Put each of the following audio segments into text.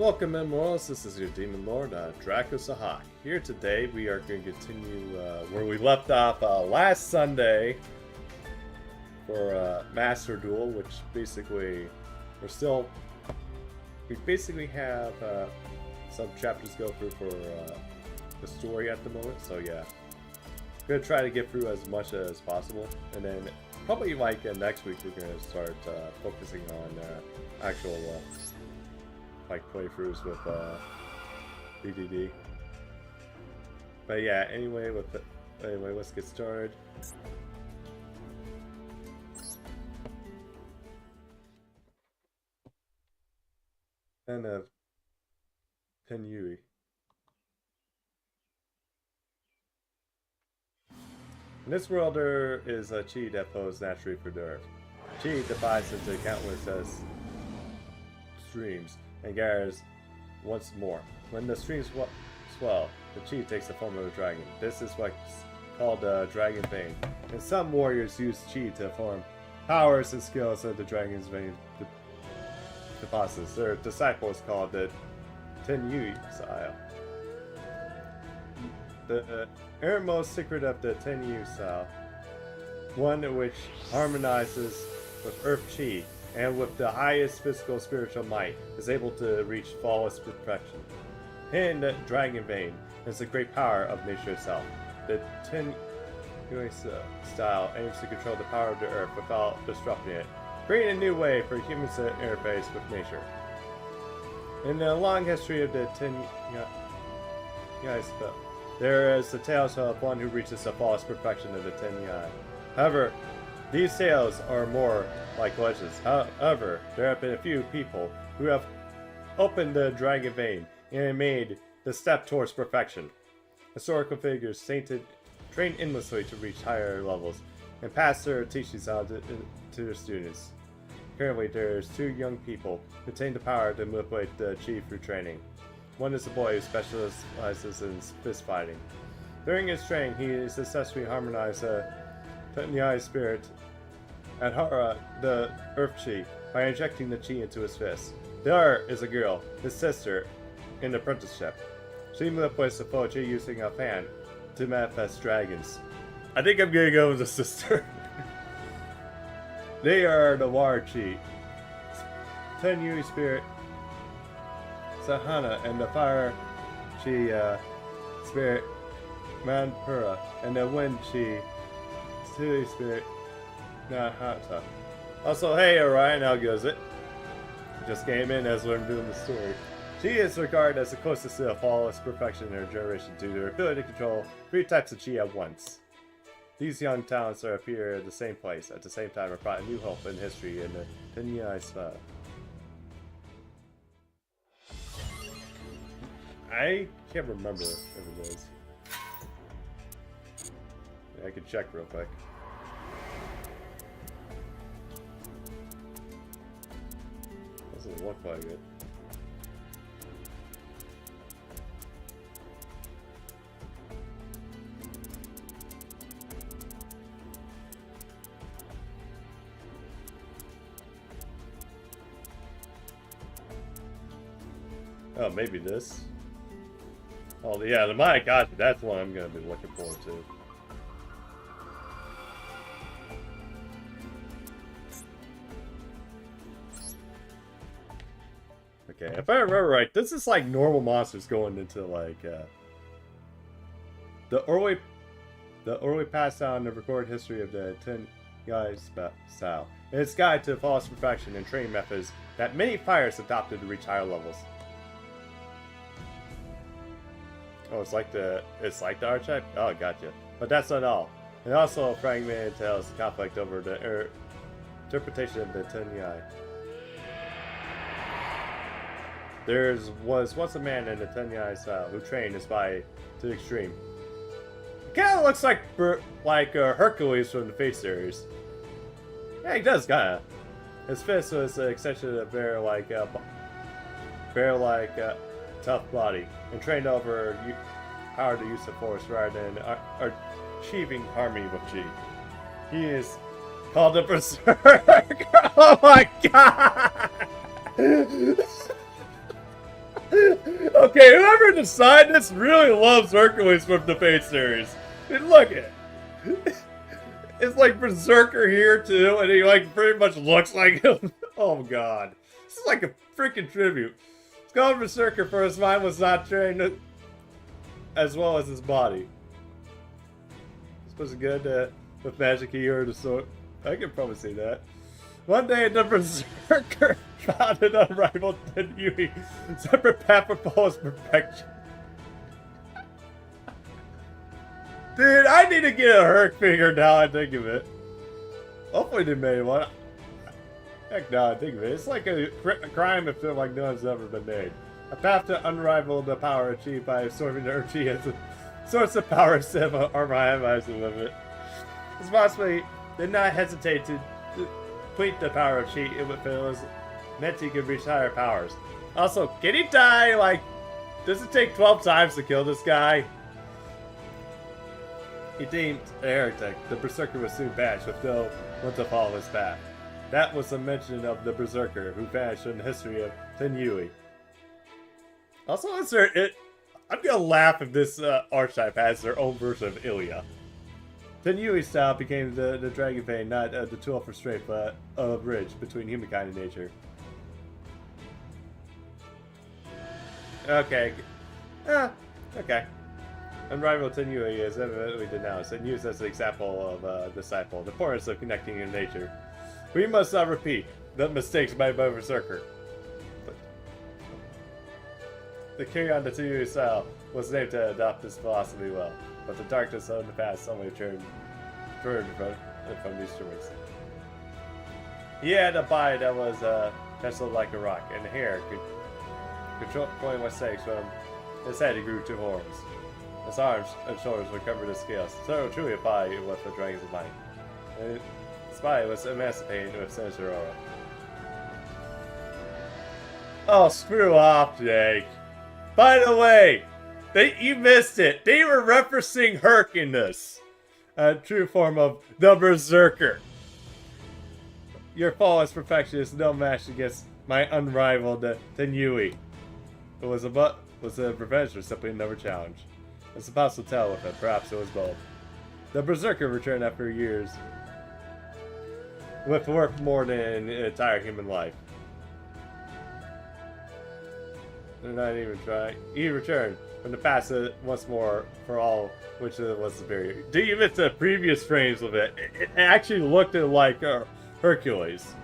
Welcome, Immortals. This is your Demon Lord, Draco Sahak. Here today, we are going to continue where we left off last Sunday for Master Duel, which basically we basically have some chapters to go through for the story at the moment. So yeah, I'm gonna try to get through as much as possible, and then probably like next week we're gonna start focusing on actual. Like playthroughs with BDD. But yeah, anyway, let's get started. And Penyui. In this world, there is a chi that flows naturally through the earth. Chi divides into countless streams and gathers once more. When the streams swell, the chi takes the form of a dragon. This is what's called the dragon vein. And some warriors use chi to form powers and skills of the dragon's vein deposits. Their disciple is called the Tenyui style. The innermost secret of the Tenyui style, one which harmonizes with earth chi and with the highest physical spiritual might, is able to reach flawless perfection. In the dragon vein is the great power of nature itself. The Tenyui style aims to control the power of the earth without disrupting it, creating a new way for humans to interface with nature. In the long history of the Tenyui spell, there is the tales of one who reaches the flawless perfection of the Tenyui. However, these tales are more like legends. However, there have been a few people who have opened the dragon vein and made the step towards perfection. Historical figures train endlessly to reach higher levels and pass their teachings on to their students. Currently, there's two young people who attain the power to manipulate the chi through training. One is a boy who specializes in fist fighting. During his training, he successfully harmonized Tenyui spirit and the earth chi by injecting the chi into his fist. The other is a girl, his sister, in apprenticeship. She manipulates the flow chi using a fan to manifest dragons. I think I'm gonna go with the sister. They are the water chi, Tenyui spirit, Sahana, and the fire chi spirit, Manpura, and the wind chi, Tui spirit, Nahata. Also, hey Orion, how goes it? Just came in as we're doing the story. She is regarded as the closest to a flawless perfection in her generation due to her ability to control 3 types of chi at once. These young talents appear at the same place at the same time and brought a new hope in history in the Tenyui style. I can't remember if it is. Yeah, I can check real quick. Doesn't look like it. Oh, maybe this. Oh yeah, the my god, that's one I'm gonna be looking forward to. Okay, if I remember right, this is like normal monsters going into like the early passed down the recorded history of the Tenyui style, and its guide to flawless perfection and training methods that many fighters adopted to reach higher levels. Oh, it's like the archetype? Oh, gotcha. But that's not all. It also fragmented tells conflict over the interpretation of the Tenyui. There was once a man in the Tenyui style who trained his body to the extreme. It kind of looks like Hercules from the Fate series. Yeah, he does kinda. His fist was an extension of tough body, and trained over power to use the force rather than achieving harmony with chi. He is called the Berserk. Oh my god! Okay, whoever decided this really loves Hercules from the Fate series. And look at it. It's like Berserker here too, and he like pretty much looks like him. Oh god. This is like a freaking tribute. It's called Berserker for his mind was not trained as well as his body. This was good with magic he heard a sword. I can probably see that. One day the Berserker found an unrivaled Yui separate path for Paul's perfection. Dude, I need to get a Herc figure now I think of it. Hopefully they made one. Heck no, I think of it. It's like a crime if they're like no one's ever been made. A path to unrivaled power achieved by absorbing the Urchi as a source of power instead of armor limit. This possibly did not hesitate to deplete the power of Chi if it was meant he could reach higher powers. Also, can he die? Like, does it take 12 times to kill this guy? He deemed a heretic. The Berserker was soon banished with no one to follow his path. That was a mention of the Berserker who vanished in the history of Tenyui. Also, I'm gonna laugh if this archetype has their own version of Ilya. Tenyui style became the Dragon Vein, not the tool for strength, but a bridge between humankind and nature. Okay. Okay. Unrivaled Tenyui is evidently denounced and used as an example of a disciple, the importance of connecting in nature. We must not repeat the mistakes made by Berserker. The Kiryong the Tenyui style was named to adopt this philosophy well, but the darkness of the past only turned from these joints. He had a body that was nestled like a rock, and the hair could controlling mistakes from his head. He grew 2 horns. His arms and shoulders were covered in scales, so truly a body with a dragon's might. And his body was emancipated with sinister aura. Oh, screw off, Jake. By the way, you missed it. They were referencing Herc in this. A true form of the Berserker. Your flawless perfection is no match against my unrivaled Tenyui. It was a revenge or simply another challenge. It's impossible to tell with it. Perhaps it was both. The Berserker returned after years with worth more than an entire human life. They're not even trying. He returned from the past once more for all which was superior. Do you miss the previous frames of it? It actually looked like Hercules.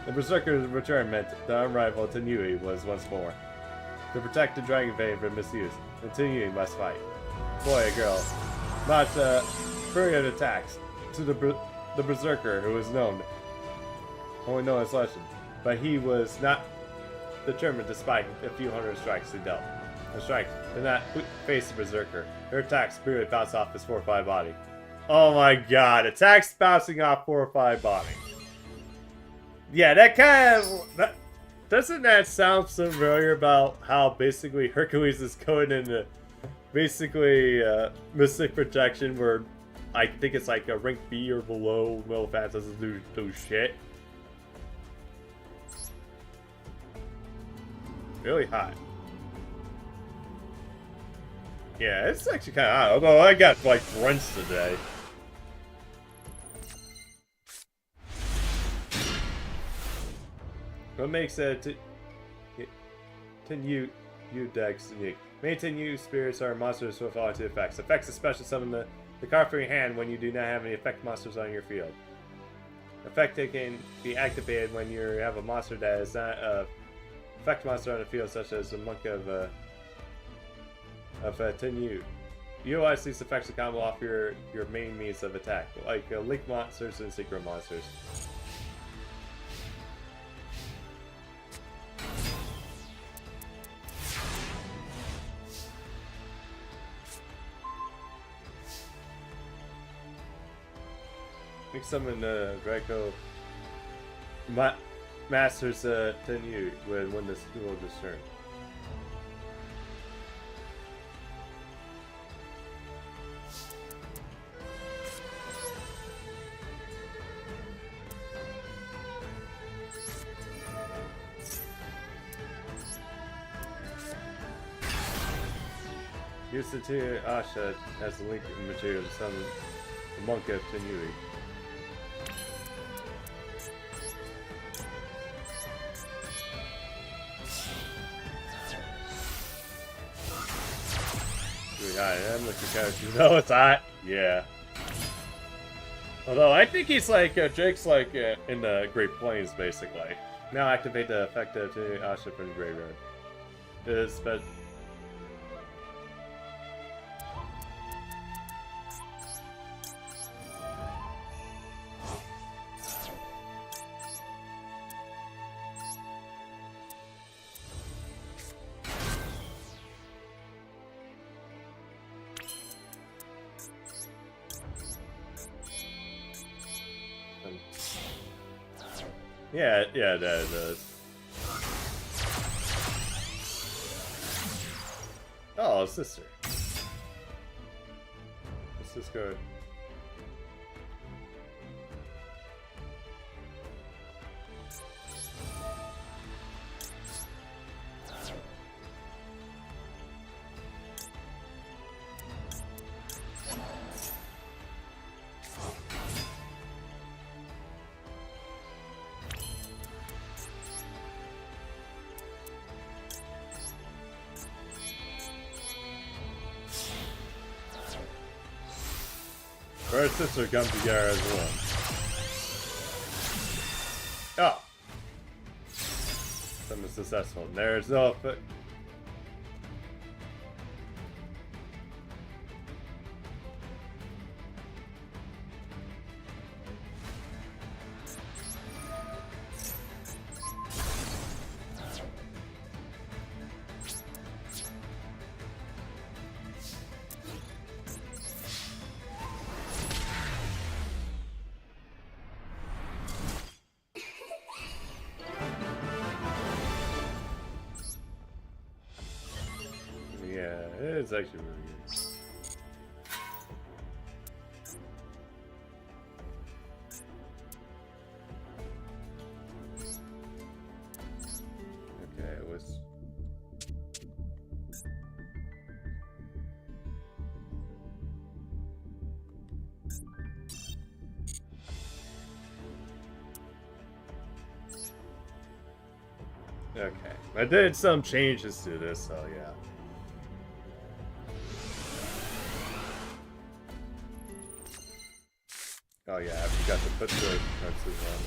The Berserker's return meant the unrivaled Tenyui was once more. To protect the Dragon Vein from misuse, the Tenyui must fight. Boy or girl, not brilliant attacks to the Berserker who was only known as legend, but he was not determined despite a few hundred strikes he dealt. The strikes did not face the Berserker. Their attacks barely bounced off his 4-5 body. Oh my god, attacks bouncing off 4 or 5 body. Yeah, that kind of... doesn't that sound familiar about how basically Hercules is going into basically Mystic Protection where I think it's like a rank B or below Middle Fat doesn't do shit. Really hot. Yeah, it's actually kind of hot, although I got like drenched today. What makes Tenyui decks unique? Many Tenyui spirits are monsters with all 2 effects. Effects especially summon the card from your hand when you do not have any effect monsters on your field. Effect can be activated when you have a monster that is not a effect monster on the field, such as the monk of Tenyui. Utilize these effects to combo off your main means of attack, like link monsters and secret monsters. Make summon Draco Masters Tenyui when this duel is turned. Use the to Asha as the link material to summon the monk of Tenui. Hi, I'm looking character. No, it's hot. Yeah. Although I think he's like Jake's like in the Great Plains basically. Now activate the effect of the Asha from the graveyard. But yeah, it does. Oh, sister. Let's just go. Her sister come together as one. Oh! Something successful. There's no... It's actually really good. Okay, it was... Okay. I did some changes to this, so yeah. Oh yeah, I forgot to put the notes on.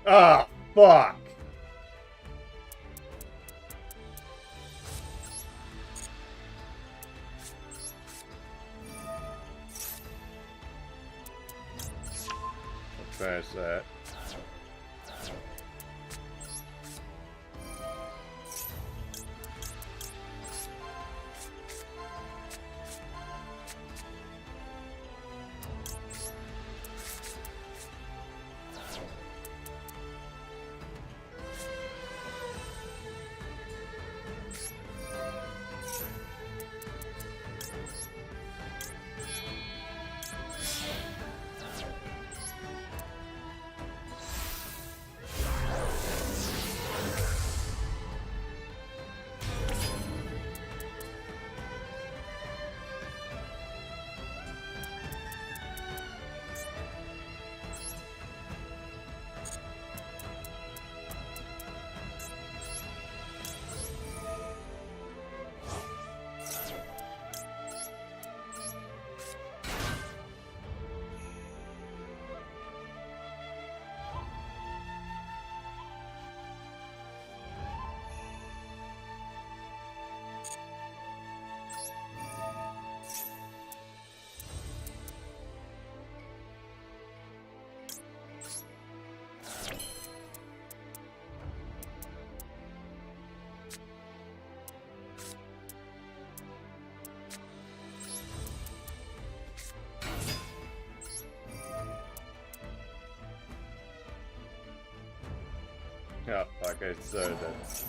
Ah, fuck! Finish that. Oh, fuck, I started that.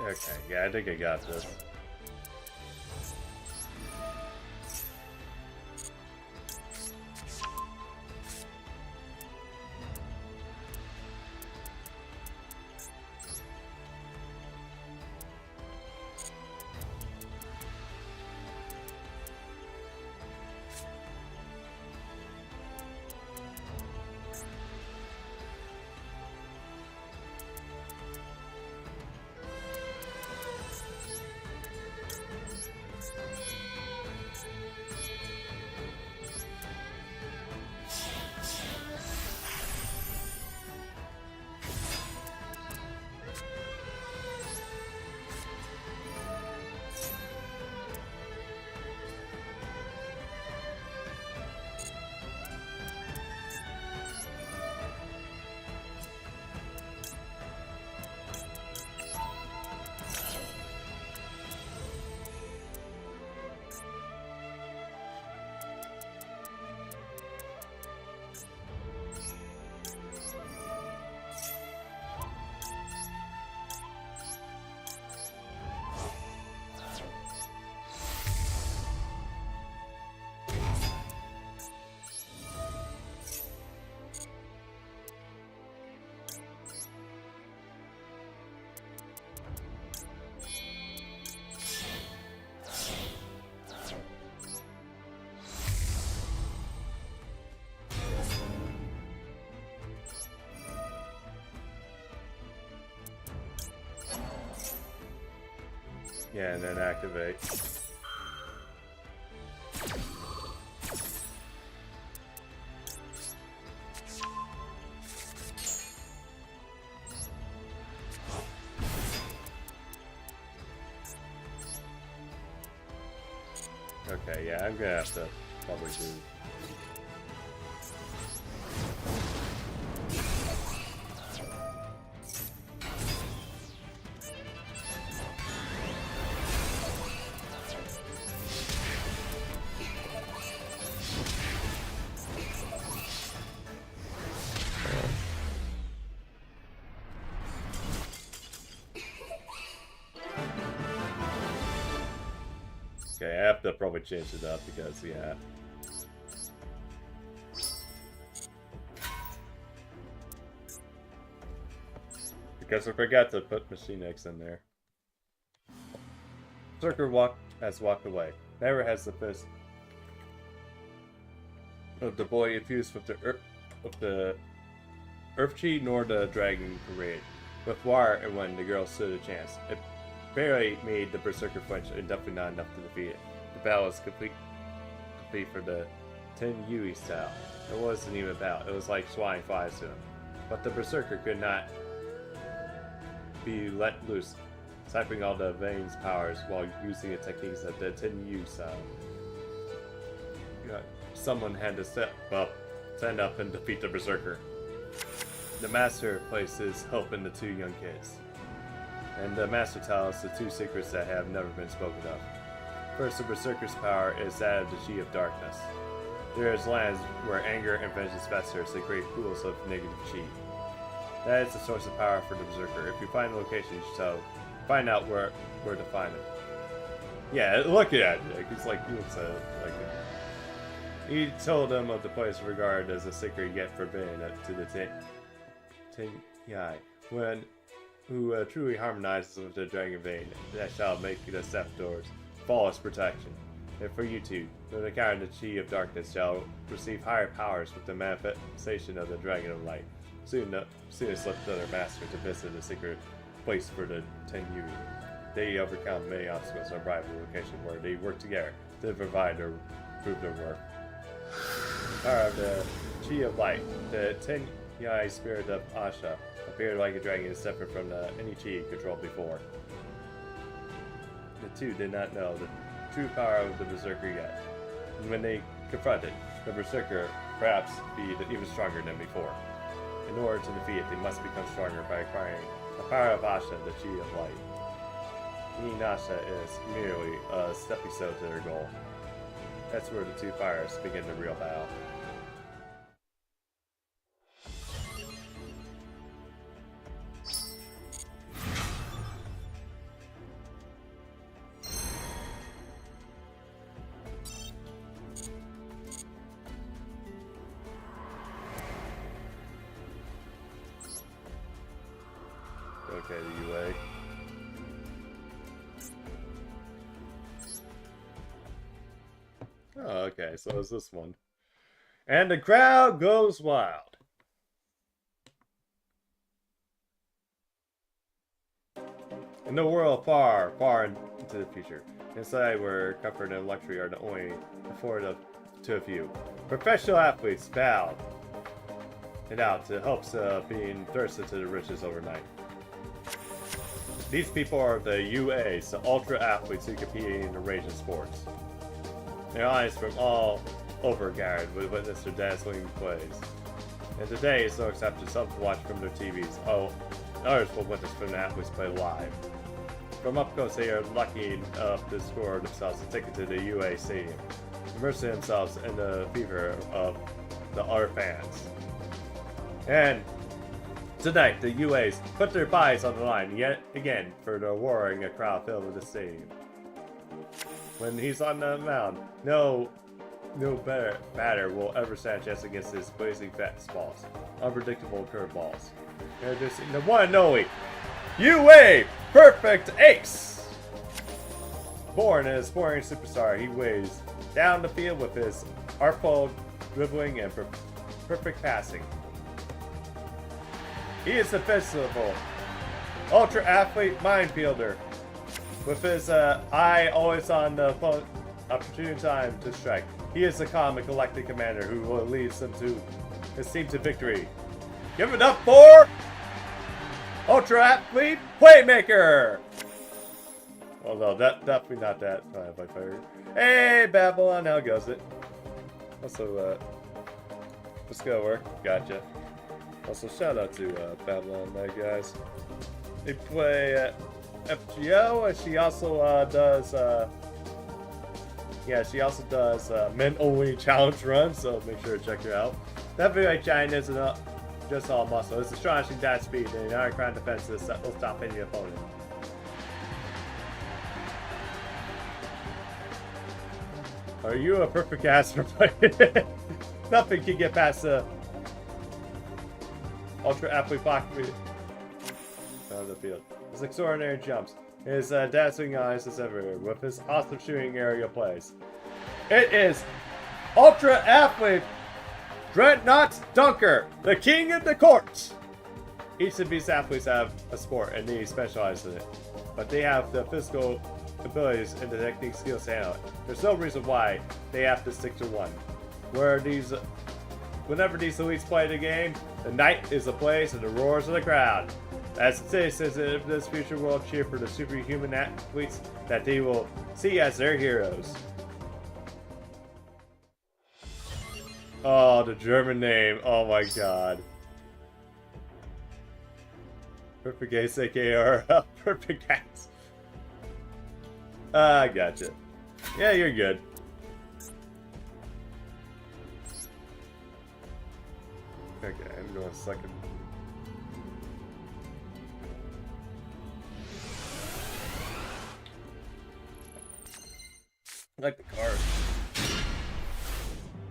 Okay, yeah, I think I got this. Yeah, and then activate. Okay, yeah, I'm gonna have to probably do. Okay, I have to probably change it up because, yeah. Because I forgot to put Machine X in there. Berserker has walked away. Never has the fist of the boy infused with the Earth Chi nor the Dragon Parade. With War and when the girl stood a chance. It barely made the Berserker flinch and definitely not enough to defeat it. The battle is complete for the 10 Yui style. It wasn't even about, it was like swatting flies to him. But the Berserker could not be let loose, sapping all the Vane's powers while using the techniques of the 10 Yui style. Someone had to step up, stand up and defeat the Berserker. The Master placed his hope in the two young kids. And the Master tells the two secrets that have never been spoken of. First, the Berserker's power is that of the Chi of Darkness. There is lands where anger and vengeance festers to create pools of negative Chi. That is the source of power for the Berserker. If you find the location, you should find out where to find it. Yeah, look at it. He's like, he looks like it. He told them of the place regarded as a secret yet forbidden to the Ten Yai. Who truly harmonizes with the Dragon Vein, that shall make the step doors flawless protection. And for you two, when encounter the Chi of Darkness shall receive higher powers with the manifestation of the Dragon of Light. Soon left their master to visit the secret place for the Ten Yui. They overcome many obstacles and arrive at a location where they work together to provide or prove their work. Power of the Chi of Light, the Ten Yai spirit of Asha, appeared like a dragon separate from any Chi controlled before. The two did not know the true power of the Berserker yet, and when they confronted, the Berserker perhaps be even stronger than before. In order to defeat it, they must become stronger by acquiring the power of Asha, the Chi of Light. Meaning Asha is merely a stepping stone to their goal. That's where the two fires begin the real battle. Okay, the UA. Oh, okay, so it's this one. And the crowd goes wild. In the world far, far into the future, inside where comfort and luxury are the only afforded to a few, professional athletes bow and out to hopes of being thrusted to the riches overnight. These people are the UAs, the ultra athletes who compete in a range of sports. Their eyes from all over gathered would witness their dazzling plays. And today is no exception. Some watch from their TVs. Oh, others will witness from the athletes play live. From up close, they are lucky enough to score themselves a ticket to the UA Stadium, immersing themselves in the fever of the other fans. And tonight, the UAs put their bodies on the line yet again for the roaring a crowd filled with the stadium. When he's on the mound, no better batter will ever stand a chance against his blazing fastballs, unpredictable curveballs. Introducing the one and only UA Perfect Ace! Born as a sporting superstar, he waves down the field with his artful dribbling and perfect passing. He is a festival, ultra athlete minefielder, with his eye always on the opportune time to strike. He is a calm and collected commander who will lead his team to victory. Give it up for ultra athlete playmaker. Well, no, definitely not that by fire. Hey, Babylon, how goes it? Also, let's go work. Gotcha. Also, shout out to Babylon, guys. They play at FGO, and she also does. She also does men-only challenge runs, so make sure to check her out. That video giant isn't just all muscle. It's astonishing that speed and an ground defenses that will stop any opponent. Are you a perfect ass for playing? Nothing can get past the ultra athlete block on the field. His extraordinary jumps, his dazzling eyes is everywhere, with his awesome shooting aerial plays. It is ultra athlete Dreadnought Dunker, the king of the court. Each of these athletes have a sport and they specialize in it, but they have the physical abilities and the technique skills to handle it. There's no reason why they have to stick to one. whenever these elites play the game, the night is the place and the roars of the crowd. As citizens of this future world cheer for the superhuman athletes that they will see as their heroes. Oh, the German name. Oh my god. Perfect Ace, aka Perfect Axe. I gotcha. Yeah, you're good. Okay, I'm going second. I like the card.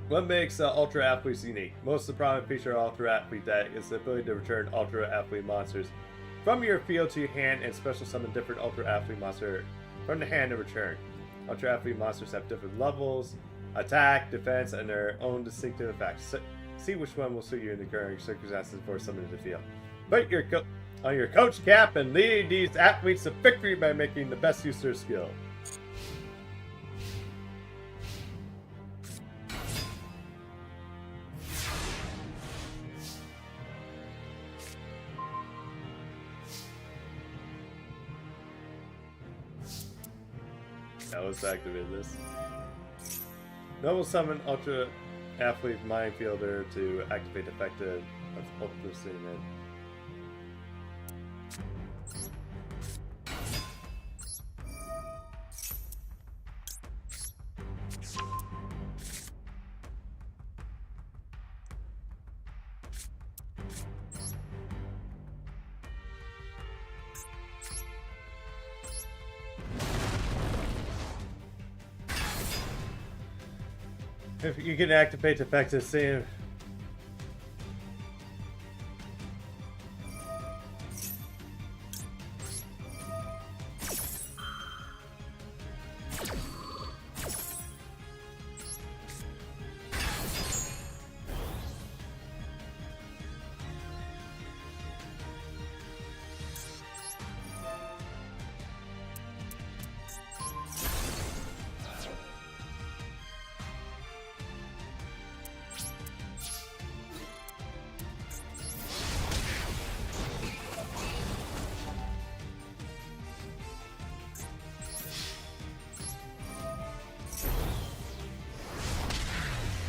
What makes Ultra Athletes unique? Most of the prominent feature of Ultra Athlete deck is the ability to return Ultra Athlete monsters from your field to your hand and special summon different Ultra Athlete monster from the hand in return. Ultra Athlete monsters have different levels, attack, defense, and their own distinctive effects. See which one will suit you in the current circumstances before summoning the field. Put your on your coach cap and lead these athletes to victory by making the best use of their skill. Let's activate this. Noble summon Ultra Athlete Minefielder to activate effective of Multistreaming. If you can activate effective same.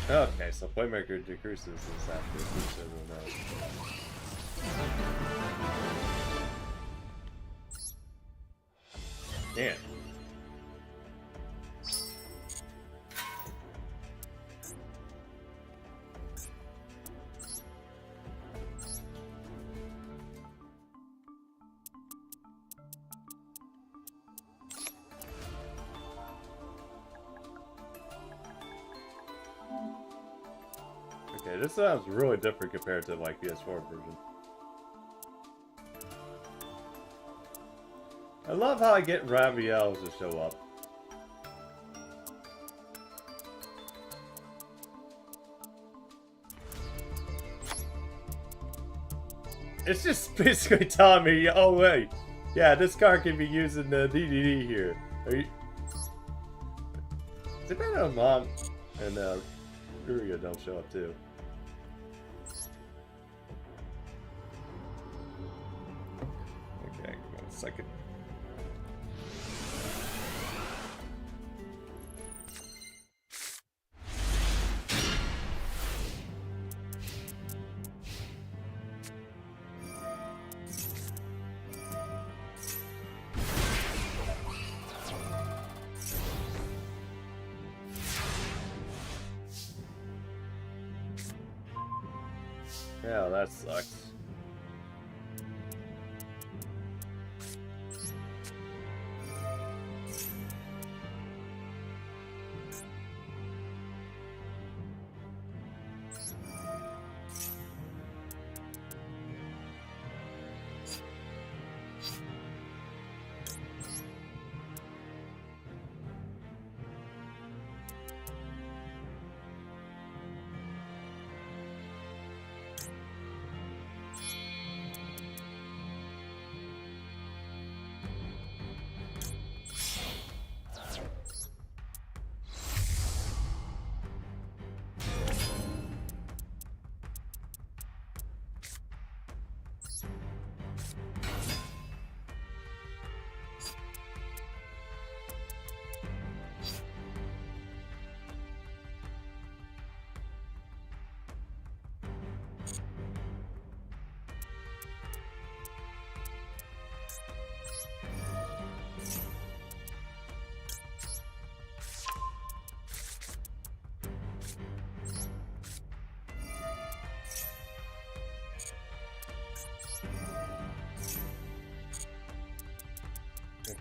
Okay, so Playmaker decreases this after each everyone else. Damn. Okay, this sounds really different compared to like PS4 version. I love how I get Raviels to show up. It's just basically telling me, oh wait, yeah, this card can be used in the DDD here. Are you... Is it better on Mom and Ruria don't show up too? Okay, give me a second. Yeah, that sucks.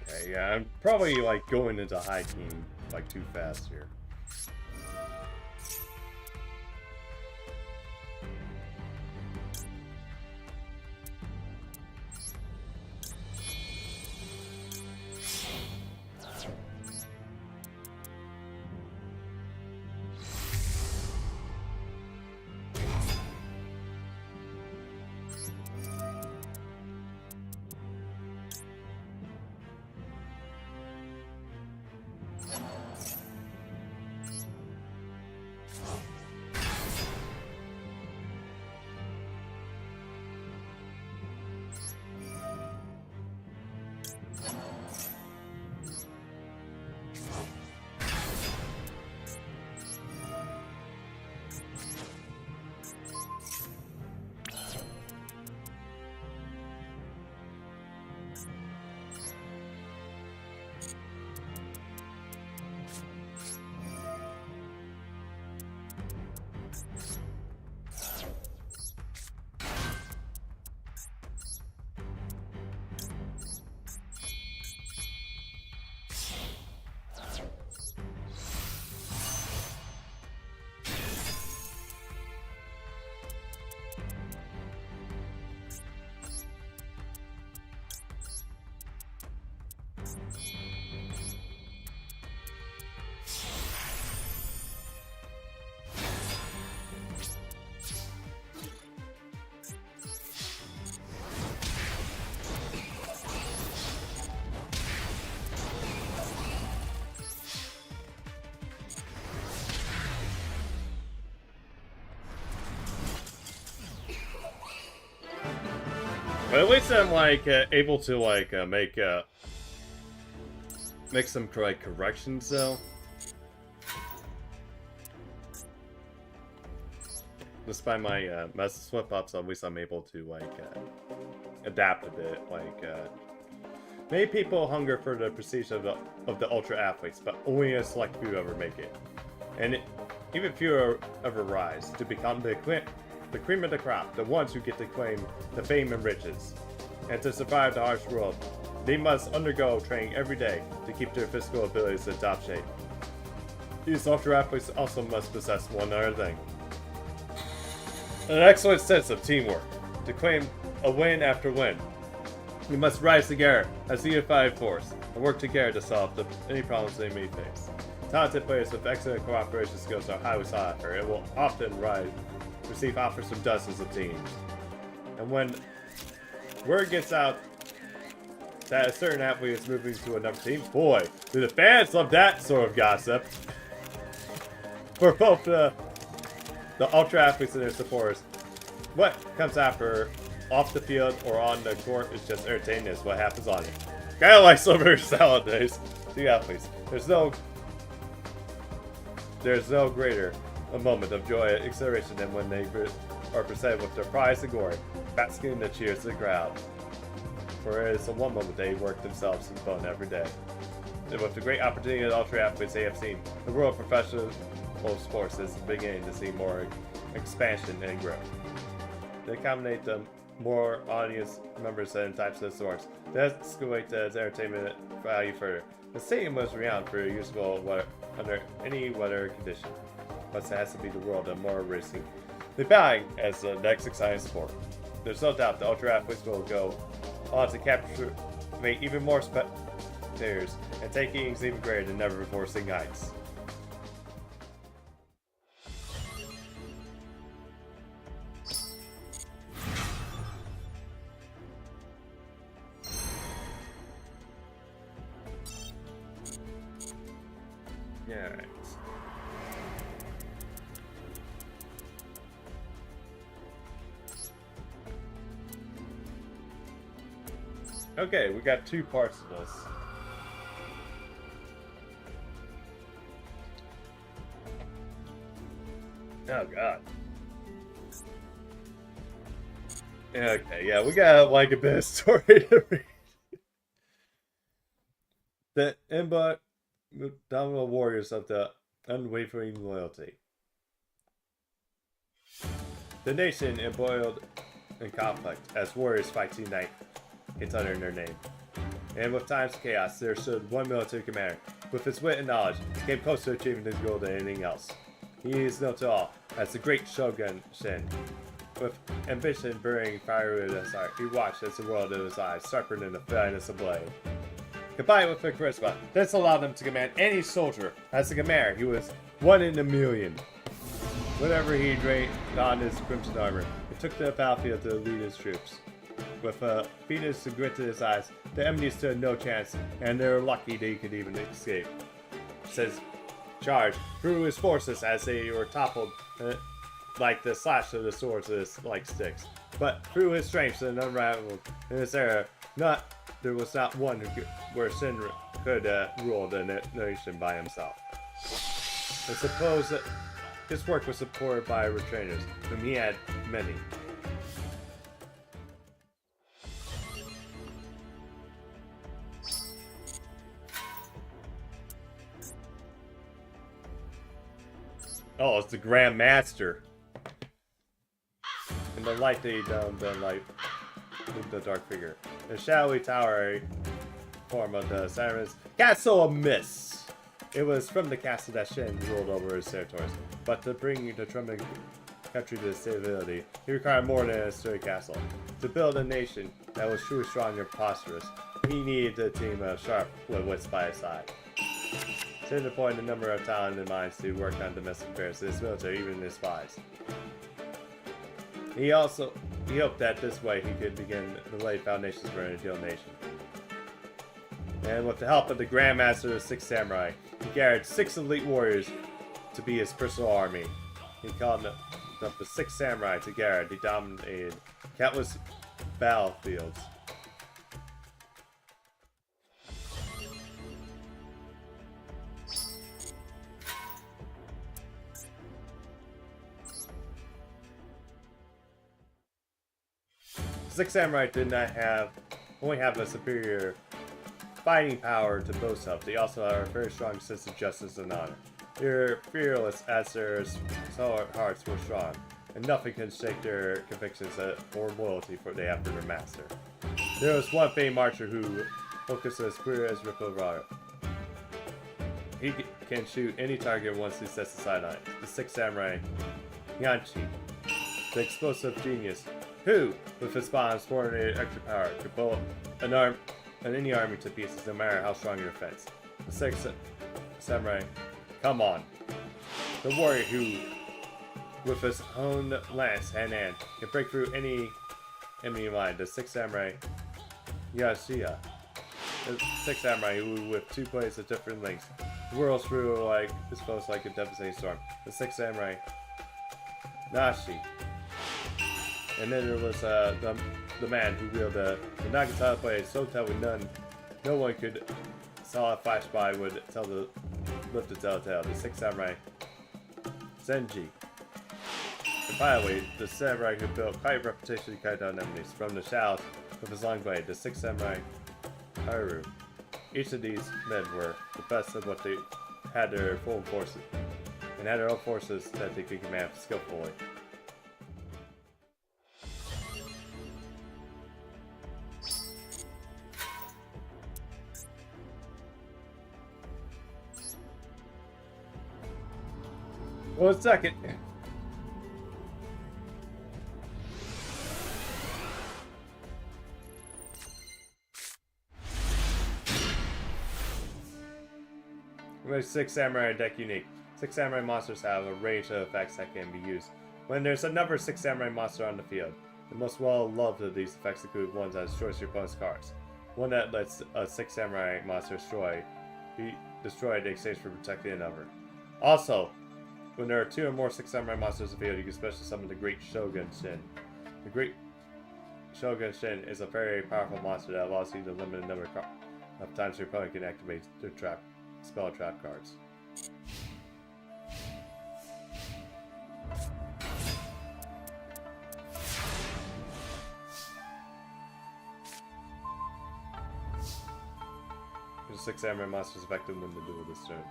Okay, yeah, I'm probably like going into hiking like too fast here. But at least I'm like able to like make some like corrections though. Despite my mess slip ups, at least I'm able to like adapt a bit. Like many people hunger for the prestige of the ultra athletes, but only a select few ever make it, and even fewer ever rise to become the cream of the crop, the ones who get to claim the fame and riches. And to survive the harsh world, they must undergo training every day to keep their physical abilities in top shape. These ultra athletes also must possess one other thing: an excellent sense of teamwork, to claim a win after win. We must rise together as a unified force and work together to solve any problems they may face. Talented players with excellent cooperation skills are highly sought after and will often receive offers from dozens of teams. And when word gets out that a certain athlete is moving to another team, boy, do the fans love that sort of gossip. For both the ultra athletes and their supporters, what comes after, off the field or on the court, is just entertaining as what happens on it. Kinda like Silver Salad days. The athletes. There's no greater a moment of joy and exhilaration than when they are presented with their prize and glory, basking in the cheers of the crowd. For it is the one moment they work themselves in fun every day. And with the great opportunity that ultra athletes they have seen, the world of professional sports is beginning to see more expansion and growth. They accommodate them more audience members and types of sorts. They escalate the entertainment value further. The stadium was renowned for usable under any weather condition, but it has to be the world of more racing. The batting as the next exciting sport. There's no doubt the ultra athletes will go on to captivate even more spectators and take innings even greater than never before seen heights. Alright. Okay, we got two parts of this. Oh god. Okay, yeah, we got like a bit of story to read. The indomitable warriors of the unwavering loyalty. The nation embroiled in conflict as warriors fight tonight. It's under their name. And with time's chaos, there stood one military commander. With his wit and knowledge, he came close to achieving his goal than anything else. He is known to all as the Great Shogun Shin. With ambition burning fire in his heart, he watched as the world in his eyes sharpened in the finest of blade. Combined with their charisma, this allowed him to command any soldier. As a commander, he was one in a million. Whenever he donned his crimson armor, he took to the battlefield to lead his troops. With Venus and grit in his eyes, the enemy stood no chance, and they were lucky they could even escape. Says, charge through his forces as they were toppled like the slash of the swords like sticks. But through his strength and unraveled in this era, there was not one where Sin could rule the nation by himself. And suppose that his work was supported by retainers, whom he had many. Oh, it's the Grand Master. And the light that he done the light with the dark figure. The shadowy tower form of the Siren's Castle of Mist. It was from the castle that Shin ruled over his territories. But to bring the trembling country to stability, he required more than a sturdy castle. To build a nation that was truly strong and prosperous, he needed a team of sharp wits by his side. Shin deployed a number of talented minds to work on domestic affairs, his military, even his spies. He hoped that this way he could begin to lay foundations for an ideal nation. And with the help of the Grand Master of the Six Samurai, he gathered 6 elite warriors to be his personal army. He called up the 6 samurai together. They dominated countless battlefields. Six samurai did not only have a superior fighting power to boast of, they also have a very strong sense of justice and honor. They were fearless as their hearts were strong, and nothing can shake their convictions or loyalty they have for their master. There was one famed archer who focused as clear as ripple water. He can shoot any target once he sets the sight on it. The 6 samurai, Yanchi, the explosive genius, who, with his bombs, coordinated extra power, could blow any army to pieces, no matter how strong your defense. The 6 samurai, come on. The warrior who, with his own lance hand in hand, can break through any enemy line. The 6 samurai, Yashiya. The 6 samurai who, with 2 blades of different lengths, whirls through his foes like a devastating storm. The 6 samurai, Nashi. And then there was the man who wielded the Nagatama blade so tightly no one could saw a flash by would lift the telltale. The 6 samurai, Zenji. And finally, the samurai who built quite a reputation to cut down enemies from the shadows with his long blade. The 6 samurai, Haru. Each of these men were the best of what they had their full forces, and had their own forces that they could command skillfully. One second. There's 6 samurai deck unique. 6 samurai monsters have a range of effects that can be used when there's a number of 6 samurai monsters on the field. The most well-loved of these effects include ones that destroys your opponent's cards. One that lets a 6 samurai monster be destroyed in exchange for protecting another. Also, when there are 2 or more 6 samurai monsters in the field, you can specially summon the Great Shogun Shin. The Great Shogun Shin is a very powerful monster that allows you to limit the number of times your opponent can activate their spell trap cards. The 6 samurai monsters effective when the duel this turn.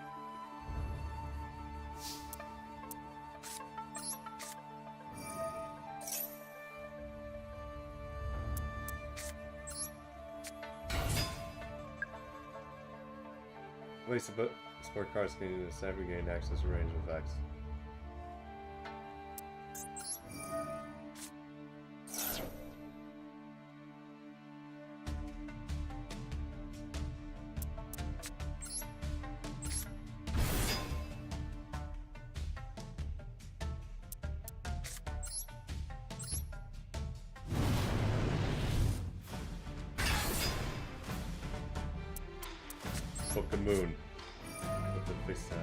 At least sport cards can use the same gain access to range effects. Moon with the face tap.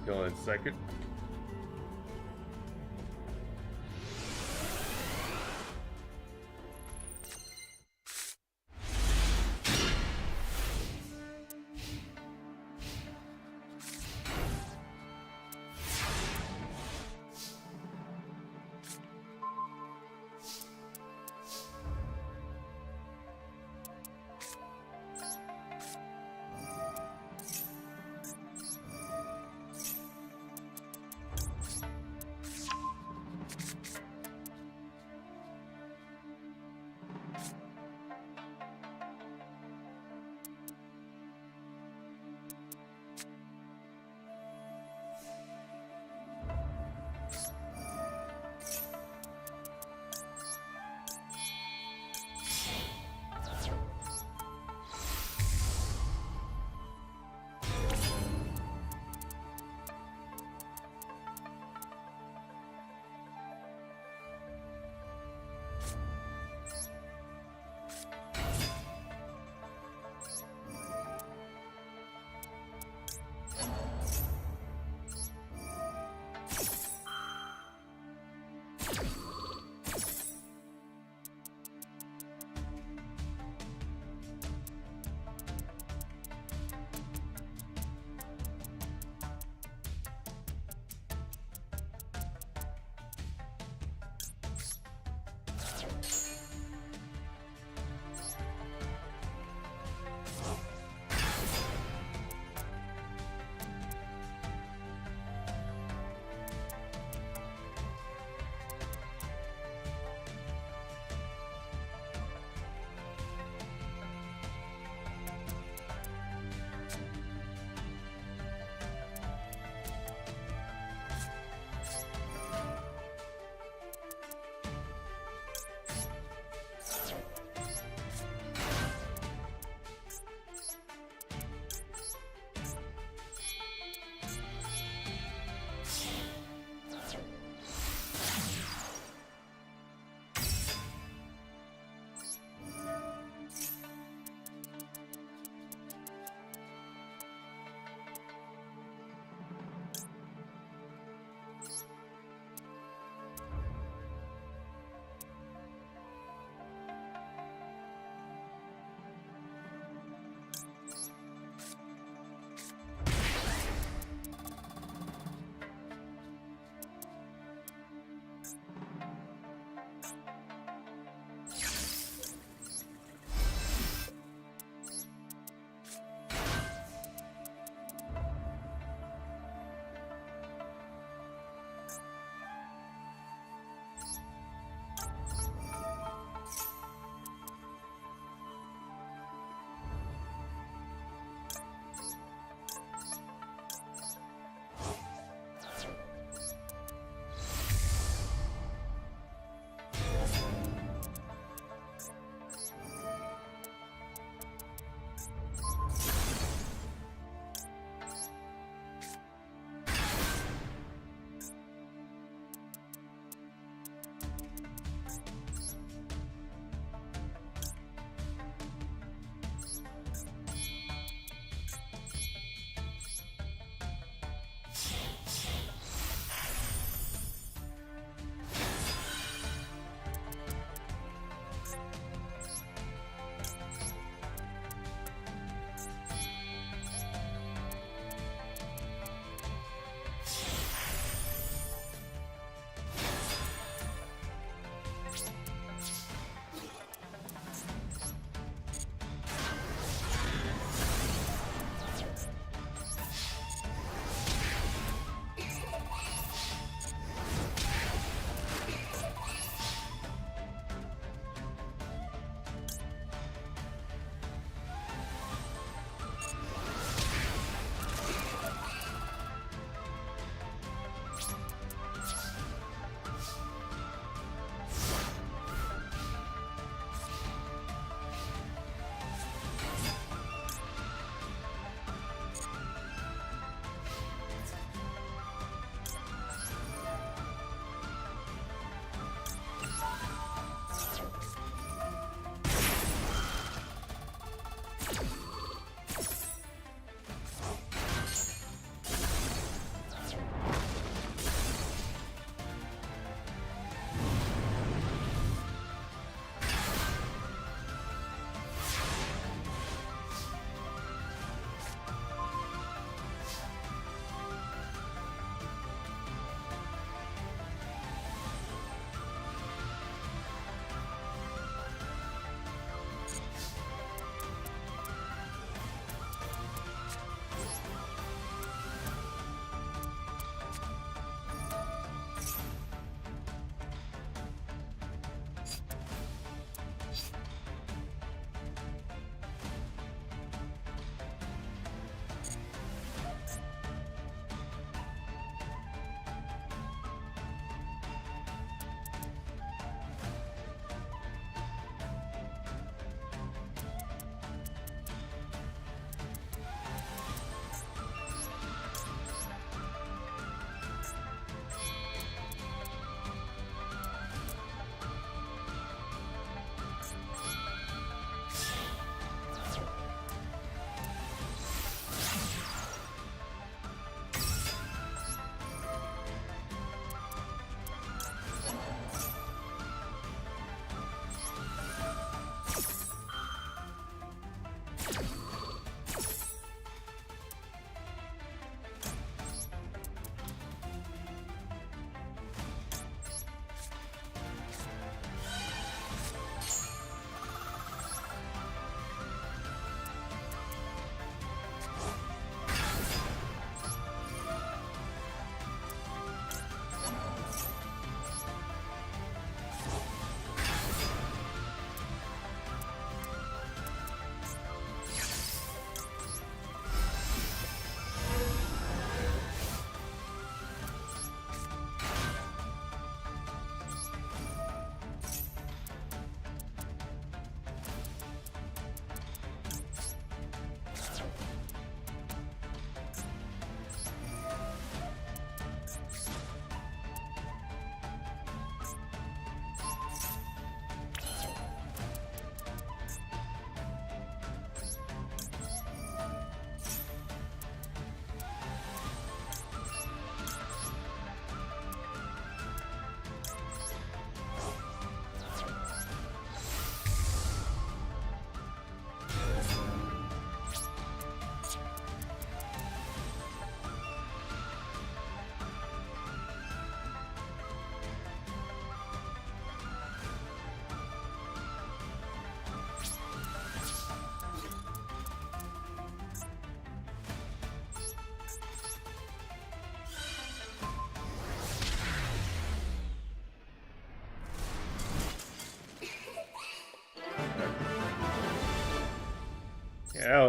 Go in second.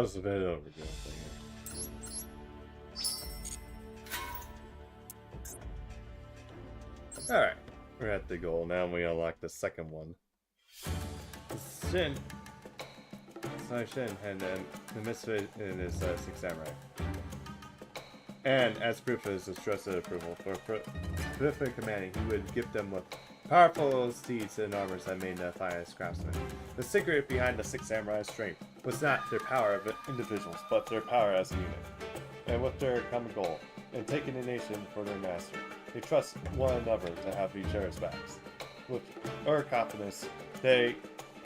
was a bit overkill here. Alright, we're at the goal. Now we unlock the second one. Shin. So Shin had the misfit in his Six Samurai. And as proof of his trusted approval for prolific commanding, he would gift them with powerful steeds and armors that made the finest craftsmen. The secret behind the Six Samurai's strength was not their power of individuals, but their power as a unit. And with their common goal, in taking a nation for their master, they trust one another to have each other's backs. With utter confidence, they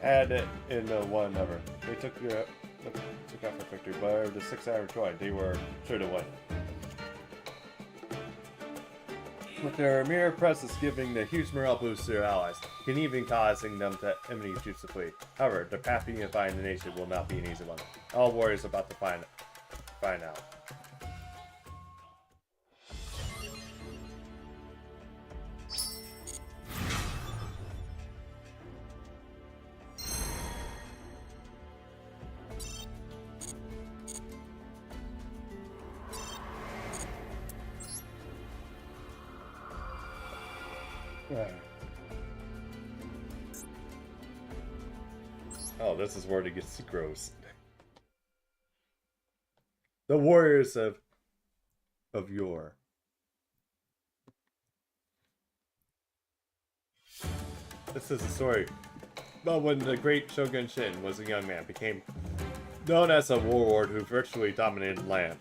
had it in one another. They took out the victory, but wherever the Six Samurai joined, they were sure to win. With their mere presence giving the huge morale boost to their allies, and even causing them to enemy troops to flee. However, their path to unifying the nation will not be an easy one. All warriors are about to find out. Oh, this is where it gets gross. The warriors of yore. This is a story about when the great Shogun Shin was a young man, became known as a warlord who virtually dominated the land.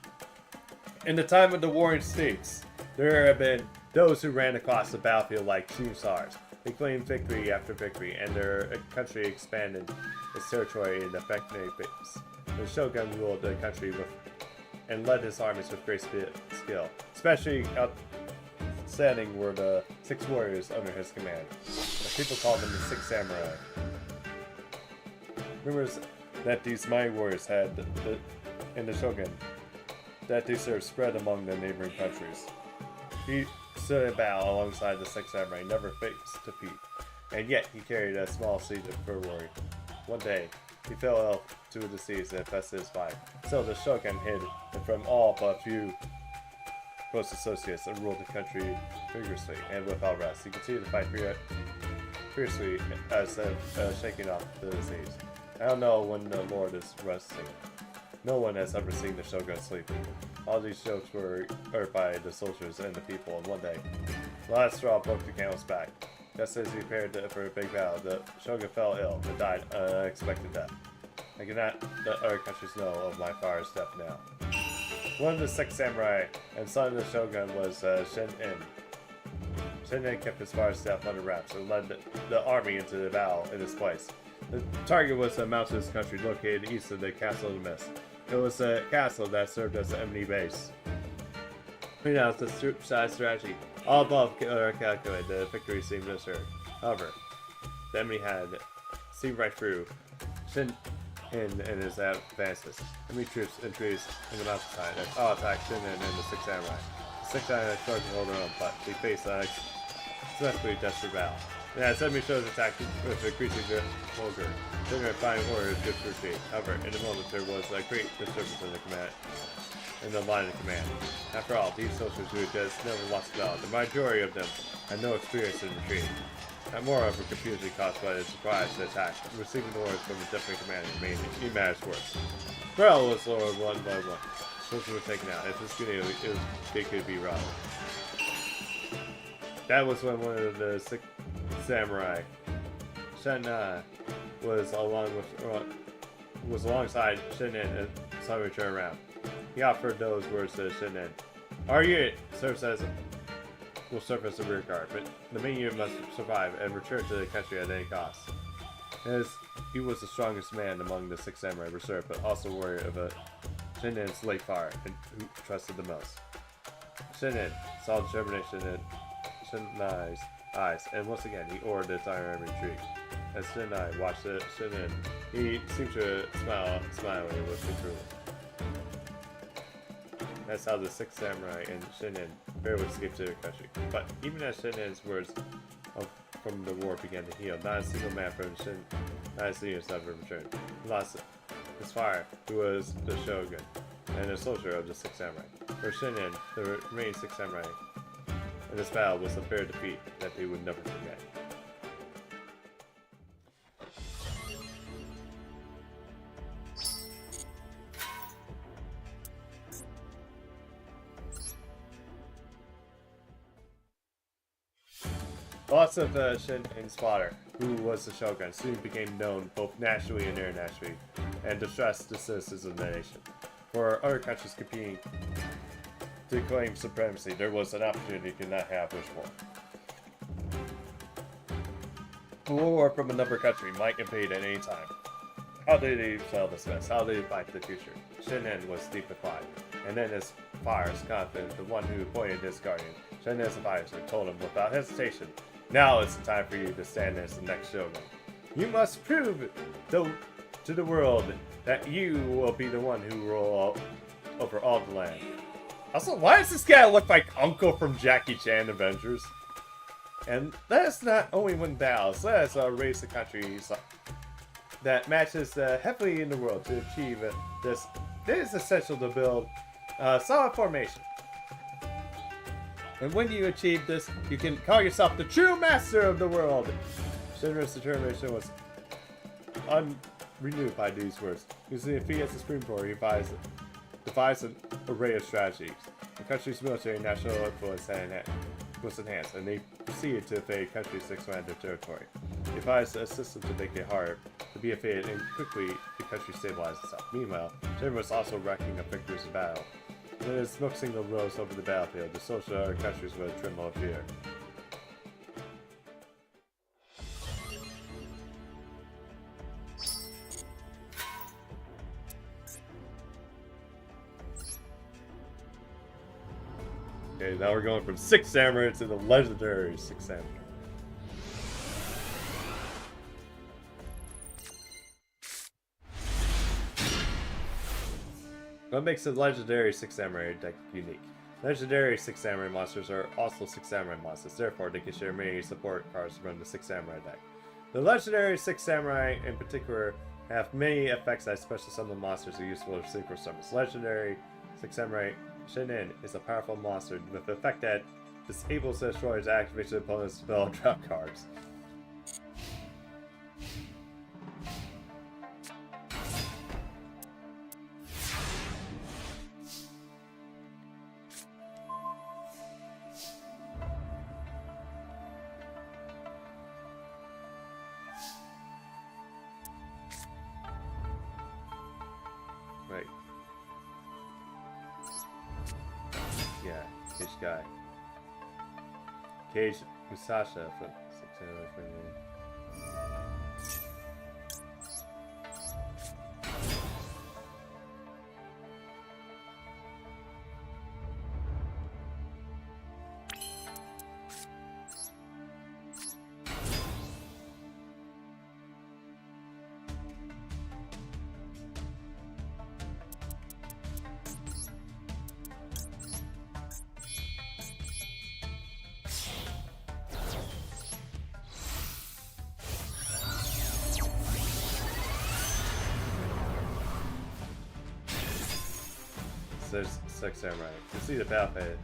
In the time of the warring states, there have been those who ran across the battlefield like shooting stars. They claimed victory after victory, and their country expanded its territory in effective ways. The Shogun ruled the country and led his armies with great skill. Especially outstanding were the 6 warriors under his command. People called them the Six Samurai. Rumors that these mighty warriors had in the Shogun that they served spread among the neighboring countries. He stood in battle alongside the Six Samurai, never faced defeat, and yet he carried a small seed of worry. One day, he fell ill to a disease that infested his body. So the Shogun hid him from all but a few close associates and ruled the country vigorously and without rest. He continued to fight fiercely as shaking off the disease. I don't know when the Lord is resting. No one has ever seen the Shogun sleeping. All these jokes were heard by the soldiers and the people, and one day, the last straw broke the camel's back. Just as he prepared for a big battle, the Shogun fell ill and died an unexpected death. I cannot let other countries know of my father's death now. One of the 6 samurai and son of the Shogun was Shin-in. Shin-in kept his father's death under wraps and led the army into the battle in his place. The target was a mountainous country located east of the Castle of the Mist. It was a castle that served as an enemy base. We announced the troop-size strategy. All above calculated, the victory seemed assured. However, the enemy had seen right through Shin-in and his advances. Enemy troops increased in the mountainside and all attacked Shin-in and the 6 samurai. The 6 samurai struggled to hold their own, but they faced an especially desperate battle. And as enemy shows attacked with increasing vulgar, Shin-in finding orders good to retreat. However, in a moment there was a great disturbance in the line of command. After all, these soldiers who had just never lost a battle, the majority of them had no experience in retreating. And moreover, confusion caused by the surprise attack, receiving orders from a different commander made matters worse. Morale was lowered one by one. Soldiers were taken out. If this they could be robbed. That was when one of the 6 samurai, Shin-in, was alongside Shin-in and saw him turn around. He offered those words to Shin-in. Our unit will serve as a rear guard, but the main unit must survive and return to the country at any cost. As he was the strongest man among the 6 samurai reserve, but also warrior of Shin-in's late father, and who trusted the most. Shin-in saw determination in Shin-in's eyes, and once again he ordered the entire army retreat. As Shin-in watched Shin-in, he seemed to smile with approval. That's how the 6 samurai and Shin-in barely escaped to their country. But even as Shin-in's words from the war began to heal, not a single man from Shin-in's ever returned. He lost his fire, who was the shogun, and a soldier of the Six Samurai. For Shinin, the remaining Six Samurai in this battle was a fair defeat that they would never forget. Lots of Shinin's father, who was the shogun, soon became known both nationally and internationally, and distressed the citizens of the nation. For other countries competing to claim supremacy, there was an opportunity to not have this war. A war from another country might invade at any time. How did they sell this mess? How did they fight the future? Shinin was deep in thought, and then his father's confident, the one who appointed his guardian, Shinin's advisor, told him without hesitation, "Now is the time for you to stand as the next shogun. You must prove to the world that you will be the one who rule over all the land." Also, why does this guy look like Uncle from Jackie Chan Avengers? And let us not only win battles, let us raise the country that matches heavily in the world to achieve this. It is essential to build a solid formation. And when you achieve this, you can call yourself the true master of the world. Shinra's determination was renewed by these words. Using the defeat as the springboard, he devised an array of strategies. The country's military national influence was enhanced, and they proceeded to invade countries to expand their territory. He devised a system to make it hard to be invaded, and quickly the country stabilized itself. Meanwhile, Shinra was also racking up victories in battle. When his smoke signal rose over the battlefield, the soldiers of other countries would tremble in fear. Okay, now we're going from Six Samurai to the legendary Six Samurai. What makes the legendary Six Samurai deck unique? Legendary Six Samurai monsters are also Six Samurai monsters, therefore they can share many support cards from the Six Samurai deck. The legendary Six Samurai in particular have many effects that special summon monsters are useful as synchro summons. Legendary Six Samurai Shinin is a powerful monster with the effect that disables and destroys activation of opponent's spell and trap cards. Right. Yeah, Cage Guy. Cage Musasha from 628. There's Six Samurai. You see the battle pad.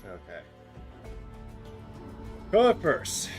Okay. Go first.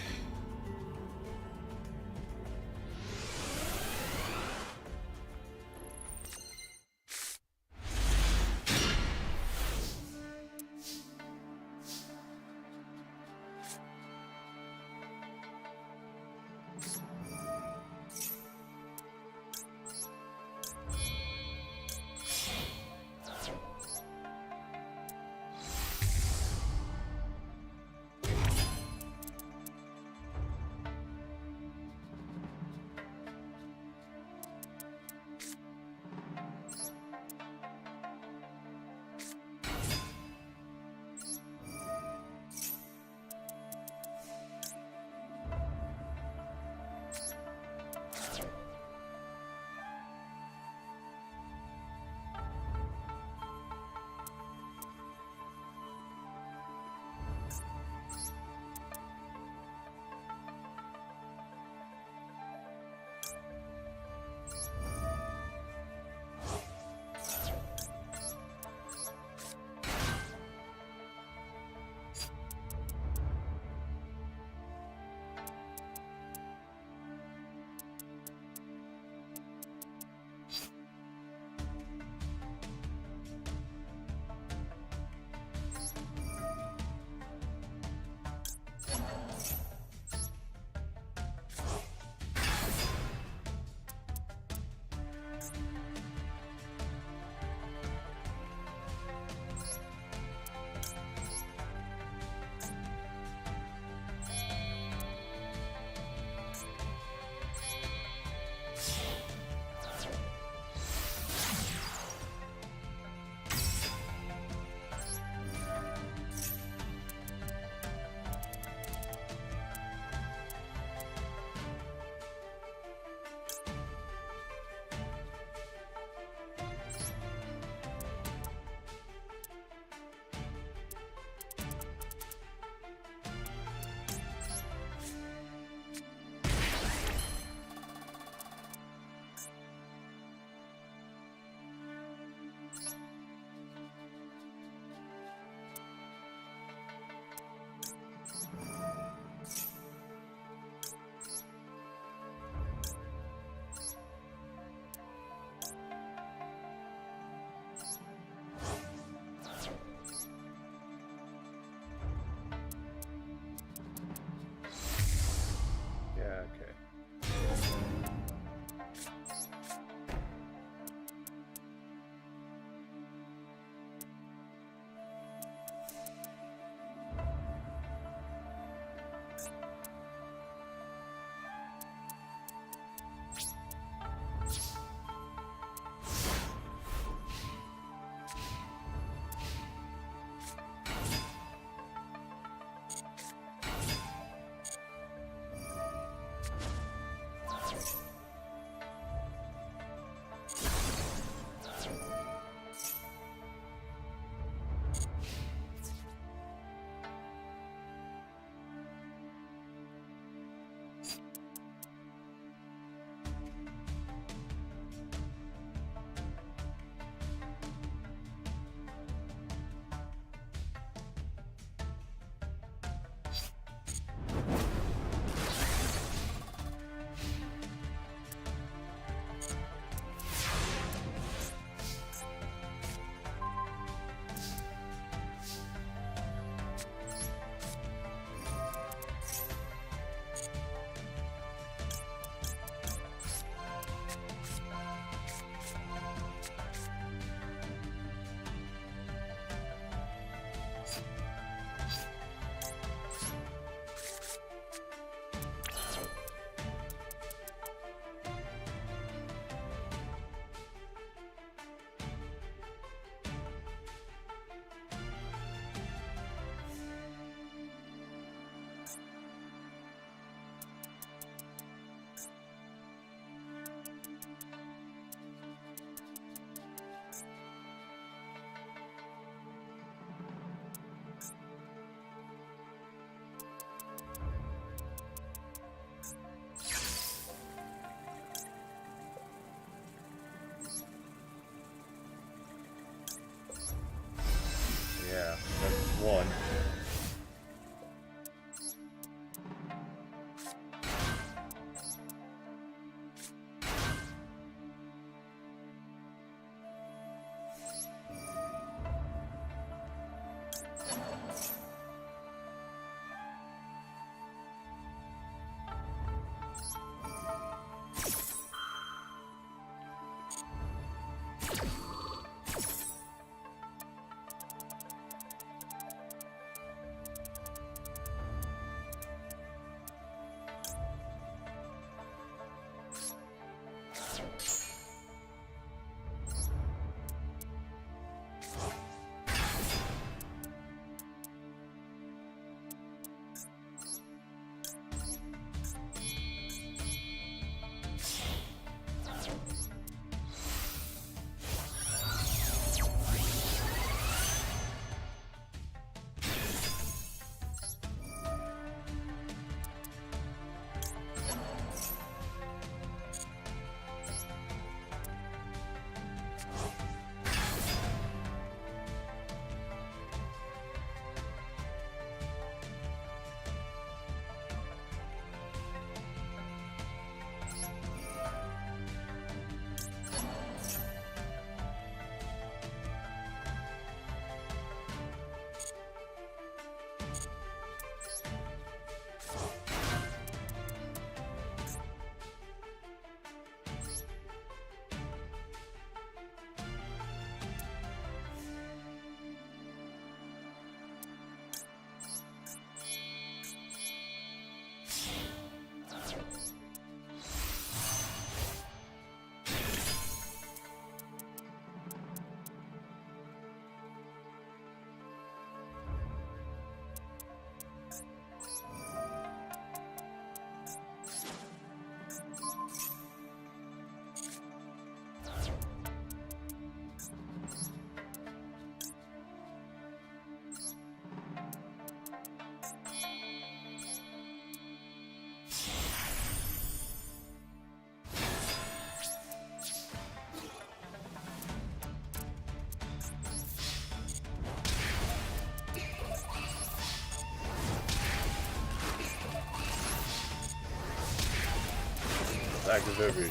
active overview.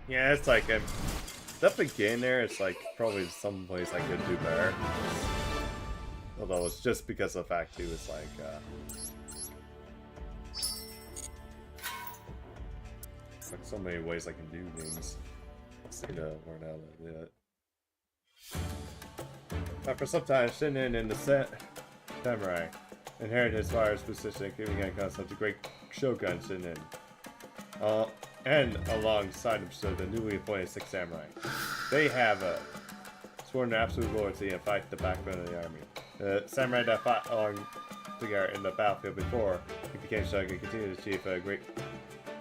Yeah, it's like that beginning there. It's like probably some place I could do better. Although it's just because of the fact too, it's like so many ways I can do things. Let's see to learn how to do it. After some time, Shinin and the Samurai inherited his father's position, giving him concept of great Shogun Shinin. And alongside him stood the newly appointed 6 Samurai. They have sworn absolute loyalty and fight the backbone of the army. The samurai that fought along together in the battlefield before he became Shogun continued to achieve a great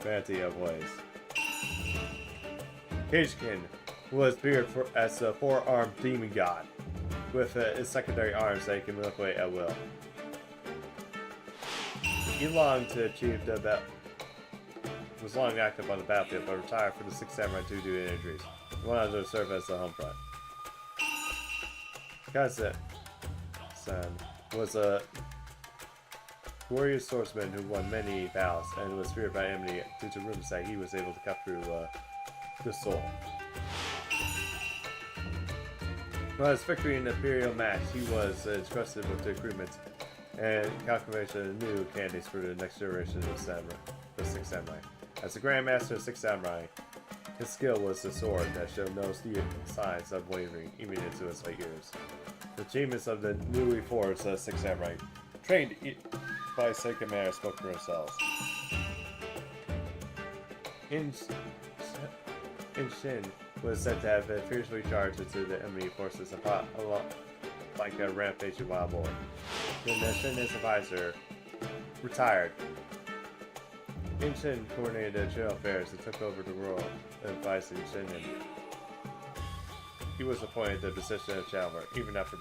variety of ways. Kagekin was feared as a 4-armed demon god, with his secondary arms that he can manipulate at will. He longed to achieve the was long active on the battlefield, but retired for the 6 Samurai due to injuries. He wanted to serve as the home front. Kaze-san was a warrior swordsman who won many battles and was feared by enemy due to rumors that he was able to cut through the soul. For his victory in the Imperial match, he was entrusted with the recruitment and confirmation of new candidates for the next generation of the 6 Samurai. As the Grand Master of 6 Samurai, his skill was the sword that showed no signs of wavering even into his late years. The achievements of the newly forged 6 Samurai, trained by his commander, spoke for themselves. Shin was said to have been fiercely charged into the enemy forces and fought like a rampaging wild boar. Then Shin's advisor retired. Shin coordinated the general affairs and took over the role of advising Shinin. He was appointed to the position of Challenger, even after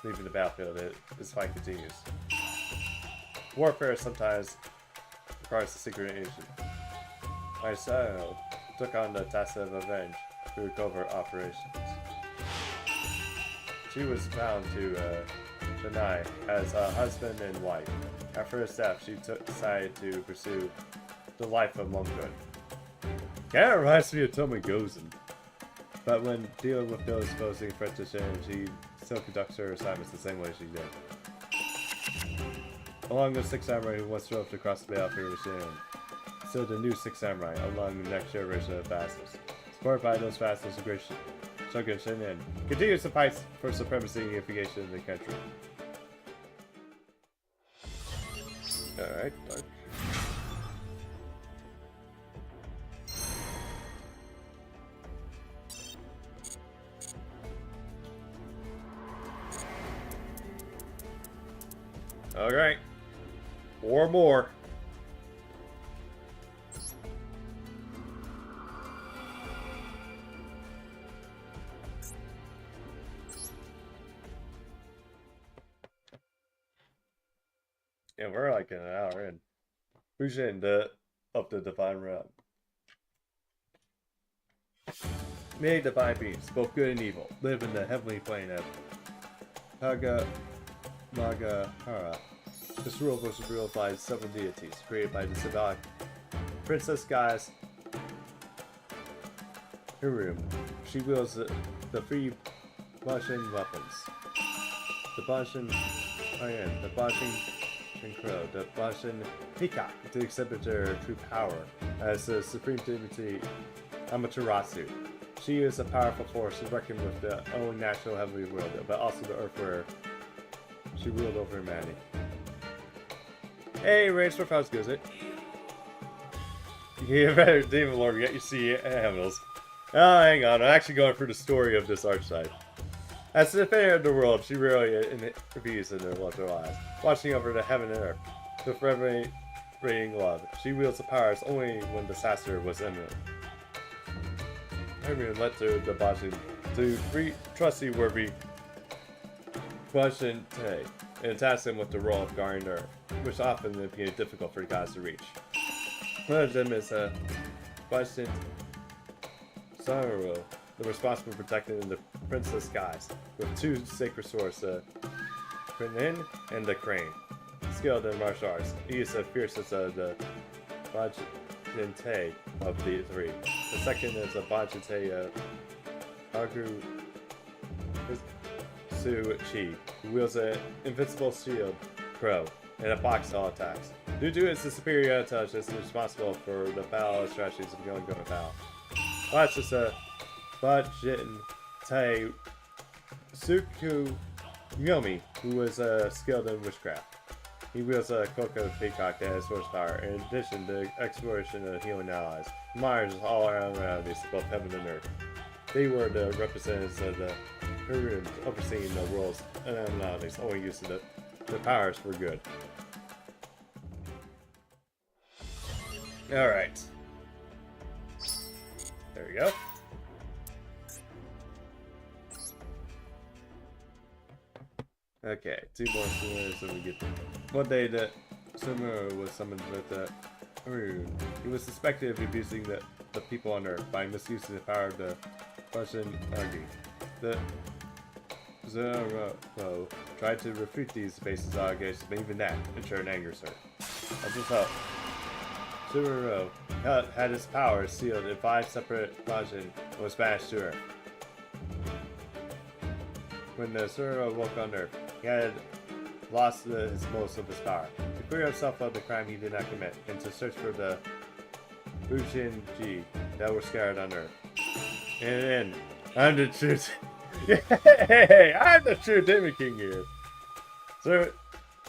leaving the battlefield. His fight continues. Warfare sometimes requires a secret agent. Isao took on the task of revenge through covert operations. She was bound to Shanai as a husband and wife. After her death, she decided to pursue the life of monkhood. Kinda reminds me of Tomi Gozen. But when dealing with those posing threats to Shin, she still conducts her assignments the same way she did. Along with 6 Samurai who once roved across the battlefield with Shin, so the new 6 Samurai along the next generation of vassals. Supported by those vassals, the great Shogun Shinin continues to fight for supremacy and unification in the country. Alright, dark. Alright. 4 more. Yeah, we're like an hour in. Who's in up the divine realm? Many divine beings, both good and evil, live in the heavenly plane of Magahara. This world was ruled by several deities, created by the symbolic Princess Goddess Hirum. She wields the 3 Bashin weapons. The Bashin Iron, the Bashin Crow, the Bashin Peacock, to exhibit her true power as the supreme divinity Amaterasu. She is a powerful force to reckon with the own natural heavenly world, but also the earth where she ruled over humanity. Hey, Rainsworth, how's it? You better Demon Lord, we got you see Hamills. Oh, hang on, I'm actually going through the story of this archetype. As the defender of the world, she rarely intervenes in their loved lives, watching over the heaven and earth with radiating love. She wields the powers only when disaster was imminent. Hermione led to the Bashin to free trustworthy Bashin Te and tasked him with the role of guarding Earth, which often became difficult for the gods to reach. One of them is Bashin Samaru, the responsible for protecting the princess skies, with 2 sacred swords, the Krenin and the Crane. skilled in martial arts. He is the fiercest of the Bajinte of the three. The second is a Bajinte of Agu Su Chi, who wields an invincible shield crow and a blocks all attacks. Due to its superior intelligence, it's responsible for the battle strategies of the ongoing battle. Last is a Bajinte Suku Yomi, who is skilled in witchcraft. He wields a cloak of peacock that has horsepower. In addition to exploration of healing allies, Myers is all around enemies, both heaven and earth. They were the representatives of the Hurons overseeing the world's anomalies, only using the powers for good. Alright. There we go. Okay, 2 more swimmers and we get them. One day the swimmer was summoned with the Rune. He was suspected of abusing the people on Earth by misusing the power of the Russian Agi. The Zero tried to refute these baseless allegations, but even that, in turn, angers her. As a result, Zero had his powers sealed in 5 separate versions and was banished to Earth. When the Zero woke on Earth, he had lost most of his power. To clear himself of the crime he did not commit, and to search for the Bujinji that were scattered on Earth. And then, I'm the truth. Hey, I'm the true Demon King here. So,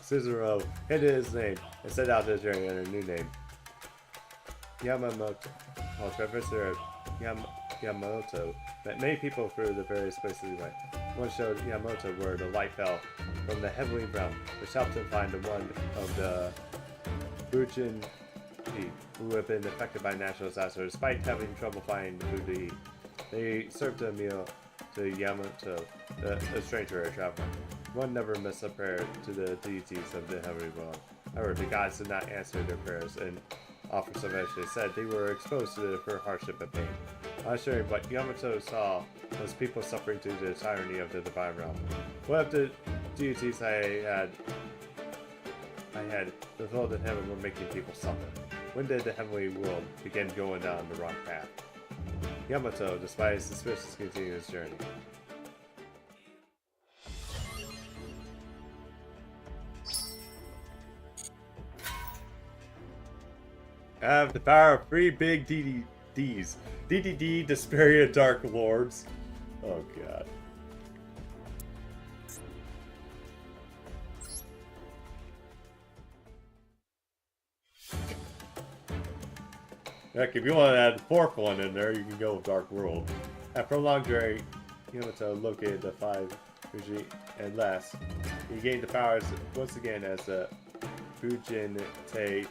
Cicero hid his name and set out his journey under a new name. Yamamoto. While Professor Yamamoto met many people through the various places he went. One showed Yamamoto where the light fell from the heavenly realm, which helped him find the one of the Bujin who had been affected by natural disaster despite having trouble finding the food to eat. They served a meal to Yamamoto, a stranger or traveler. One never missed a prayer to the deities of the heavenly realm. However, the gods did not answer their prayers and offered salvation. Said they were exposed to her hardship and pain. Unsure what Yamamoto saw was people suffering due to the tyranny of the divine realm. What if the deities I had fulfilled in heaven were making people suffer? When did the heavenly world begin going down the wrong path? Yamamoto, despite his suspicions, continued his journey. I have the power of 3 big DDDs. DDD, Desperia Dark Lords. Oh god. Heck, if you want to add the 4th one in there, you can go with Dark World. After a long journey, Yamamoto located the 5 Fuji, and last, he gained the powers once again as a Fujin Te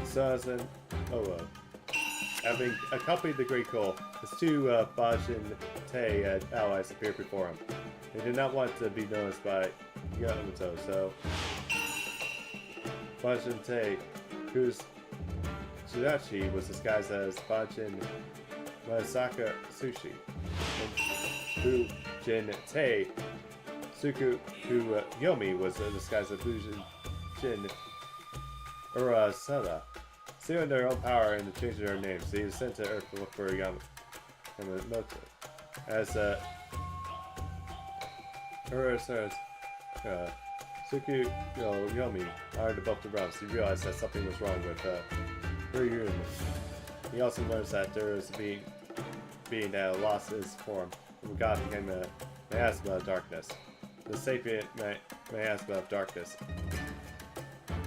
Sazan Owo. Having accompanied the Great Coal, his 2 Bajin Te allies appeared before him. They did not want to be noticed by Yamamoto, so Bajin Te, whose Tsudachi was disguised as Bajin Masaka Sushi, and Bujin Te Suku Yomi was disguised as Bujin Urasada. Seeing their own power and the change of their names, they was sent to Earth to look for Yamamoto. As Urasada's Suku Yomi honored above the realms, he realized that something was wrong with Ryun. He also learns that there is a being that lost his form, and God became a miasma of darkness. The sapient miasma of darkness.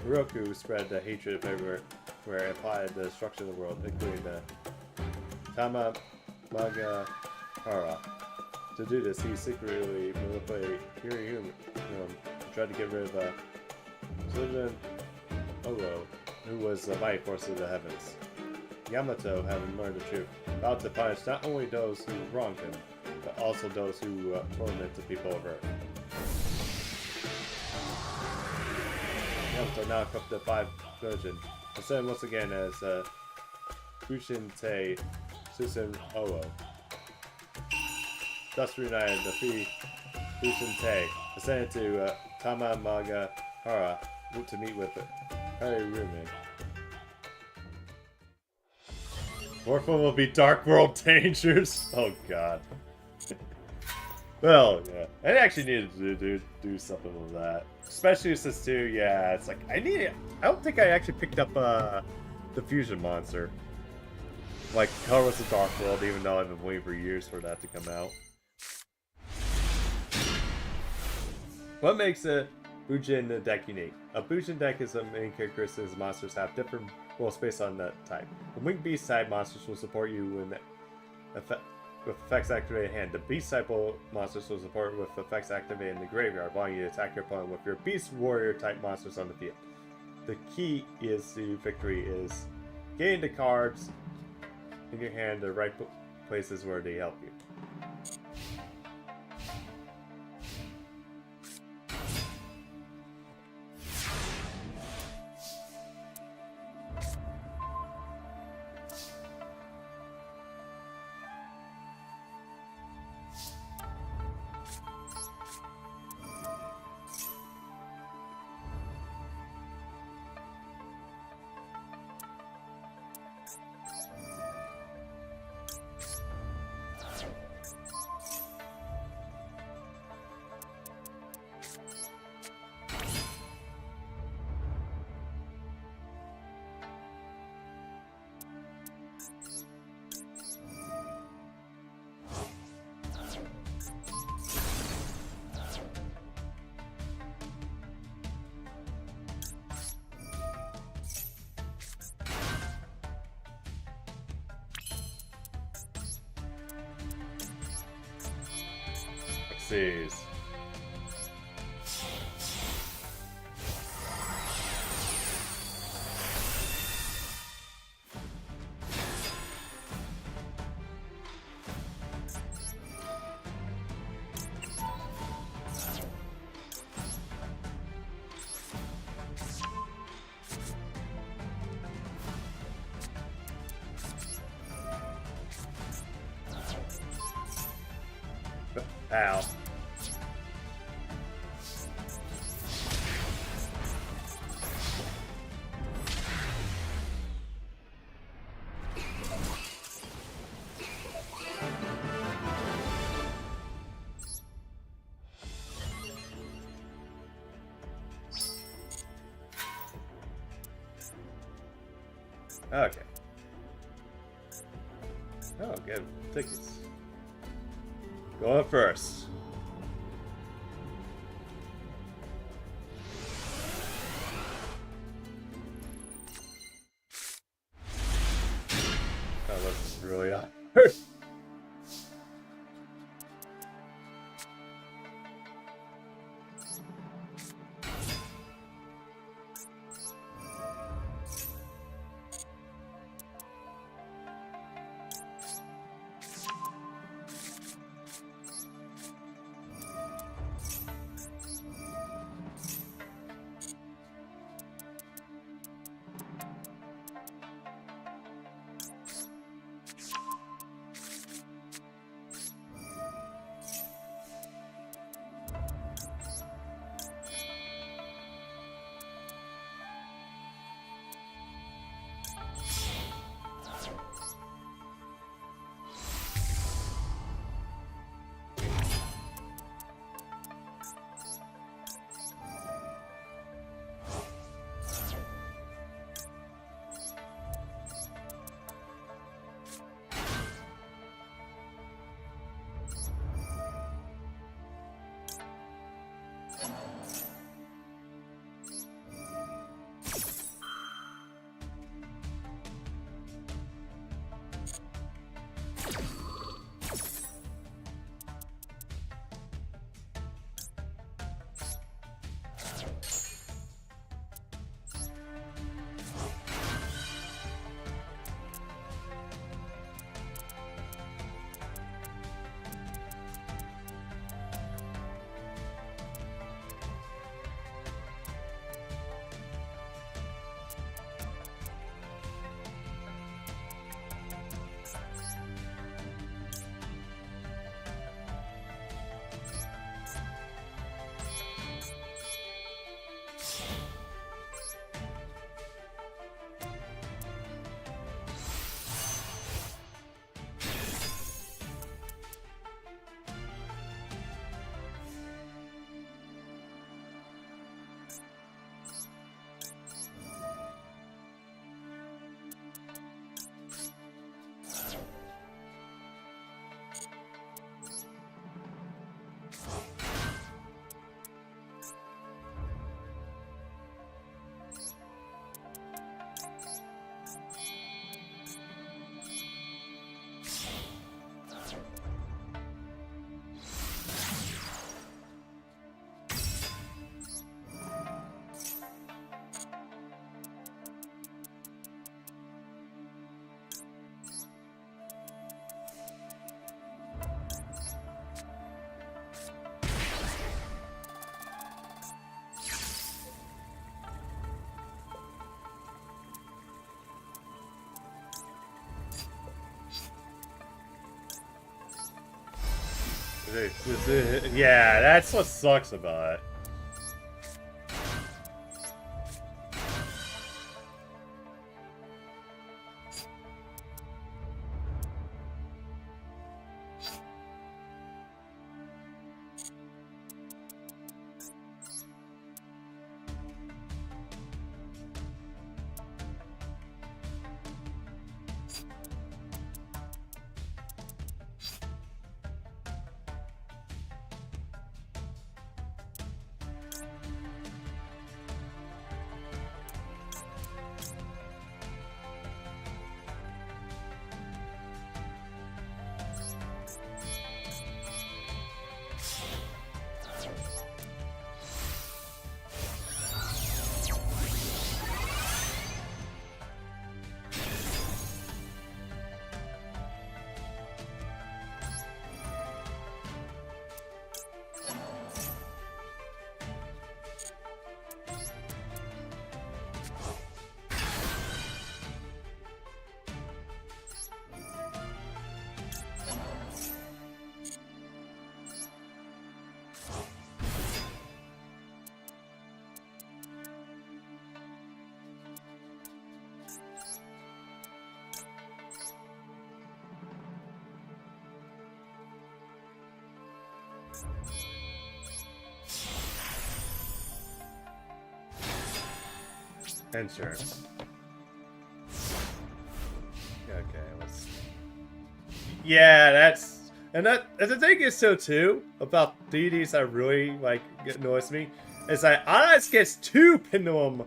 Roku spread the hatred everywhere, where it applied the destruction of the world, including the Tamamagahara. To do this, he secretly manipulated Ryun and tried to get rid of Sujin Oro, who was the mighty force of the heavens. Yamamoto, having learned the truth, vowed to punish not only those who wronged him, but also those who torment the people of Earth. Yamamoto now equipped the 5 version, and said once again as Bushin Te Susan Owo. Thus reunited, the 3 Bushin Te ascended to Tamamagahara to meet with it. Torunament. Fourth one will be Dark World Dangers. Oh god. Well, yeah. I actually needed to do something with that. Especially since too, yeah, it's like I don't think I actually picked up the fusion monster. Like Colorless of Dark World, even though I've been waiting for years for that to come out. What makes a Bujin deck unique? A Bujin deck is a main characteristic as monsters have different roles based on that type. The Winged Beast side monsters will support you with effects activated in hand. The Beast type monsters will support with effects activated in the graveyard, allowing you to attack your opponent with your Beast Warrior type monsters on the field. The key to victory is getting the cards in your hand the right places where they help you. Sees. Ow. Okay. Oh, good. Tickets. Going first. Oh, that's really hard. Yeah, that's what sucks about it. Insurance. Okay, let's. Yeah, that's and the thing is so too about DDs that really like annoys me is that Onyx gets 2 Pendulum.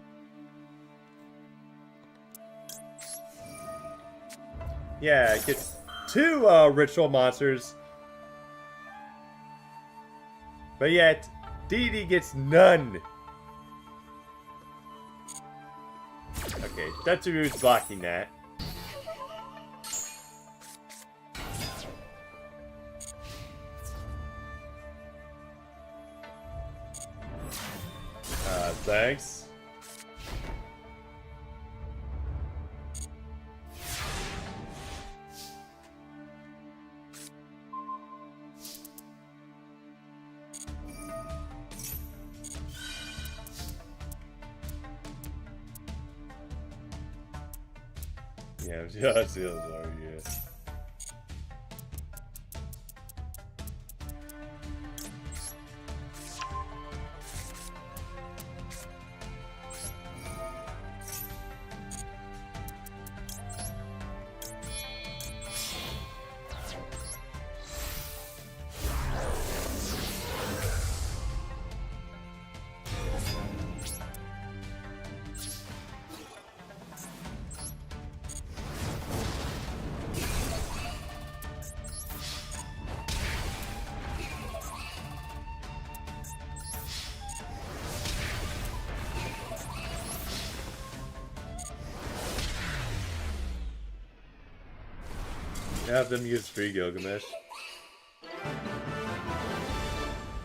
Yeah, it gets 2 ritual monsters, but yet DD gets none. Okay, Tetsuru's blocking that. Thanks. Yeah, that's the other one, yeah. Have them use 3 Gilgamesh.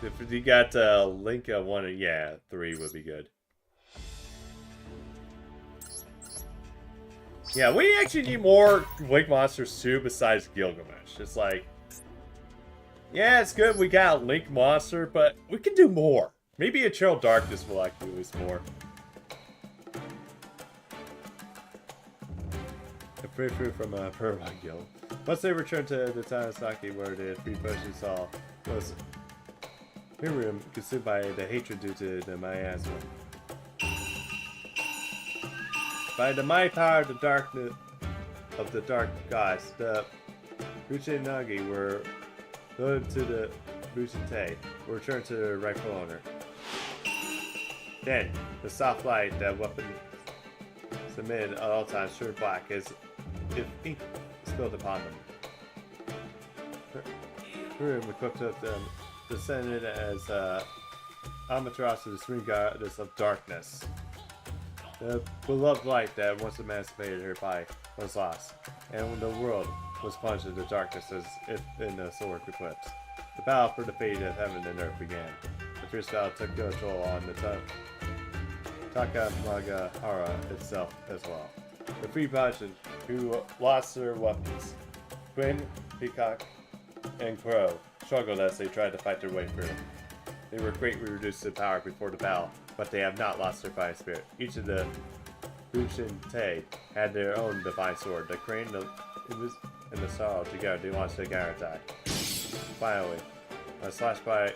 If you got Link at 1, yeah, 3 would be good. Yeah, we actually need more Link monsters too besides Gilgamesh. It's like, yeah, it's good we got a Link monster, but we can do more. Maybe Eternal Darkness will actually do this more. A free fruit from a Purva Guild. Once they returned to the town of Saki, where the 3 potions saw was Miriam consumed by the hatred due to the miasma. By the mighty power of the darkness of the dark gods, the Uchinagi were loaded to the Bushite, were returned to their rightful owner. Then, the soft light that weapon submitted at all times turned black as if ink spilled upon them. Miriam equipped with them, descended as Amaterasu, the supreme goddess of darkness. The beloved light that once emancipated her body was lost, and the world was plunged into darkness as if in a solar eclipse. The battle for the fate of heaven and earth began. The fierce battle took control on the Takamagahara itself as well. The 3 Bajin, who lost their weapons, Twin, Peacock, and Crow, struggled as they tried to fight their way through. They were greatly reduced in power before the battle, but they have not lost their fighting spirit. Each of the Bushinte had their own divine sword. The crane and the sorrow together, they launched a counterattack. Finally, slashed by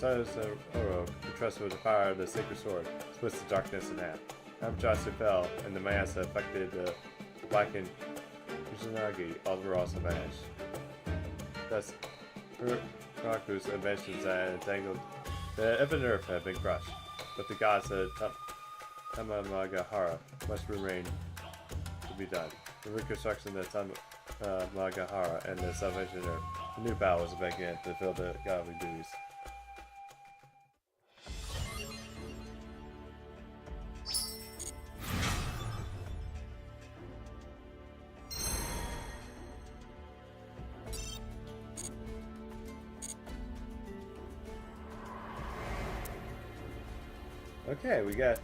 Oro, who trusted with the power of the sacred sword, splits the darkness in half. Amchasu fell, and the Mayasa affected the blackened Kusanagi, all were also vanished. Thus, Raku's inventions had entangled the Evan Earth had been crushed, but the gods of Tamamagahara must remain to be done. The reconstruction of Tamamagahara and the Salvation Earth, a new battle was begun to fulfill the godly duties. Okay, we got,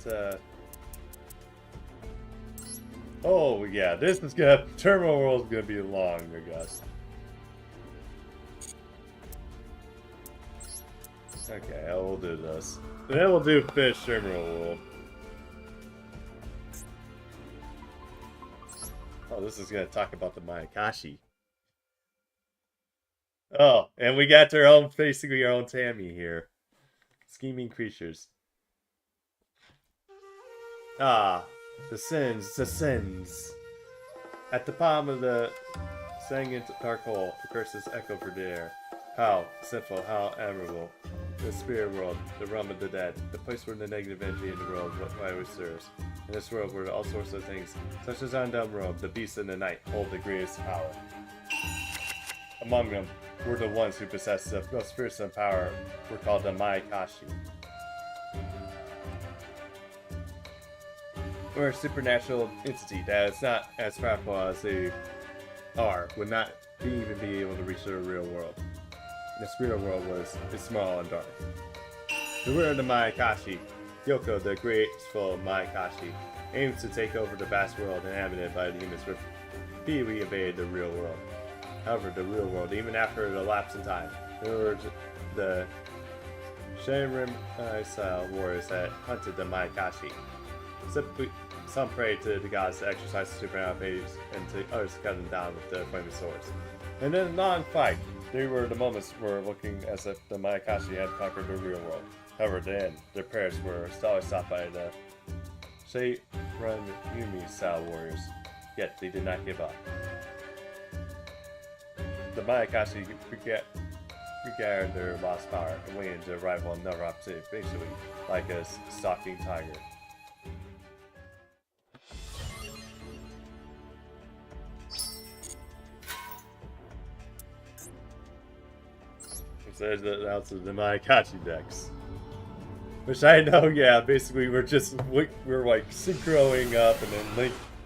oh, yeah, this is gonna, Terminal World's gonna be long, I guess. Okay, I will do this. Then we'll do Fish Terminal World. Oh, this is gonna talk about the Mayakashi. Oh, and we got our own, basically our own Tammy here. Scheming creatures. Ah, the sins. At the bottom of the sangent dark hole, the curses echo for the air. How sinful, how admirable. The spirit world, the realm of the dead, the place where the negative energy in the world always serves. In this world where all sorts of things, such as undone robe, the beasts in the night, hold the greatest power. Among them were the ones who possessed the most fearsome power, were called the Mayakashi. Or a supernatural entity that is not as powerful as they are, would not even be able to reach the real world. The spirit world is small and dark. The ruler of the Mayakashi, Yoko, the graceful Mayakashi, aims to take over the vast world inhabited by the humans repeatedly evaded the real world. However, the real world, even after the lapse in time, the Shenrim style warriors that hunted the Mayakashi. Some prayed to the gods to exercise the supernatural abilities, and to others to cut them down with the flaming swords. And in a non-fight, there were the moments where looking as if the Mayakashi had conquered the real world. However, then their prayers were always stopped by the Shenron Yumi style warriors. Yet they did not give up. The Mayakashi regarded their lost power and waited to rival another opportunity, basically like a stalking tiger. Says that out of the Mayakashi decks. Which I know, yeah, basically we're like synchroing up and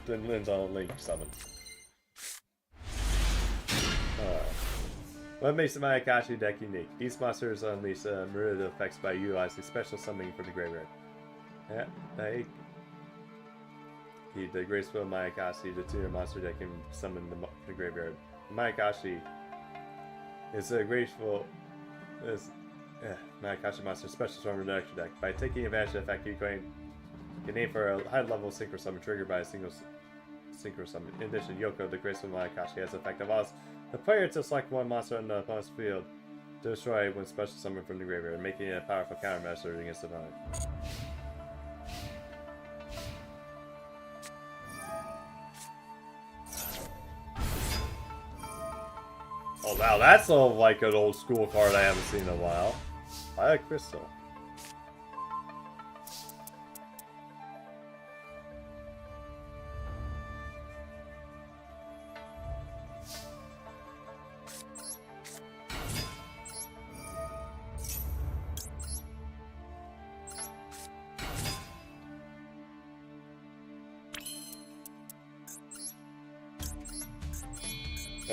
then Lynn's on a link summon. What makes the Mayakashi deck unique? These monsters unleash myriad effects by utilizing special summoning for the graveyard. The graceful Mayakashi, the tuner monster deck can summon the graveyard. The Mayakashi is a graceful Mayakashi monster special summon reduction deck. By taking advantage of the fact you can aim for a high level synchro summon triggered by a single synchro summon. In addition, Yoko, the graceful Mayakashi, has the effect of allows the player to select one monster on the opponent's field to destroy when special summoned from the graveyard, making it a powerful countermeasure against the opponent. Oh wow, that's like an old school card I haven't seen in a while. I like Crystal.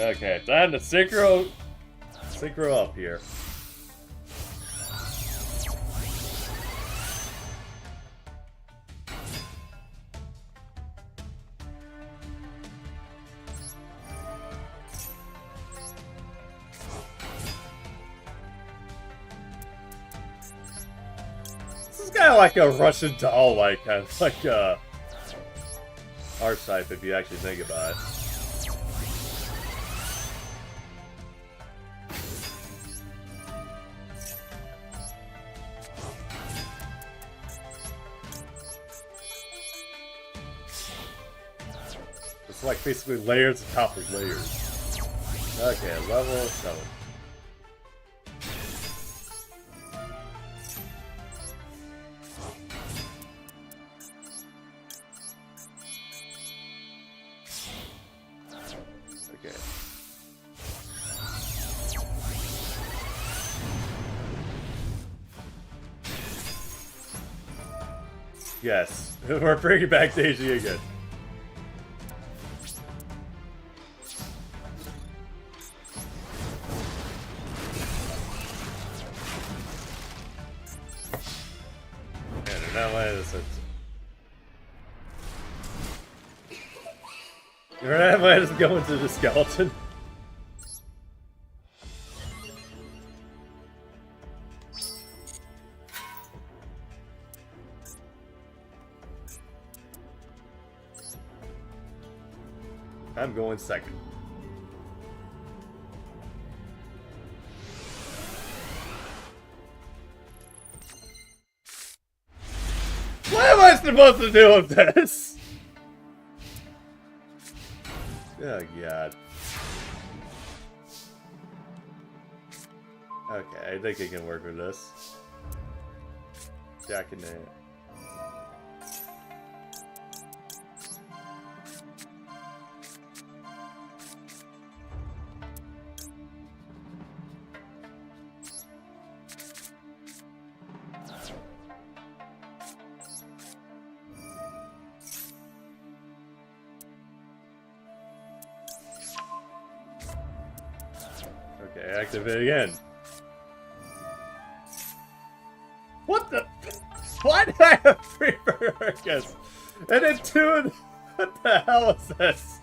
Okay, time to synchro up here. is kind of like a Russian doll, like kind of like a archetype if you actually think about it. It's like basically layers on top of layers. Okay, level 7. Okay. Yes, we're bringing back Daisy again. Might as go into the skeleton. I'm going second. What am I supposed to do with this? Oh god. Okay, I think I can work with this. Jack and it. Okay, activate again. What the? Why did I have 3 Berserkers? And then 2? What the hell is this?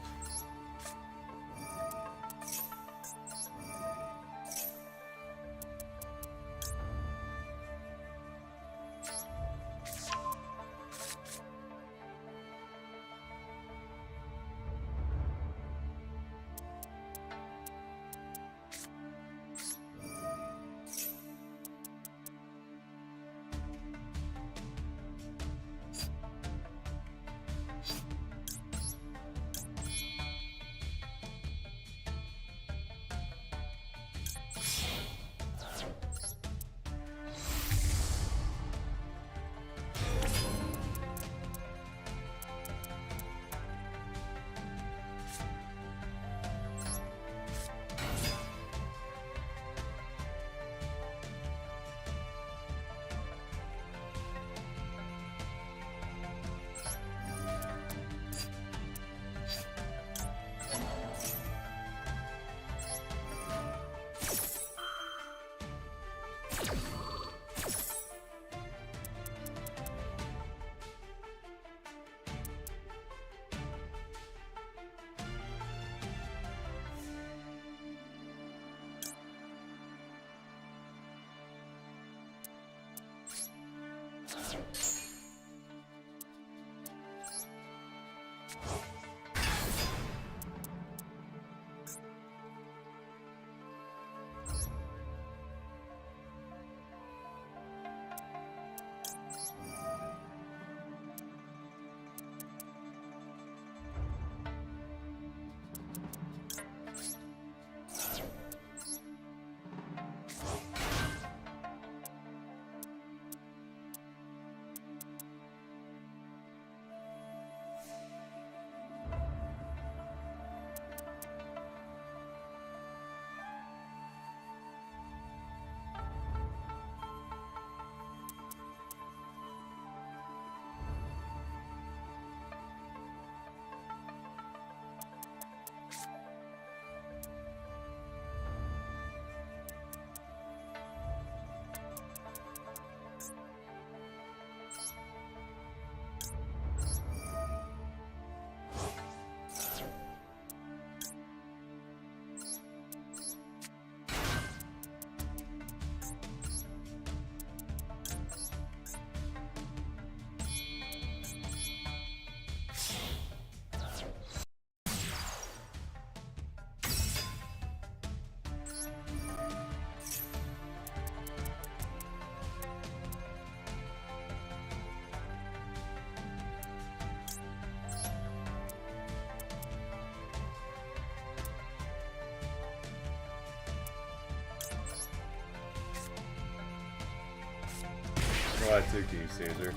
Well, I took you, Caesar.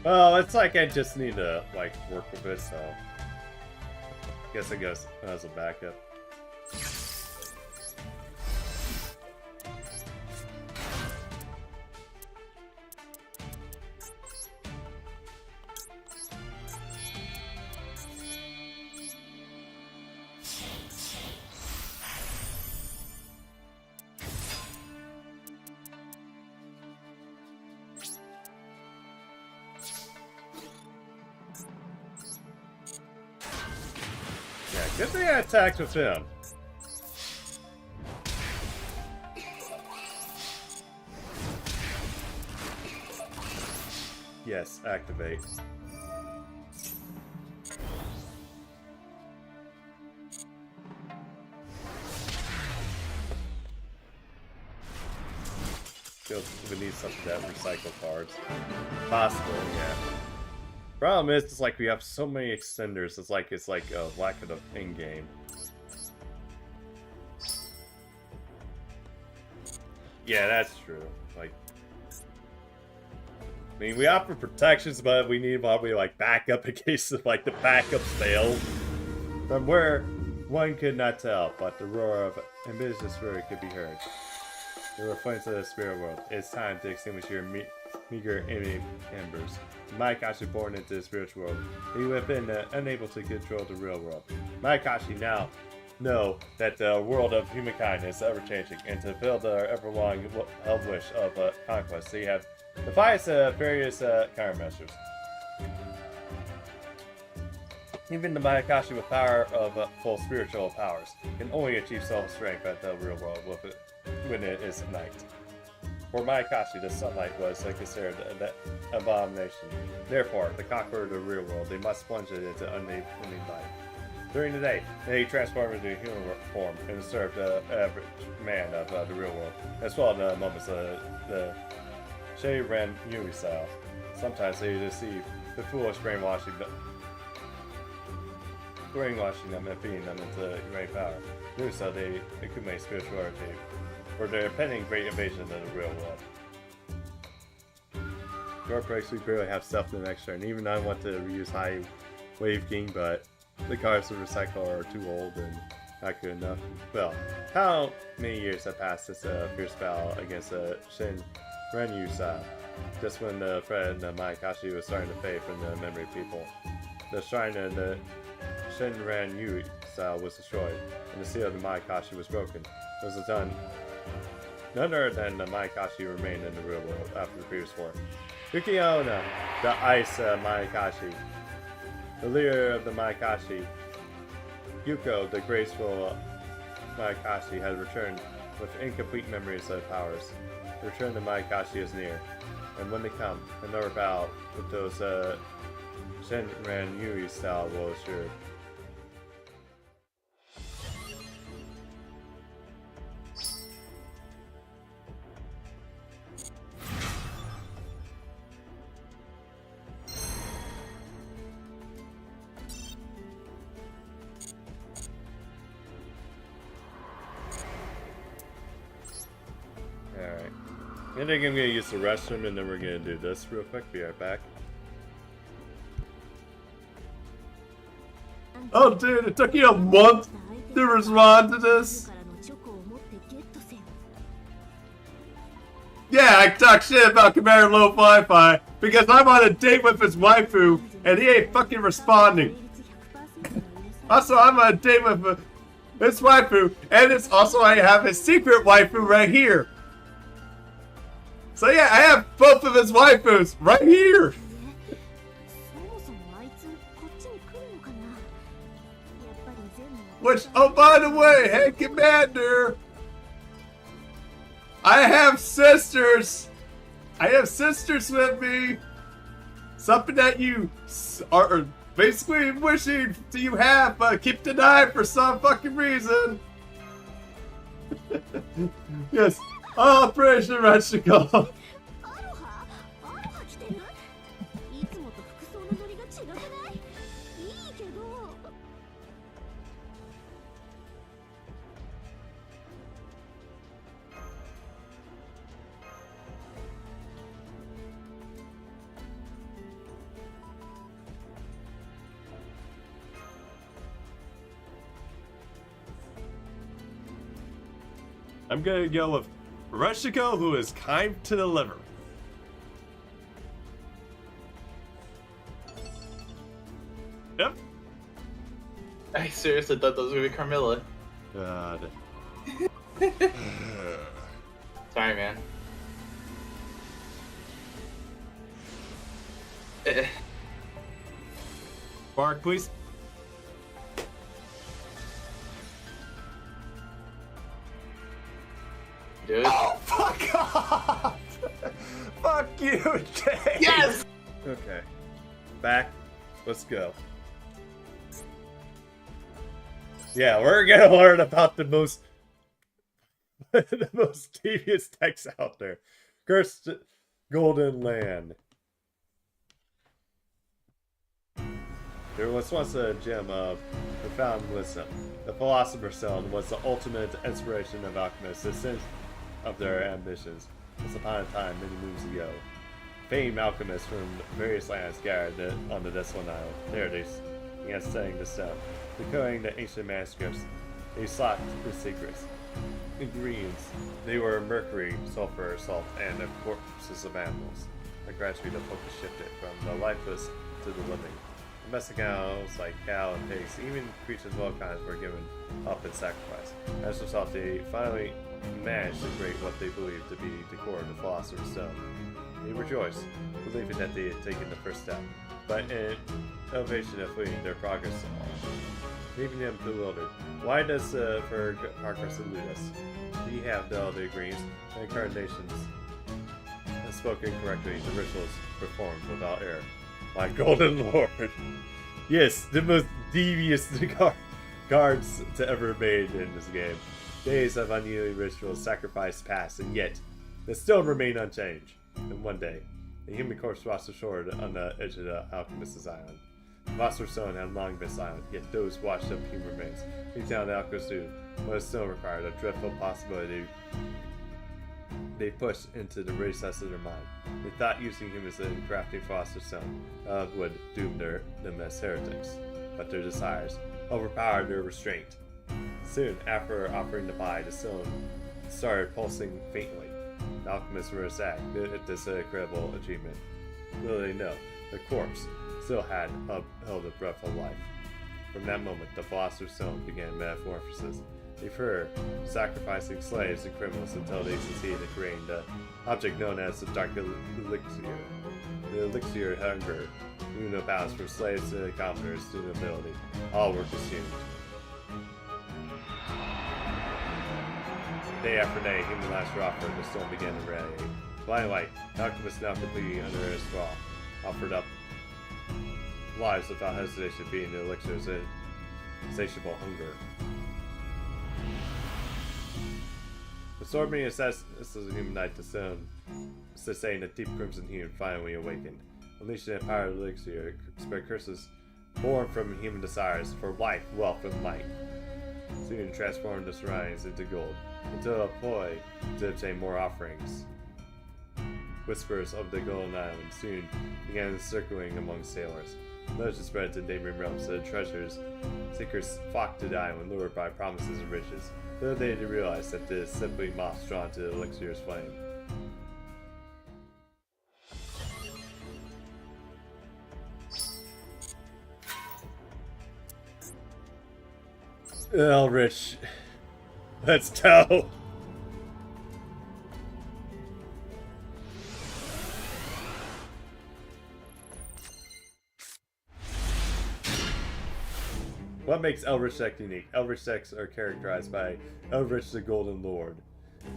Well, it's like I just need to, like, work with it, so... Guess it goes as a backup. Good thing I attacked with him. Yes, activate. Feel we need something that recycle cards. Possible, yeah. Problem is, it's like we have so many extenders. It's like a lack of the in-game. Yeah, that's true. Like, I mean, we offer protections, but we need probably like backup in case of like the backups fail. From where one could not tell, but the roar of ambitious spirit could be heard. There were flames of the spirit world. It's time to extinguish your meager enemy embers. Mayakashi born into the spiritual world. He would have been unable to control the real world. Mayakashi now know that the world of humankind is ever-changing, and to fulfill their ever-long held wish of conquest, they have devised various countermeasures. Even the Mayakashi with power of full spiritual powers can only achieve self-strength at the real world when it is night. For Mayakashi, the sunlight was considered an abomination. Therefore, to conquer the real world, they must plunge it into unending light. During the day, they transform into human form and serve the average man of the real world, as well in the moments of the Shei-Ren Yui style. Sometimes they deceive the foolish brainwashing them and feeding them into great power. Doing so, they accumulate spirituality for their pending great invasion of the real world. Your breaks, we barely have stuff the next turn. Even I want to reuse High Wave King, but the cards to recycle are too old and not good enough. Well, how many years have passed since a fierce battle against Shin Renyu style? Just when the threat and the Mayakashi was starting to fade from the memory of people. The shrine in the Shinran-Yui style was destroyed, and the seal of the Mayakashi was broken. It was done. None other than the Mayakashi remained in the real world after the previous war. Yukiona, the ice Mayakashi. The leader of the Mayakashi, Yuko, the graceful Mayakashi, had returned with incomplete memories of powers. The return of the Mayakashi is near, and when they come, another battle with those Shinran-Yui style will assure. Alright. I think I'm gonna use the restroom and then we're gonna do this real quick. Be right back. Oh dude, it took you a month to respond to this? Yeah, I talk shit about Commander Low Fi-Fi because I'm on a date with his waifu and he ain't fucking responding. Also, I'm on a date with his waifu, and it's also I have his secret waifu right here. So yeah, I have both of his waifus right here. Which, oh by the way, hey Commander, I have sisters. I have sisters with me. Something that you are basically wishing you have, but keep denying for some fucking reason. Yes. Operation Ratchicle. I'm gonna go with Rushiko, who is kind to the liver. Yep. I seriously thought that was gonna be Carmilla. God. Sorry, man. Bark, please. Dude. Oh, fuck off! Fuck you, Jay! Yes! Okay. Back. Let's go. Yeah, we're gonna learn about the most the most devious techs out there. Cursed Golden Land. There was once a gem of profound wisdom. The Philosopher's Stone was the ultimate inspiration of alchemists, the sense of their ambitions. Once upon a time, many moons ago, famed alchemists from various lands gathered on the desolate island. There they began studying the stone, decoding the ancient manuscripts. They sought the secrets. Ingredients. They were mercury, sulfur, salt, and the corpses of animals. But gradually the focus shifted from the lifeless to the living. Domestic animals like cow and pigs, even creatures of all kinds, were given up in sacrifice. As a result, they finally managed to create what they believed to be the core of the Philosopher's Stone. They rejoiced, believing that they had taken the first step, but in elevation of fleeing their progress, leaving them bewildered. Why does for progress elude us? We have all the agreements and incarnations and spoken correctly, the rituals performed without error. My golden lord. Yes, the most devious cards to ever made in this game. Days of unyielding rituals, sacrifice past, and yet they still remain unchanged. And one day, a human corpse washed ashore on the edge of the alchemist's island. The Philosopher's Stone had long been silent, yet those washed up human remains. Deep down the alchemists knew what still required, a dreadful possibility they pushed into the recess of their mind. They thought using humans in crafting Philosopher's Stone would doom them as heretics, but their desires overpowered their restraint. Soon after offering to buy, the stone started pulsing faintly. The alchemists were sad at this incredible achievement. Little they know, the corpse still had upheld a breath of life. From that moment, the Philosopher's Stone began metamorphosis. They preferred sacrificing slaves and criminals until they succeeded in creating the object known as the Dark Elixir. The Elixir hunger, knew no bounds from slaves to commoners to nobility. All were consumed. Day after day, human lives were offered, and the stone began to radiate. Blind light, the alchemist now completely under his thrall, offered up lives without hesitation, feeding the elixir's insatiable hunger. Absorbed many assassins of the human night, the stone sustained a deep crimson hue and finally awakened. Unleashing the power of the elixir, spread curses born from human desires for life, wealth, and might. Soon transformed the surroundings into gold, until a ploy to obtain more offerings. Whispers of the Golden Island soon began circling among sailors. Legends spread to neighboring realms, the treasures seekers flocked to the island, lured by promises of riches. Little they did realize that this simply moths drawn to the elixir's flame. Elrich, let's go. What makes Elrich Deck unique? Elrich decks are characterized by Elrich the Golden Lord.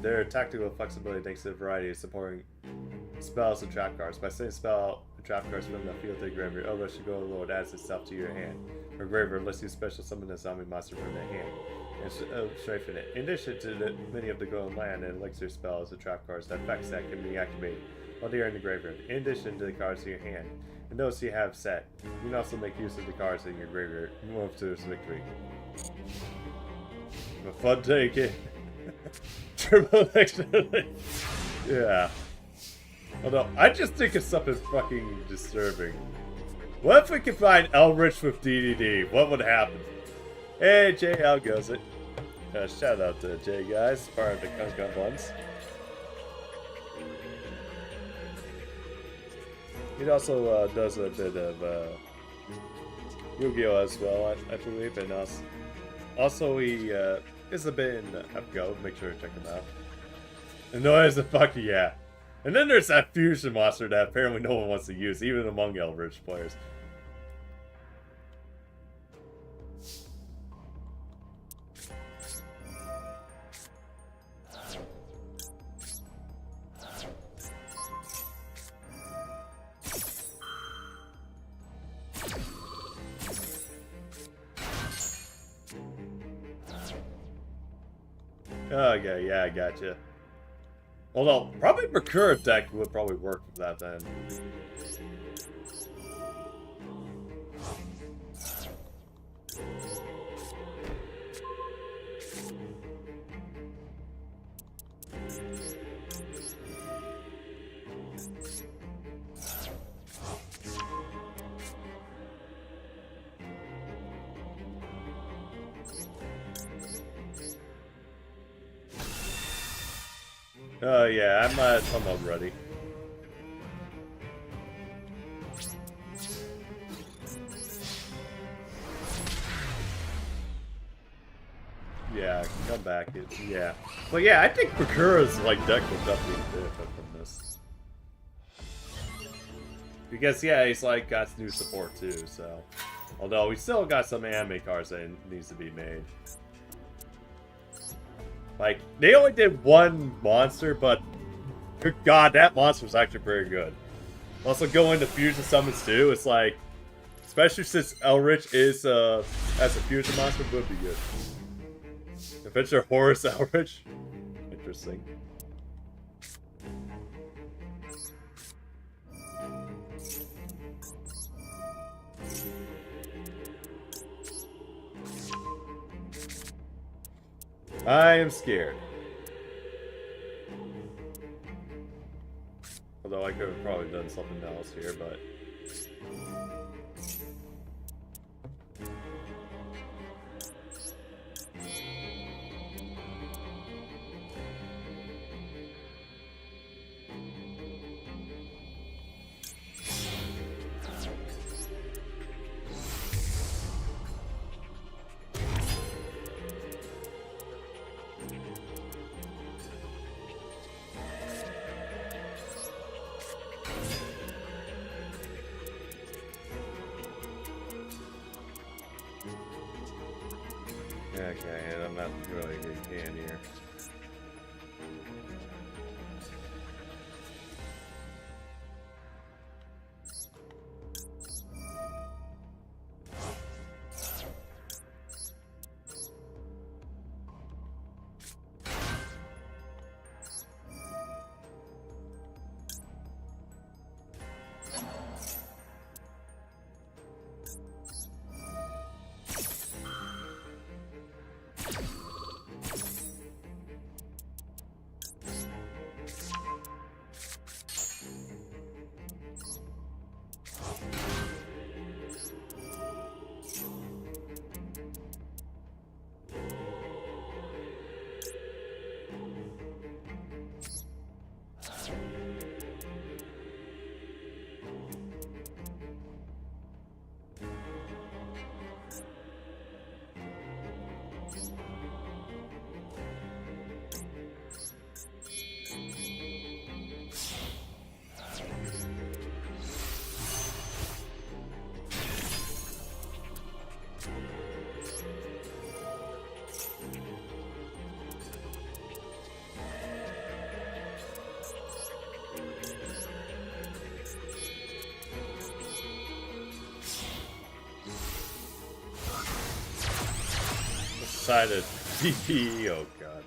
Their tactical flexibility thanks to a variety of supporting spells and trap cards. By sending spell and trap cards from the field to the graveyard, Elrich the Golden Lord adds itself to your hand. Or graveyard lets you special summon a zombie monster from the hand and strengthen it. In addition to many of the Golden Land and Elixir spells and trap cards, that effects that can be activated while they are in the graveyard. In addition to the cards in your hand, and those you have set, you can also make use of the cards in your graveyard and move to this victory. A fun take. Turbo yeah. Although, I just think of something fucking disturbing. What if we could find Elrich with DDD? What would happen? Hey, Jay, how goes it? Shout out to Jay, guys, part of the Kung Buns. He also does a bit of Yu-Gi-Oh! As well, I believe, and also he is a bit in FGO. Make sure to check him out. And no, as a fuck yeah. And then there's that fusion monster that apparently no one wants to use, even among Eldritch players. Okay, yeah, I gotcha. Although, probably Recurve deck would probably work for that then. Oh yeah, I'm ready. Yeah, come back. Yeah, but yeah, I think Bakura's like deck will definitely benefit from this because yeah, he's like got new support too. So, although we still got some anime cards that needs to be made. Like, they only did one monster, but good god, that monster was actually pretty good. Also, going to fusion summons too, it's like, especially since Elrich is, as a fusion monster, would be good. If it's your Horus Elrich, interesting. I am scared. Although I could have probably done something else here, but... Okay, and I'm not really a good can here. Decided DP, oh god.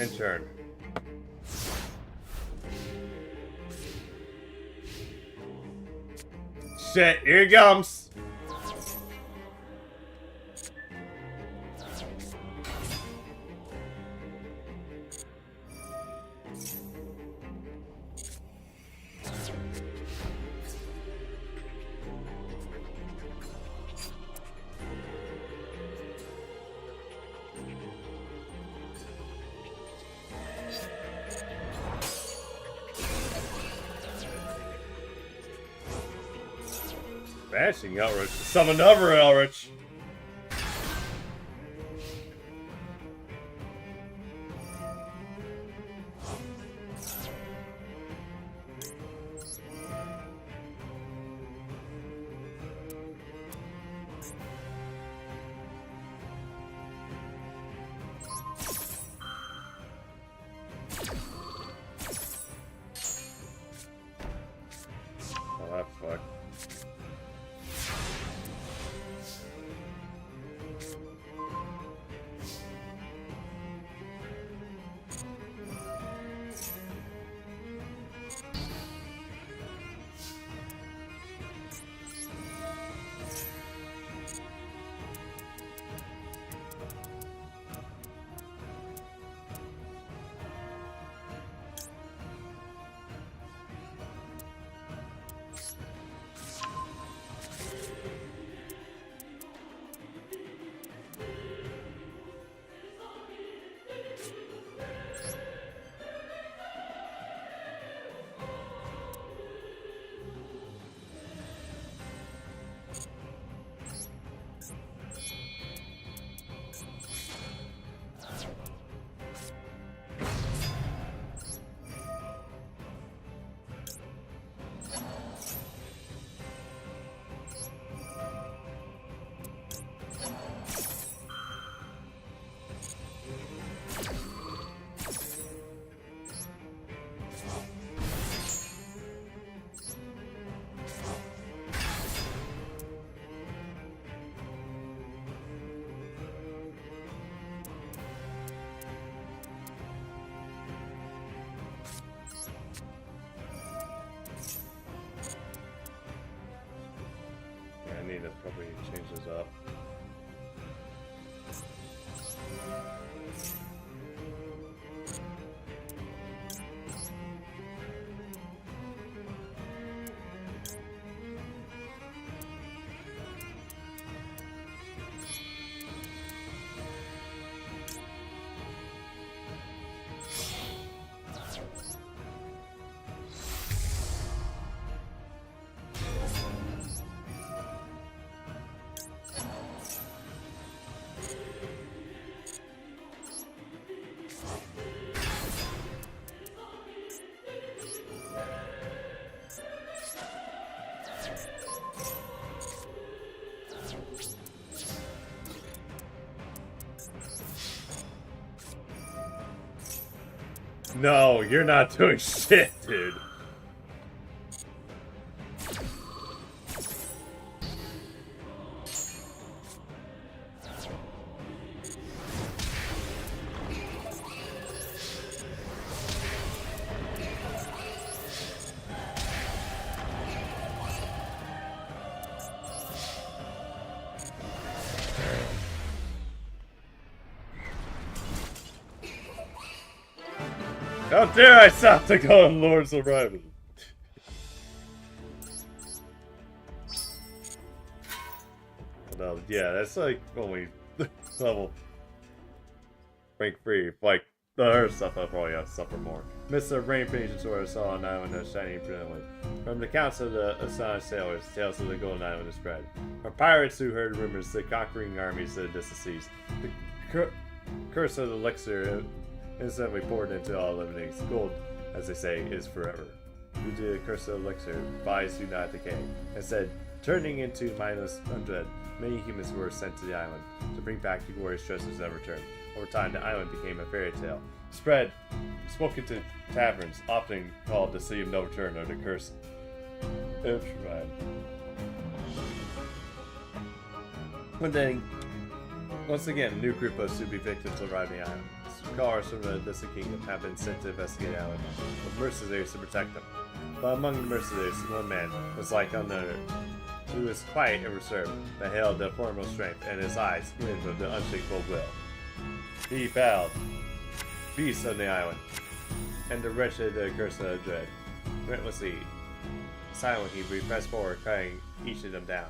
And turn. Shit, here he comes! Bashing Elrich. Summon another Elrich. Oh, fuck. I need to probably change this up. No, you're not doing shit, dude. How dare I stop to go on Lord's arrival? No, yeah, that's like only level rank 3. Like the other stuff, I'll probably have to suffer more. Mr. Rampage and Sora saw an island that's shining brilliantly. From the accounts of the astonished sailors, tales of the Golden Island is spread. From pirates who heard rumors of the conquering armies of the distant seas, the curse of the elixir instantly poured into all living things. Gold, as they say, is forever. Due to the curse of the elixir, bodies do not decay. Instead, turning into mindless undead, many humans were sent to the island to bring back the glorious treasures that returned. Over time, the island became a fairy tale. Spoken to taverns, often called the City of No Return or the Curse of Shrine. One day, once again, a new group of to be victims arrived on the island. scholars from the distant kingdom have been sent to investigate Alan, with mercenaries to protect them. But among the mercenaries, one man was like another. He was quiet and reserved, but held a formidable strength, and his eyes gleamed with the unshakable will. He bowed, beasts of the island, and the wretched curse of dread. Relentlessly, silently, he pressed forward, cutting each of them down.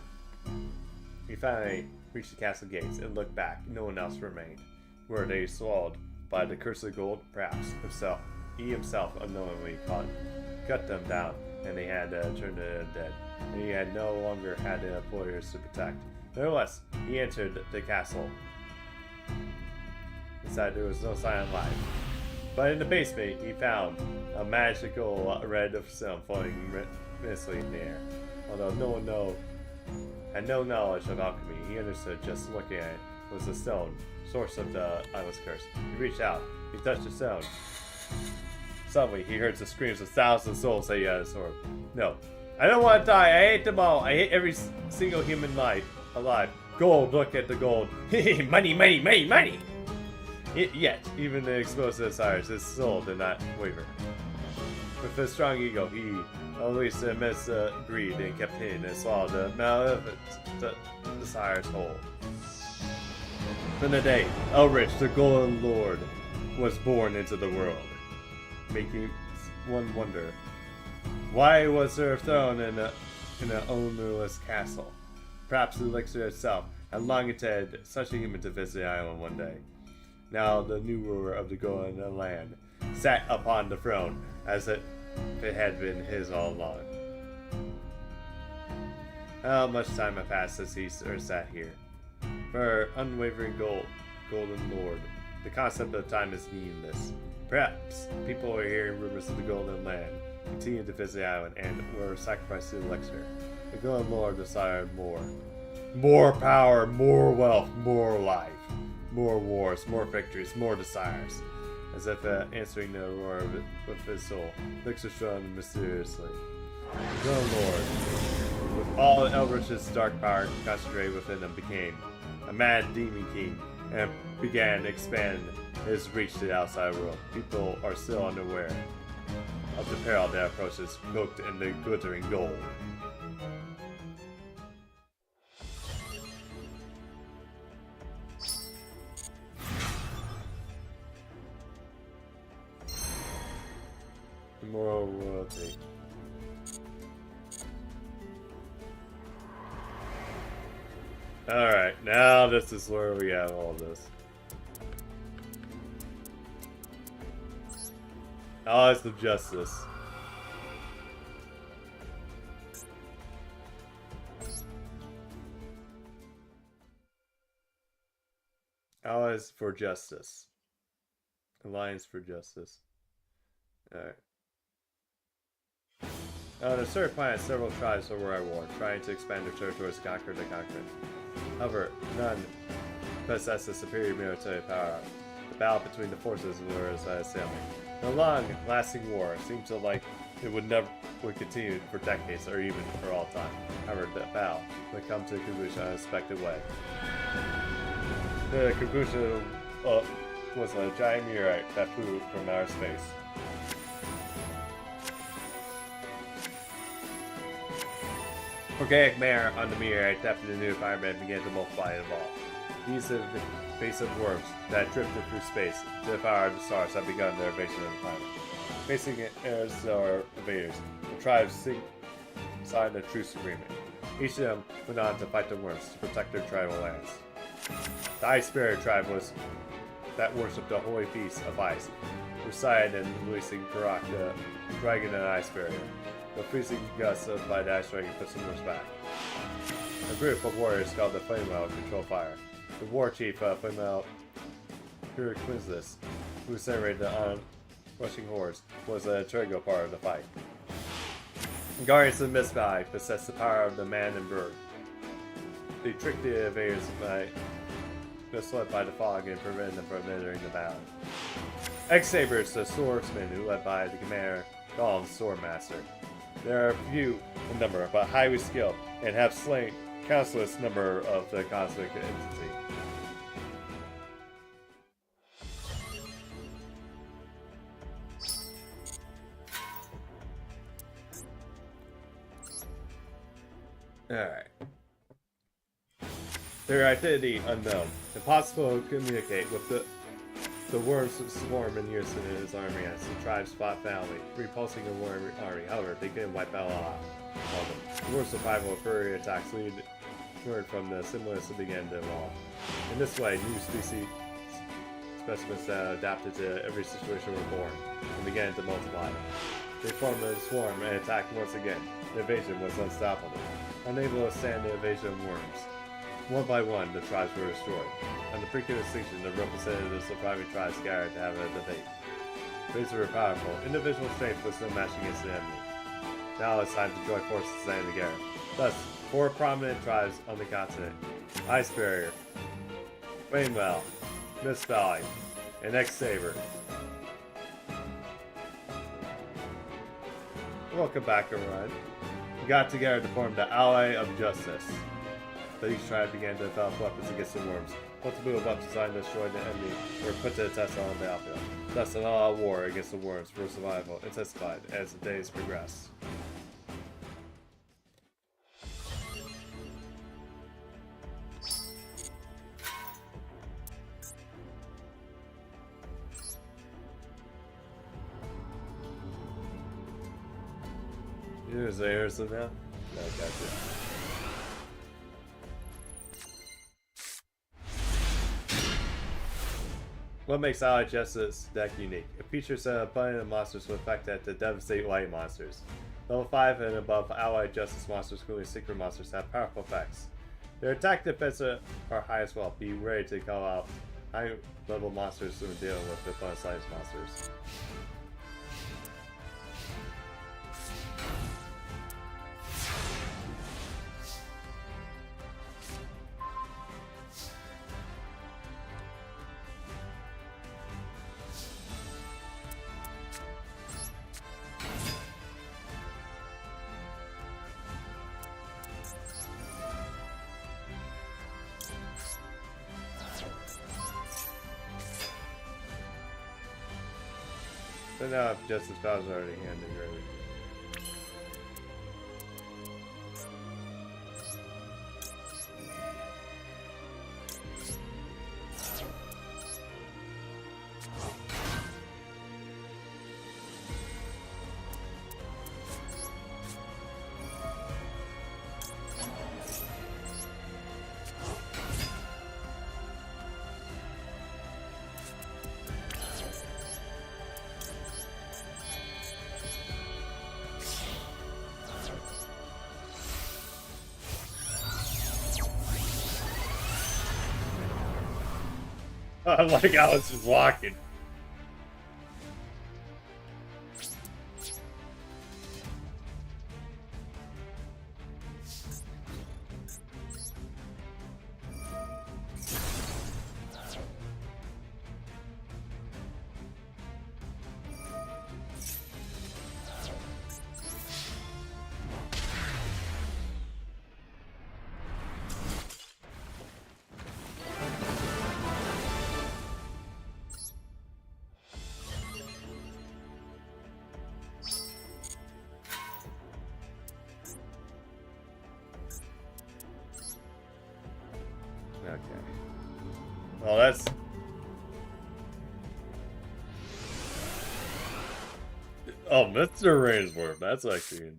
He finally reached the castle gates and looked back. No one else remained. Were they swallowed by the curse of gold? Perhaps. He himself unknowingly cut them down, and they had turned to dead. And he had no longer had the employers to protect. Nevertheless, he entered the castle. Inside there was no sign of life. But in the basement, he found a magical red stone floating mistily in the air. Although no one had no knowledge of alchemy, he understood just looking at it was the stone, source of the island's curse. He reached out, he touched the stone. Suddenly, he heard the screams of thousands of souls say out of his sword. No, I don't want to die. I hate them all. I hate every single human life alive. Gold, look at the gold. Money, money, money, money. Yet, even the exposed desires, his soul did not waver. With his strong ego, he unleashed immense greed and kept hidden and swallowed the malevolent desires whole. From the day Elrich, the Golden Lord, was born into the world, making one wonder, why was there a throne in an ownerless castle? Perhaps the elixir itself had long intended such a human to visit the island one day. Now the new ruler of the Golden Land sat upon the throne as if it had been his all along. How much time had passed since he sat here? For unwavering Golden Lord, the concept of time is meaningless. Perhaps people are hearing rumors of the Golden Land, continued to visit the island, and were sacrificed to the elixir. The Golden Lord desired more. More power, more wealth, more life. More wars, more victories, more desires. As if answering the roar of his soul, elixir shone mysteriously. The Golden Lord, with all Elrich's dark power concentrated within him, became a mad demon king and began to expand his reach to the outside world. People are still unaware of the peril that approaches, cloaked in the glittering gold. Moral royalty. Alright, now this is where we have all this. Allies of Justice. Allies for Justice. Alliance for Justice. Alright. On a certain planet, several tribes were at war, trying to expand their territories to conquer the continent. However, none possessed a superior military power. The battle between the forces was at its stalemate. The long-lasting war seemed to like it would continue for decades or even for all time. However, the battle would come to a conclusion in an unexpected way. The conclusion was a giant meteorite that flew from outer space. Organic matter on the meteorite after the new environment began to multiply and evolve. These are the invasive worms that drifted through space to devour the stars that begun their invasion of the planet. Facing interstellar invaders, the tribes signed a truce agreement. Each of them went on to fight the worms to protect their tribal lands. The Ice Barrier tribe was that worshipped the holy feast of ice, recited and releasing Karak, the dragon and ice barrier. The freezing gusts by the ice dragon pushed them back. A group of warriors called the Flamewell control fire. The war chief, Flamewell Pyrrhus, who celebrated the rushing hordes, was a integral part of the fight. Guardians of the Mist Valley possessed the power of the man and bird. They tricked the invaders by misled by the fog and prevented them from entering the battle. X-Sabers, the swordsmen who led by the commander Gollum's Swordmaster. They are few in number, but highly skilled, and have slain countless number of the cosmic entity. Alright. Their identity unknown. Impossible to communicate with the worms swarm in unison in his army as the tribes fought valiantly, repulsing a worm army. However, they couldn't wipe out all of them. The worm survival of furry attacks learned from the similarity and began to evolve. In this way, new species specimens that adapted to every situation were born and began to multiply. They formed a swarm and attacked once again. The invasion was unstoppable, unable to stand the invasion of worms. One by one, the tribes were destroyed. On the brink of extinction, the representatives of the surviving tribes gathered to have a debate. Races were powerful. Individual strength was no match against the enemy. Now it's time to join forces to stand together. Thus, 4 prominent tribes on the continent: Ice Barrier, Wainwell, Mist Valley, and X-Saber. Welcome back, everyone. We got together to form the Ally of Justice. Each tribe began to develop weapons against the worms. Multiple weapons designed to destroy the enemy were put to the test on the battlefield. Thus, an all-out war against the worms for survival intensified as the days progressed. Here's Harrison now. No, gotcha. What makes Ally Justice deck unique? It features an abundant of monsters with effect that to devastate light monsters. Level 5 and above Ally Justice monsters, including secret monsters, have powerful effects. Their attack defense are high as well. Be ready to call out high level monsters when dealing with the fun size monsters. So now Justice Powers already handed early. I like how it's just walking. Okay. Well, that's... Oh, Mr. Rainsworth. That's actually...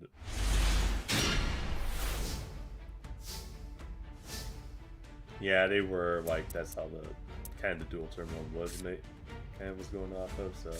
Yeah, they were, like, that's how the... kind of the dual terminal was, mate. Kind of was going off of, so...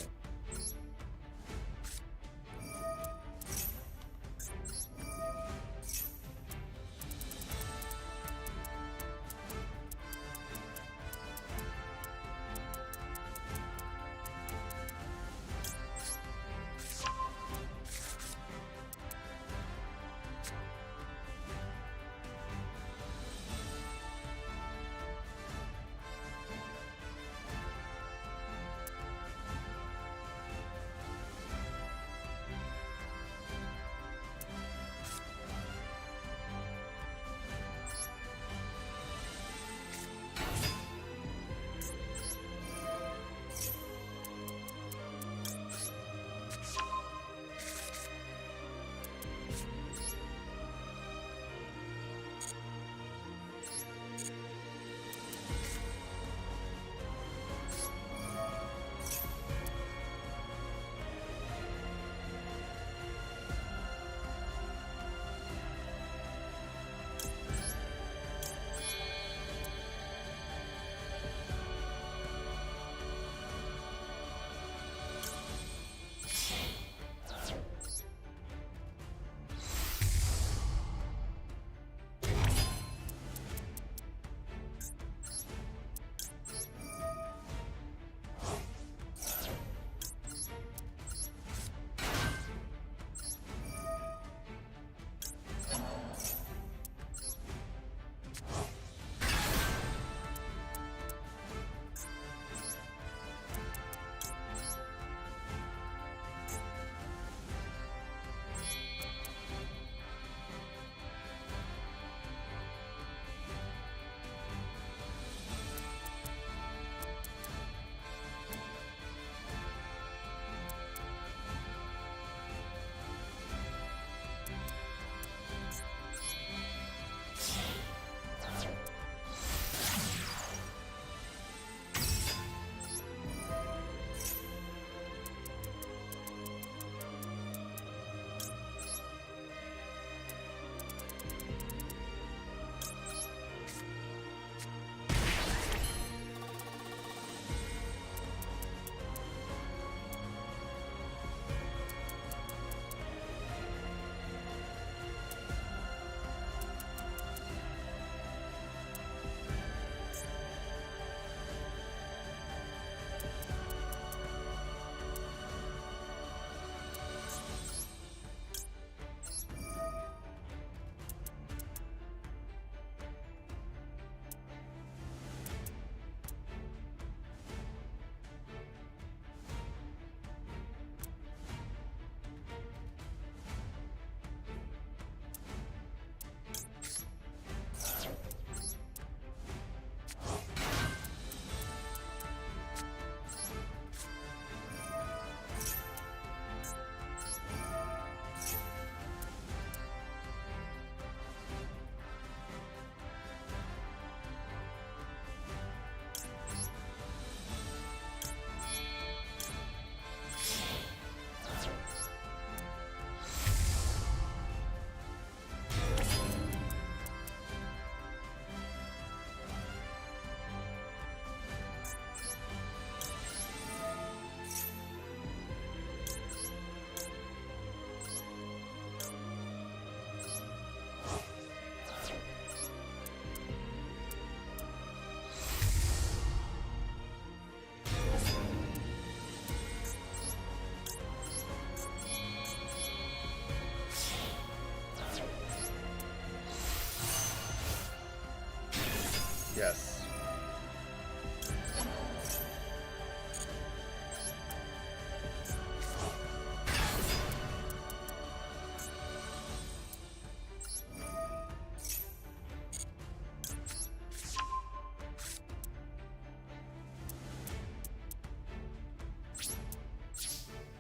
Yes.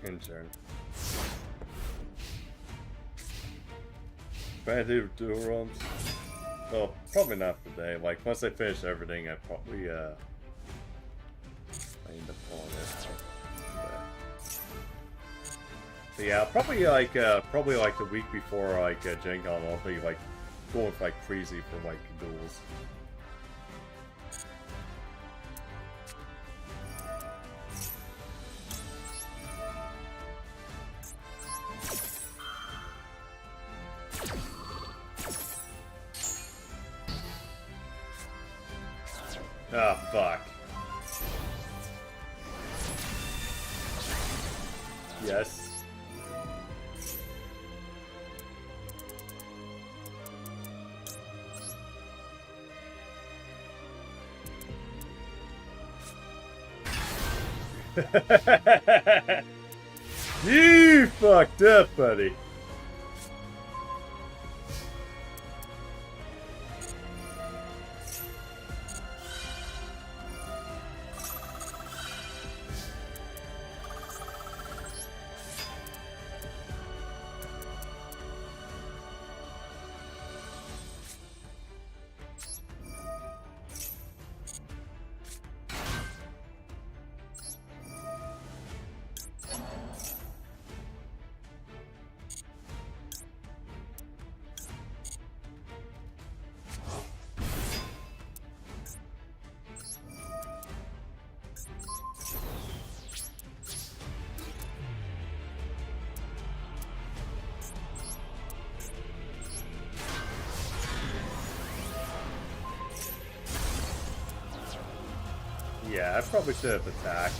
Intern. Can I do dual runs? Well, probably not today. Like, once I finish everything, I probably, I end up pulling it. But yeah, probably like a week before, like, Gen Con, I'll be, like, going, like, crazy for, like, duels. Ah, fuck. Yes. You fucked up, buddy. Yeah, I probably should have attacked.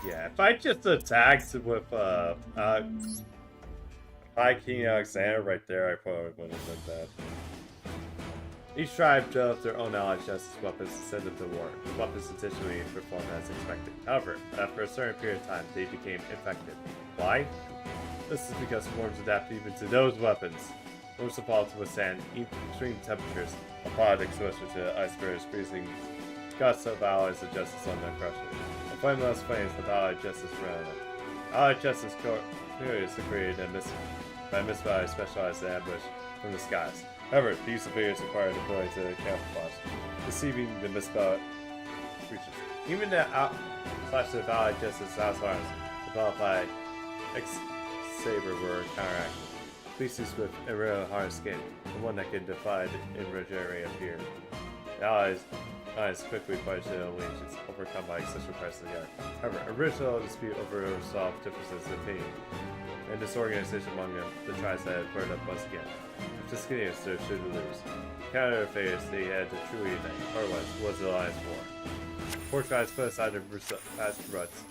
Yeah, if I just attacked with High King Alexander right there, I probably wouldn't have done that. Each tribe developed their own allied justice weapons to send them to war. The weapons additionally performed as expected. However, after a certain period of time, they became infected. Why? This is because worms adapt even to those weapons. Worms evolved to withstand extreme temperatures, a product exposure to ice bears, freezing gusts of allies of justice under pressure. The flameless flames with allied justice around them. Allied justice curiously created and by misfire specialized ambush from the skies. However, these superiors require deploying to camouflage, deceiving the misspelled creatures. Even the flashes of allied justice house arms developed by X-Saber were counteracted. Species with aerial hard skin, the one that can defy in regenerate appear. The allies quickly punched the allegiance, overcome by excessive pressure together. However, original dispute over resolved differences of opinion and disorganization among them, the tribes had burned up once again. If this continues, they should lose. Counter their failures, they had to truly unite. Otherwise, it was the Alliance War. Four tribes put aside their past ruts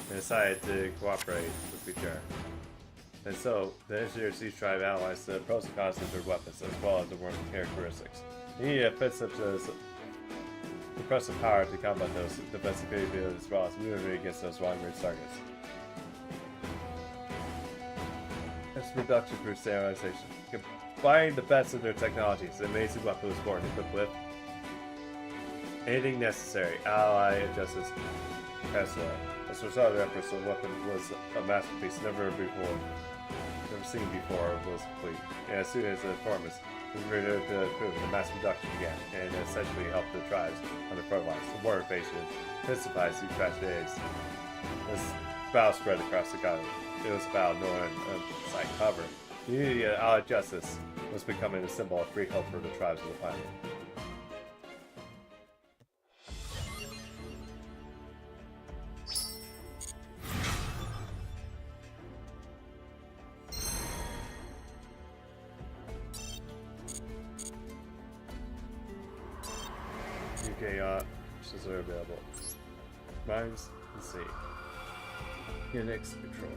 and decided to cooperate with each other. And so, the engineers of each tribe analyzed the pros and cons of their weapons, as well as the worm characteristics. They needed offensive impressive power to combat those defensive capabilities as well as moving against those long-range targets. That's reduction through standardization. Combining the best of their technologies, the amazing weapon was born equipped with Anything necessary. Ally justice. Tesla. As a result of the Empress, the weapon was a masterpiece never seen before, was complete. And as soon as the performance was ready to prove, the mass production began, and essentially helped the tribes under frontline. The war invasion intensifies these trash days. This battle spread across the continent. It was about no one side cover. The unity of Allied justice was becoming a symbol of free hope for the tribes of the planet. UK options are available. Mines and sea. Unix control.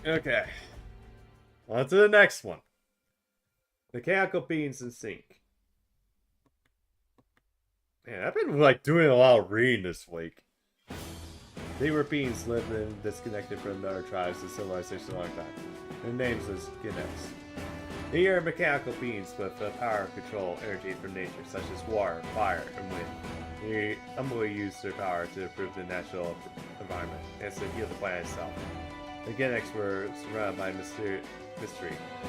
Okay. On to the next one. Mechanical beings in sync. Man, I've been like doing a lot of reading this week. They were beings lived and disconnected from other tribes and civilization a long time. Their names was Ginex. They are mechanical beings with power and control energy from nature, such as water, fire, and wind. They humbly use their power to improve the natural environment and to heal the planet itself. The Ginex were surrounded by mystery,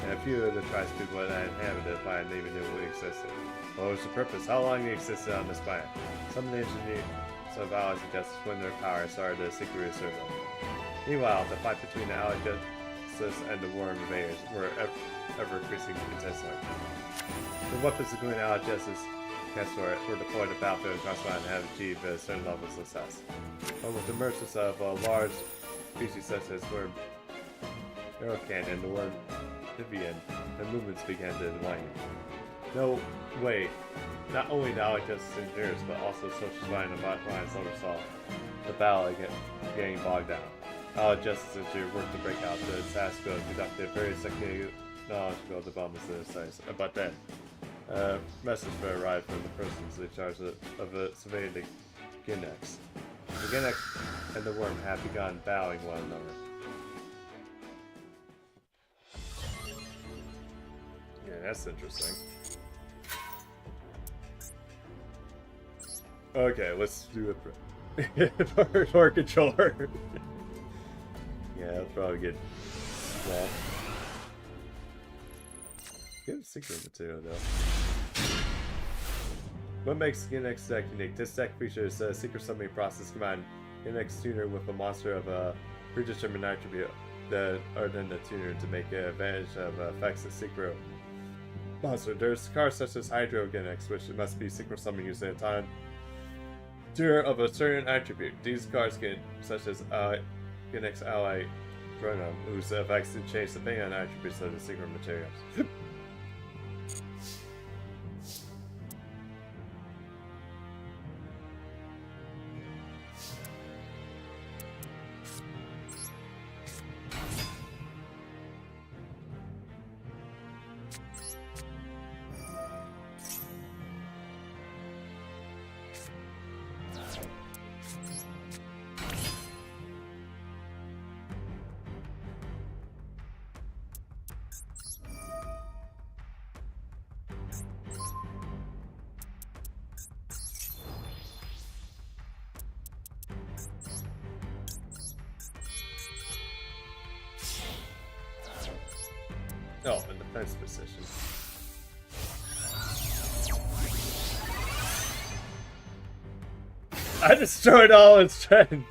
and a few of the tribes people that inhabited the planet even knew it existed. What was the purpose? How long they existed on this planet? Some of the engineers of Allies and Justice, when their power started to secretly serve them. Meanwhile, the fight between the Allied Justice and the Worm invaders were ever increasing intensely. The weapons including Allied Justice were deployed to battlefield and crossfire and have achieved a certain level of success. But with the emergence of a large species such as Worm Neurocan and the Worm Vivian, the movements began to wane. No way. Not only the Allied Justice engineers, but also social spine and Alliance oversaw the battle getting bogged down. Allied Justice engineers worked to break out the task and conducted various technological developments in the studies. But then, a message arrived from the persons in charge of surveying the Ginex. The Ginex and the Worm had begun battling one another. Yeah, that's interesting. Okay, let's do it for controller. Yeah, that's probably good. Well, good secret material though. What makes Ginex deck unique? This deck features a secret summoning process combined Ginex tuner with a monster of a predetermined attribute that are then the tuner to make advantage of effects of secret monster. There's cards such as Hydro Ginex, which must be secret summoned using a time tuner of a certain attribute. These cards such as Ginex Ally Pronom, whose effects can change depending on attributes of the secret materials. Oh, in defense position. I destroyed all its friends.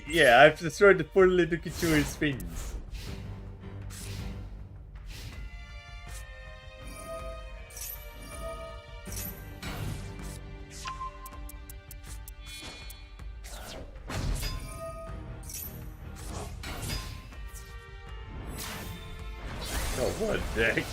Yeah, I've destroyed the poor little Kichuri's fins. Oh, what a dick.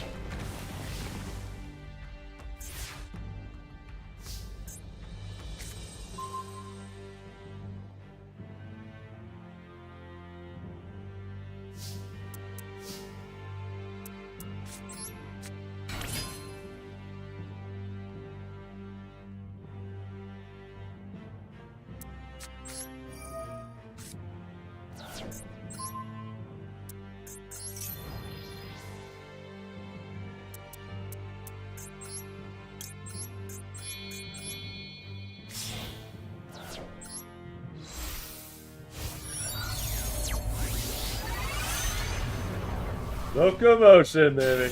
Locomotion, baby.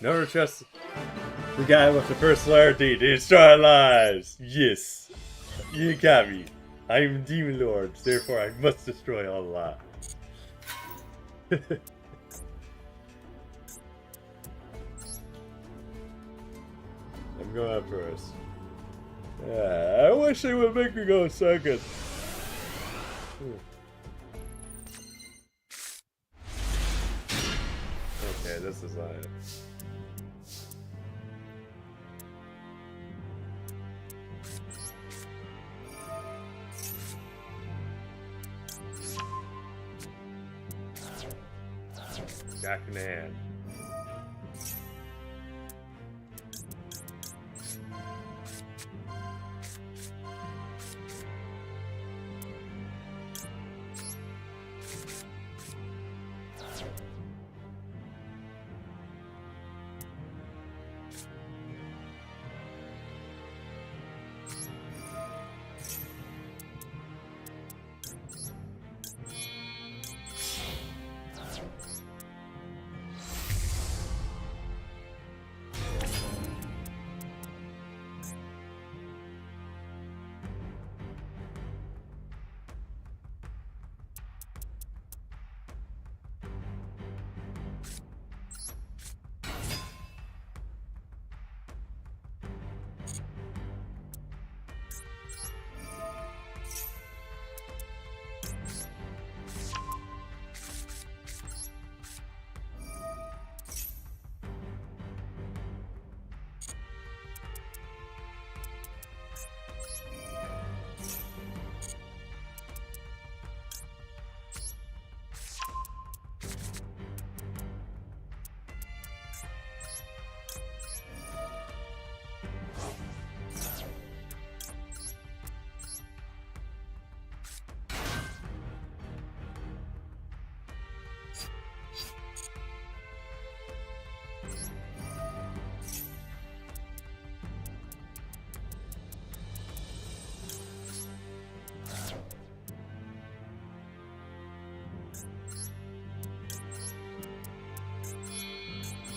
Never trust the guy with the personality to destroy our lives. Yes. You got me. I am Demon Lord, therefore I must destroy all lives. I'm going up first. I wish they would make me go second. Okay, this is not it. Back in the hand.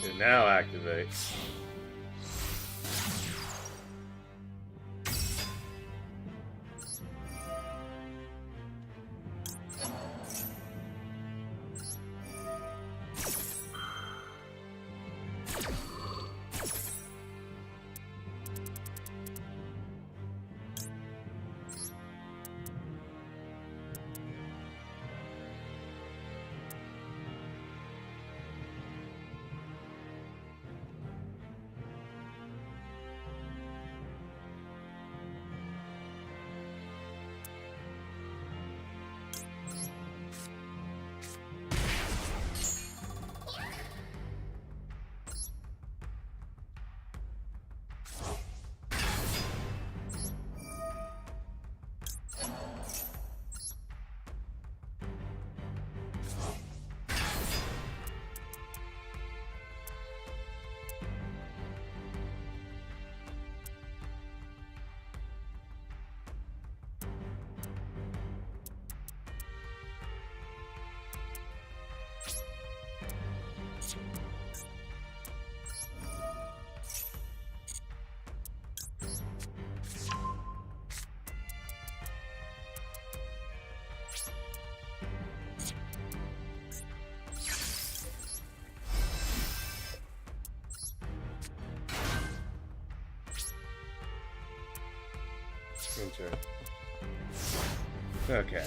Okay, now activate. Enter. Okay.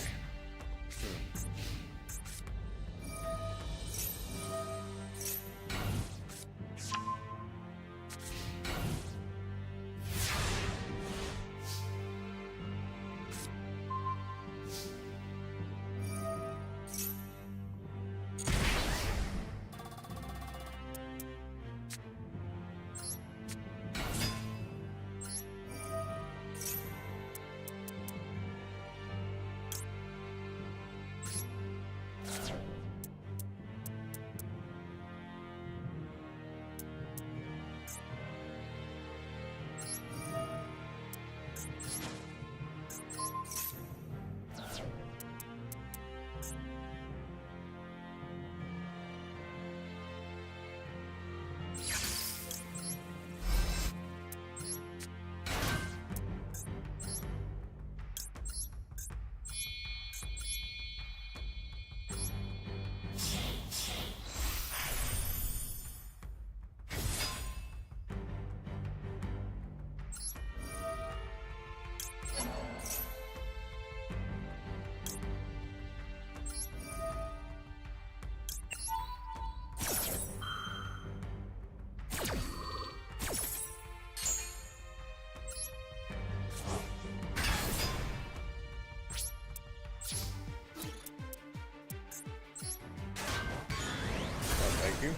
Thank you.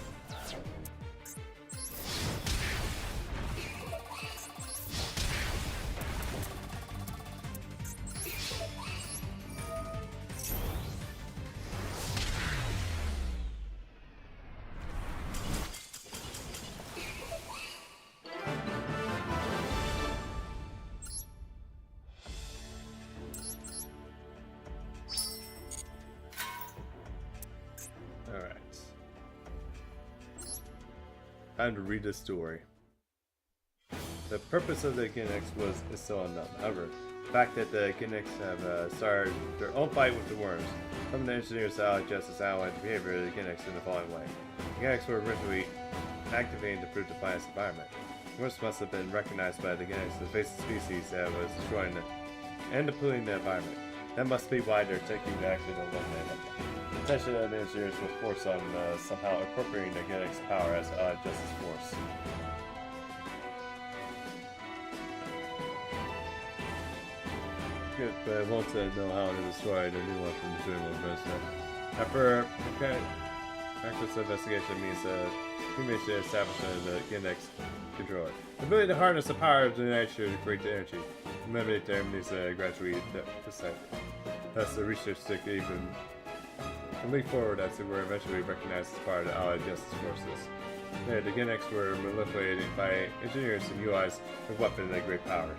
Alright. Time to read the story. The purpose of the Ginex is still unknown. However, the fact that the Ginex have started their own fight with the worms, some of the engineers adjust the sound and behavior of the Ginex in the following way. The Ginex were originally activated to prove defiance environment. The worms must have been recognized by the Ginex as invasive species that was destroying and depleting the environment. That must be why they're taking the action to eliminate them. The attention of the engineers was forced on somehow incorporating the Ginex power as justice force. Good, but I want to know how to destroy the new weapon during one person. After practice investigation means commission establishment of the Ginex controller. The ability to harness the power of the nature to create the energy. Eliminate the enemies gradually deciphered. Thus, the research stick even leap forward as they were eventually recognized as part of the Allied Justice Forces. There, the Ginex were manipulated by engineers and UIs with weapons of great power.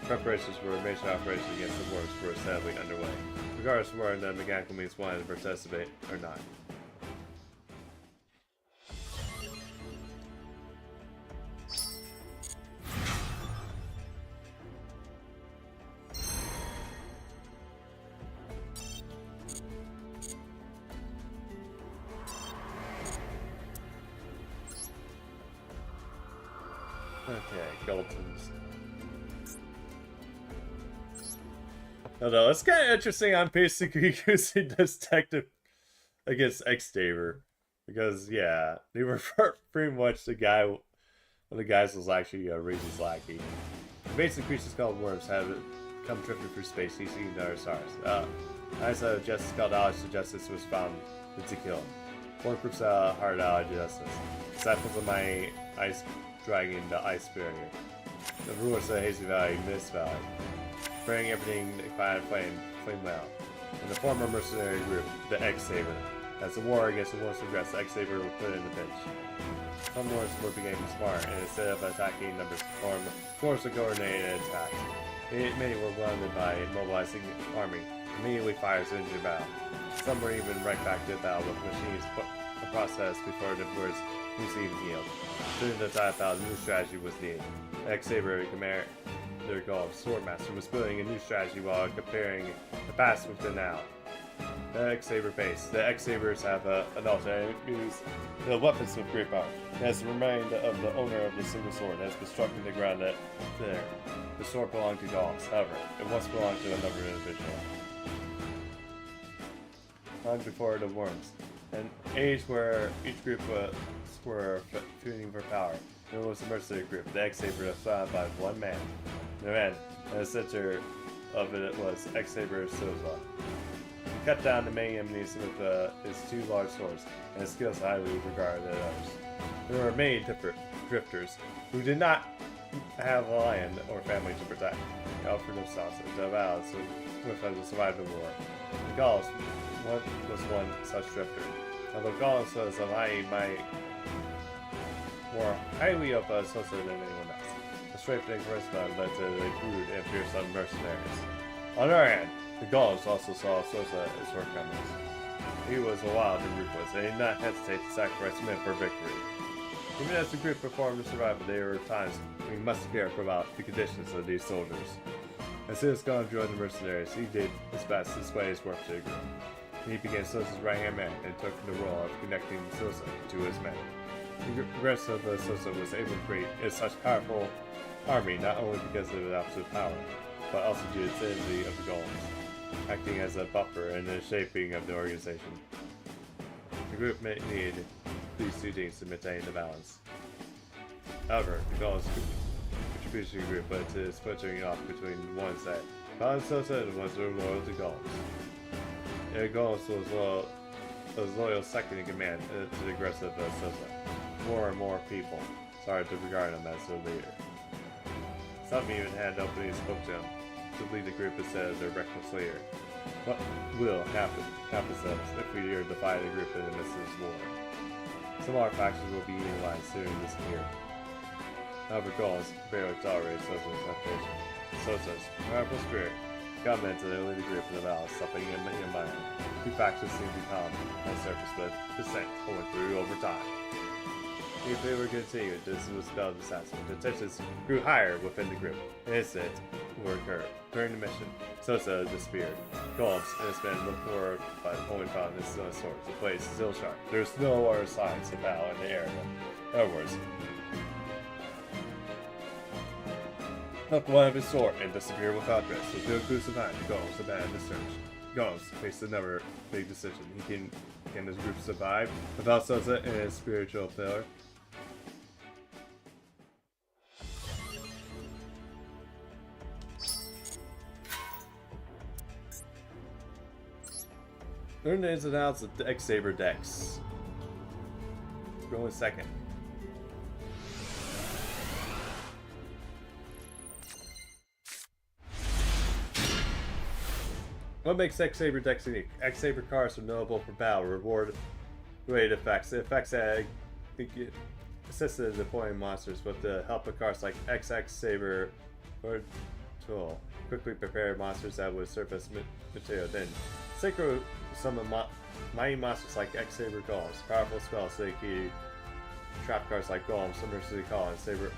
Preparations for a major operation against the worms were sadly underway, regardless of whether the mechanical means wanted to participate or not. Okay, Galtons. Although it's kind of interesting, I'm basically using this detective against X-Daver. Because, yeah, they were pretty much the guy, one of the guys was actually Reese's lackey. Invasive creatures called worms have come drifting through space, seeking other stars. As a justice called Allied Justice was found to kill. One group's hard Allied Justice. Disciples of my ice dragging the ice barrier. The rulers of Hazy Valley, Mist Valley. Burning everything by flame well. And the former mercenary group, the X-Saber. As the war against the worms progressed, the X-Saber was put in the pinch. Some worms were becoming smart, and instead of attacking numbers, forms of coordinated attacks. Many were wounded by mobilizing army, immediately fires into the battle. Some were even right back to the battle with machines the process before the birds was even healed. During the time battle, a new strategy was needed. The X-Saber Commander Swordmaster was building a new strategy while comparing the past with the now. The X-Saber base. The X-Sabers have an alternate use the weapons with great power. It has the reminder of the owner of the single sword that has been struck in the ground there. The sword belonged to Gauls, however, it once belonged to another individual. Long before the worms. An age where each group were feuding for power. There was a mercenary group, the X-Saber, founded by one man. The man, and the center of it was X-Saber Soza. He cut down the many enemies with his two large swords, and his skills highly regarded as others. There were many drifters who did not have a land or family to protect. They offered themselves to vows with them to survive the war. The Gauls was one such drifter. Although Gauls was of more highly of Sosa than anyone else. The strength and charisma led to the crude and fearsome mercenaries. On our end, the Gauls also saw Sosa as shortcomings. He was wild and ruthless, and did not hesitate to sacrifice men for victory. Even as the group performed to survival, there were times when he must care about the conditions of these soldiers. As soon as Gon joined the mercenaries, he did his best to display his work to the group. He became Sosa's right-hand man and took the role of connecting Sosa to his men. The rest of Sosa was able to create such powerful army not only because of his absolute power, but also due to the sanity of the Gauls, acting as a buffer in the shaping of the organization. The group needed these two things to maintain the balance. However, the Gauls contribution group led to splintering off between one side. Found Sosa and ones were loyal to Gauls. The Gauls was loyal loyal second in command to the aggressive Sosa. More and more people started to regard him as their leader. Some even had openly spoke to him to lead the group instead of their reckless leader. What will happen to us if we are to fight a group in the midst of this war? Some of our factions will be utilized soon and disappear. However, goals barely tolerate Sosa's reputation. Sosa's powerful spirit commented to lead the group in the valley, stopping in mind. Two factions seem to come on the surface, but dissent only grew over time. If they were continued, this was spelled disaster. The tensions grew higher within the group. An incident will occur. During the mission, Sosa disappeared. Golems and his men looked for but only found his sword. The place is still sharp. There's no other signs of battle in the area. In other words, took one of his sword and disappeared without trace. With no clues behind, Golems abandoned the search. Golems faced another big decision. Can his group survive without Sosa and his spiritual pillar? Learn the ins and outs of the X-Saber decks. Going second. What makes X-Saber decks unique? X-Saber cards are notable for battle, reward related effects. The effects that assisted in deploying monsters with the help of cards like XX Saber or Tool. Quickly prepare monsters that would surface material. Then synchro summon mighty monsters like X-Saber Golems. Powerful spells so they can trap cards like Golems, Submersive Call, and Saber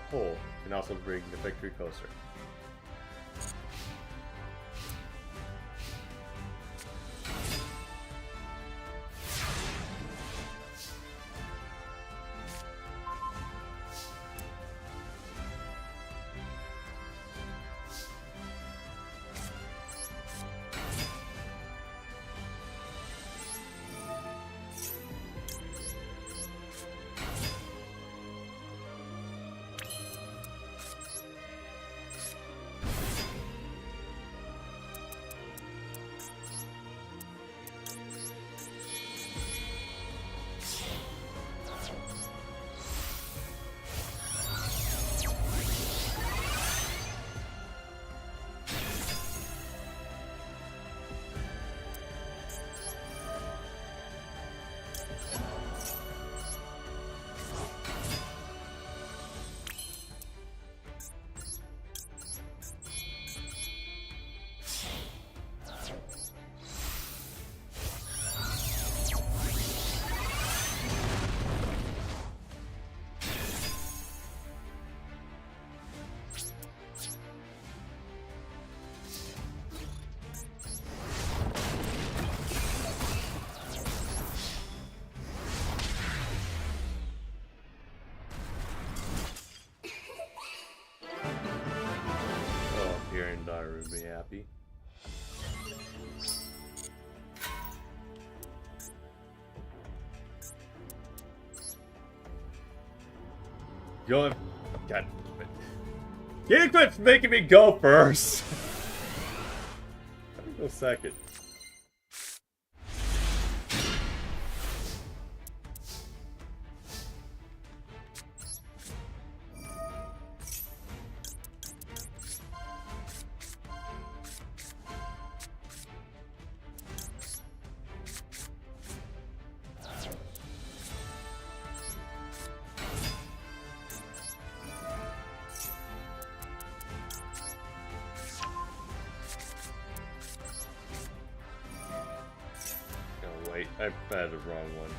Hole, and also bring the victory closer. Daughter would be happy. Go. God. Get quit making me go first. Let me go second. Wait, I had the wrong one.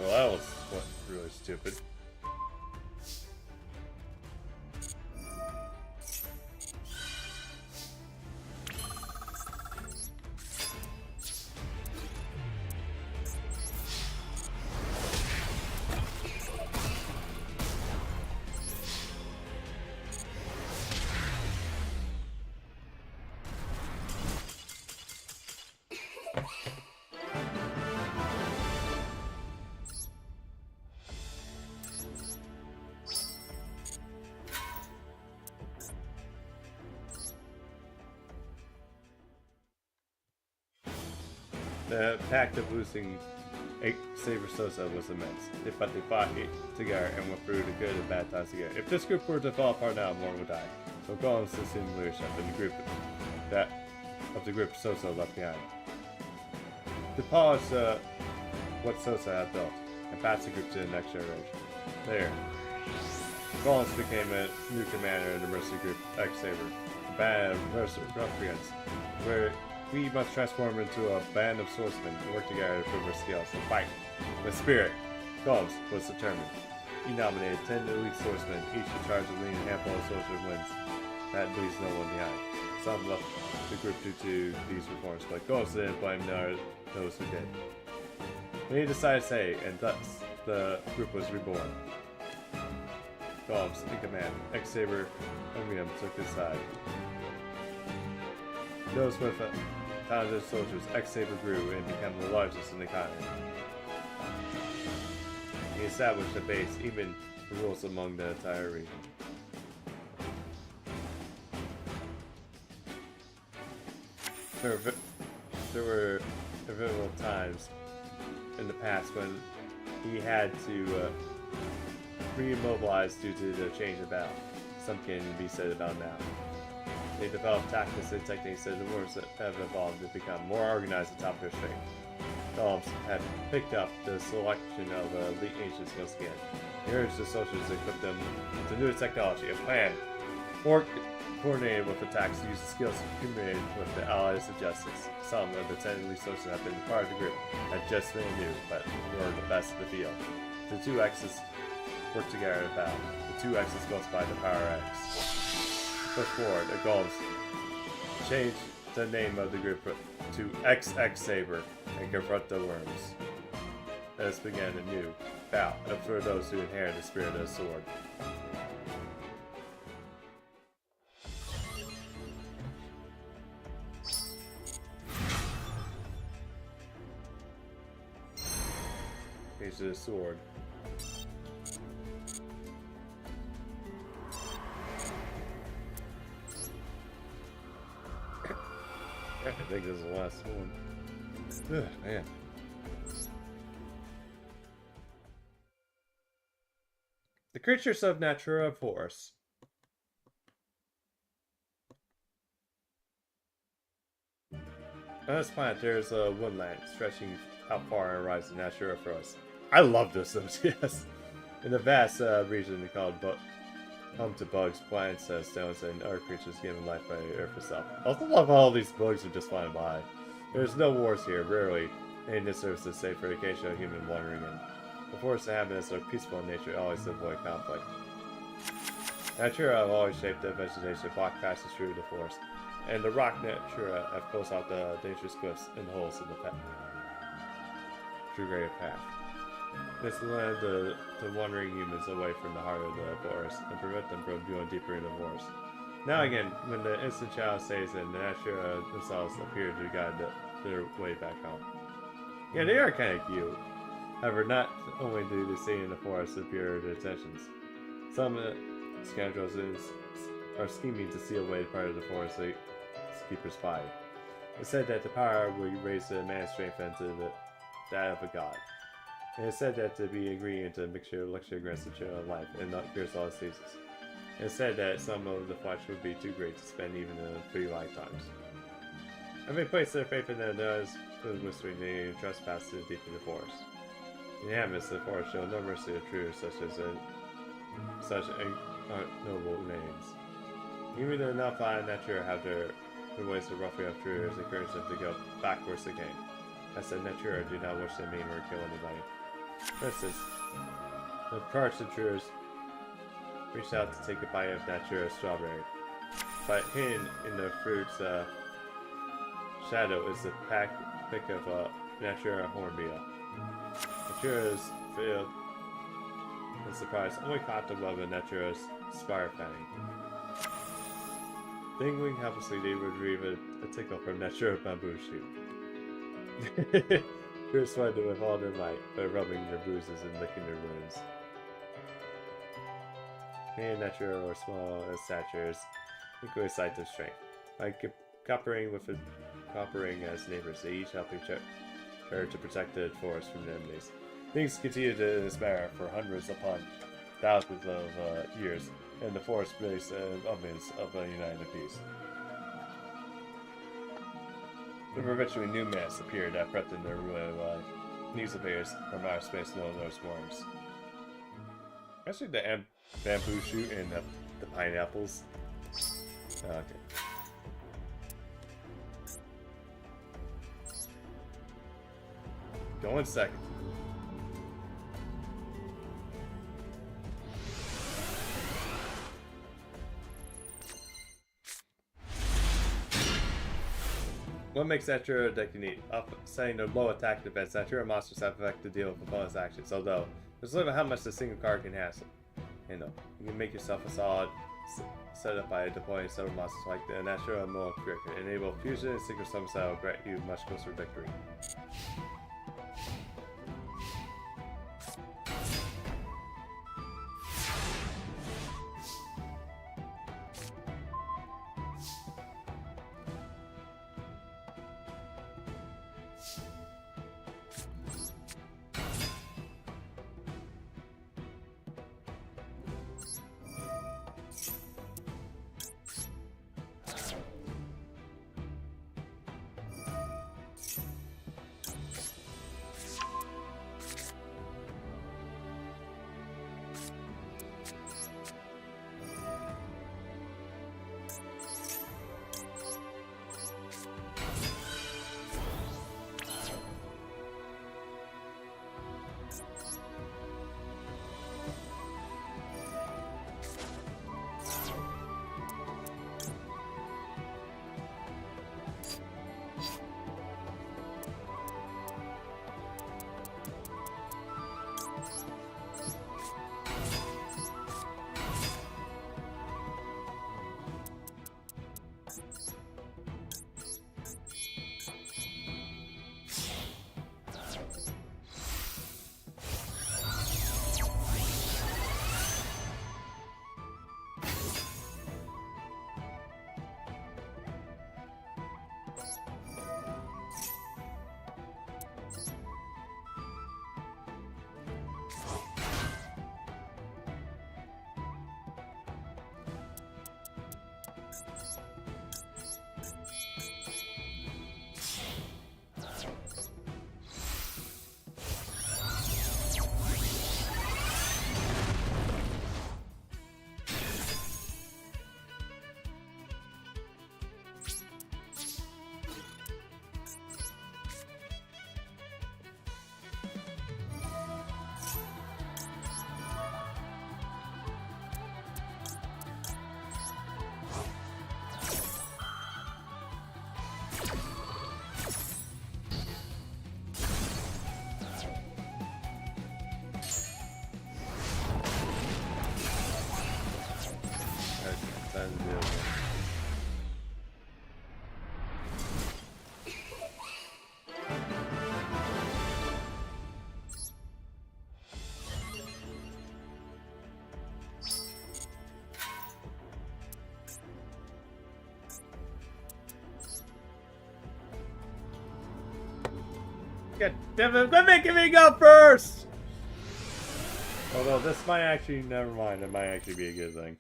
Well, that was really stupid. The impact of losing Saber Sosa was immense, but they fought together and went through the good and bad times together. If this group were to fall apart now, more would die. So Golems assumed leadership in the group Sosa left behind. To polish what Sosa had built and pass the group to the next generation. There, Golems became a new commander in the mercy group X-Saber, a band of mercy ruffians, where we must transform into a band of swordsmen and work together to prove our skills and fight. With spirit, Golems was determined. He nominated 10 elite swordsmen, each in charge of leading a handful of swordsmen wins. That leaves no one behind. Some left the group due to these reforms, but Golems didn't blame those who did. Then he decided to say, and thus the group was reborn. Golems in command, X-Saber and William took his side. Those with talented soldiers, X-Saber grew and became the largest in the continent. He established a base, even rules among the entire region. There were pivotal times in the past when he had to re-immobilize due to the change of battle. Some can be said about now. They developed tactics and techniques that the wars that have evolved to become more organized and top of their strength. Golems had picked up the selection of elite ancients once again. He urged the soldiers to equip them with the new technology, a plan coordinated with attacks to use the skills accumulated with the Allies of Justice. Some of the 10 elite soldiers that had been part of the group had just been new, but were the best of the field. The two X's worked together in battle. The two X's goes by the Power X. Push forward, the Golems changed the name of the group to X-Saber and confront the worms. Thus began a new bout for those who inherit the spirit of the sword. Here's the sword. I think this is the last one. Ugh, man. The creatures of Natura Force. On this planet, there's a woodland stretching out far and rising Natura Force. I love this, yes. In the vast region called home to bugs, plants, stones, and other creatures given life by the earth itself. I also love how all these bugs are just flying by. There's no wars here, rarely. Any disservices save for occasional human wandering in. The forest inhabitants are peaceful in nature, always avoid conflict. Natura have always shaped the vegetation, block passes through the forest, and the rock Natura have closed out the dangerous cliffs and holes in the greater path. This led the wandering humans away from the heart of the forest and prevent them from going deeper into the forest. Now again, when the instant child stays in, the Natura themselves appear to guide their way back home. Yeah, they are kind of cute. However, not only do they stay in the forest to appear their intentions. Some scoundrels are scheming to steal away part of the forest to keep her spy. It's said that the power will raise a man's strength into that of a god. And it's said that to be ingredient to a mixture of luxury grants eternal life and not cures all diseases. It's said that some of the flesh would be too great to spend even in 3 lifetimes. Having placed their faith in the knows for the mystery, they trespass too deep in the forest. The inhabitants of the forest show no mercy of truth such noble names. Even the Nelfi and Natura have their ways of roughing up truths encourage them to go backwards again. I said Natura do not wish to maim or kill anybody. For instance, the parched intruders reached out to take a bite of Natura's strawberry, but hidden in the fruit's shadow is the pick of Natura hornbeam. Natura's field and surprise only caught the love of Natura's spire fanning. Dingling helplessly, they retrieve a tickle from Natura's bamboo shoot. Fierce fighting with all their might, by rubbing their bruises and licking their wounds. And Natura or small as statures, equally a sight of strength. By cooperating as neighbors, they each helping her to protect the forest from enemies. Things continue to despair for hundreds upon thousands of years, and the forest plays omens of a united peace. But eventually new myths appeared that threatened their royal life. News appears from outer space known as worms. Actually, the bamboo shoot and the pineapples. Okay. Go in second. What makes Natura a deck unique? Setting their low attack defense, Natura monsters have effect to deal with opponent's actions, although there's a limit how much a single card can handle. You can make yourself a solid setup by deploying several monsters like the Natura Moral Cricket. Enable fusion and secret summons that will grant you much closer victory. God damn it, quit making me go first! Although this might actually, never mind, it might actually be a good thing.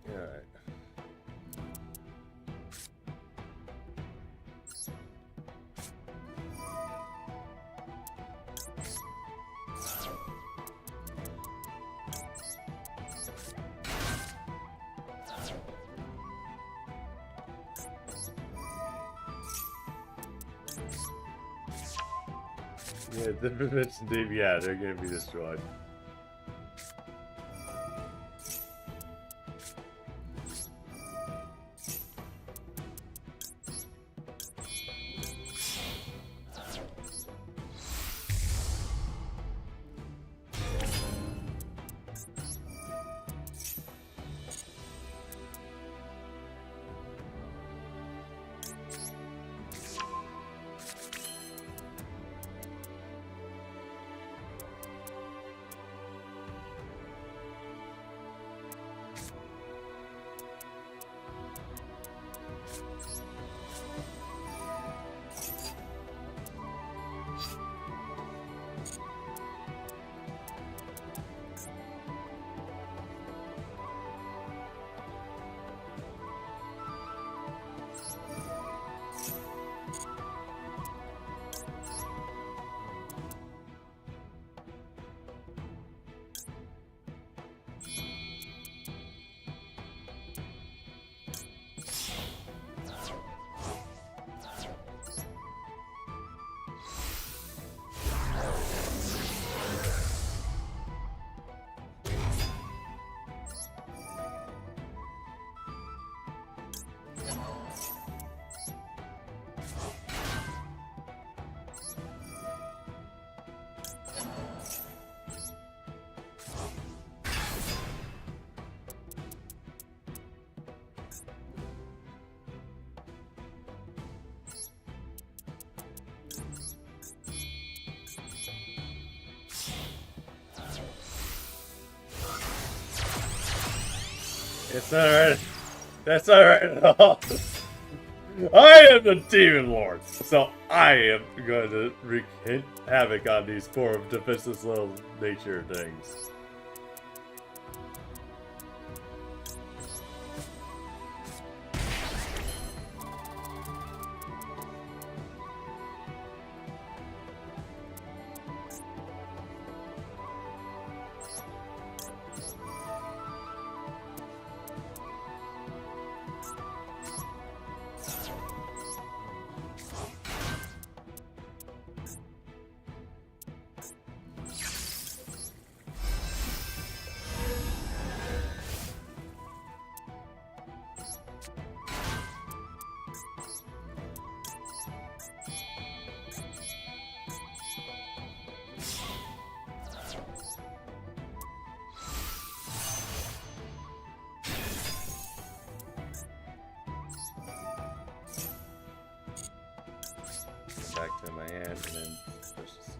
Alright. Yeah, the Dimension Team, yeah, they're gonna be destroyed. It's not right. That's not right at all. I am the Demon Lord, so I am going to wreak havoc on these poor defenseless little nature things. Back to my hand and then push this.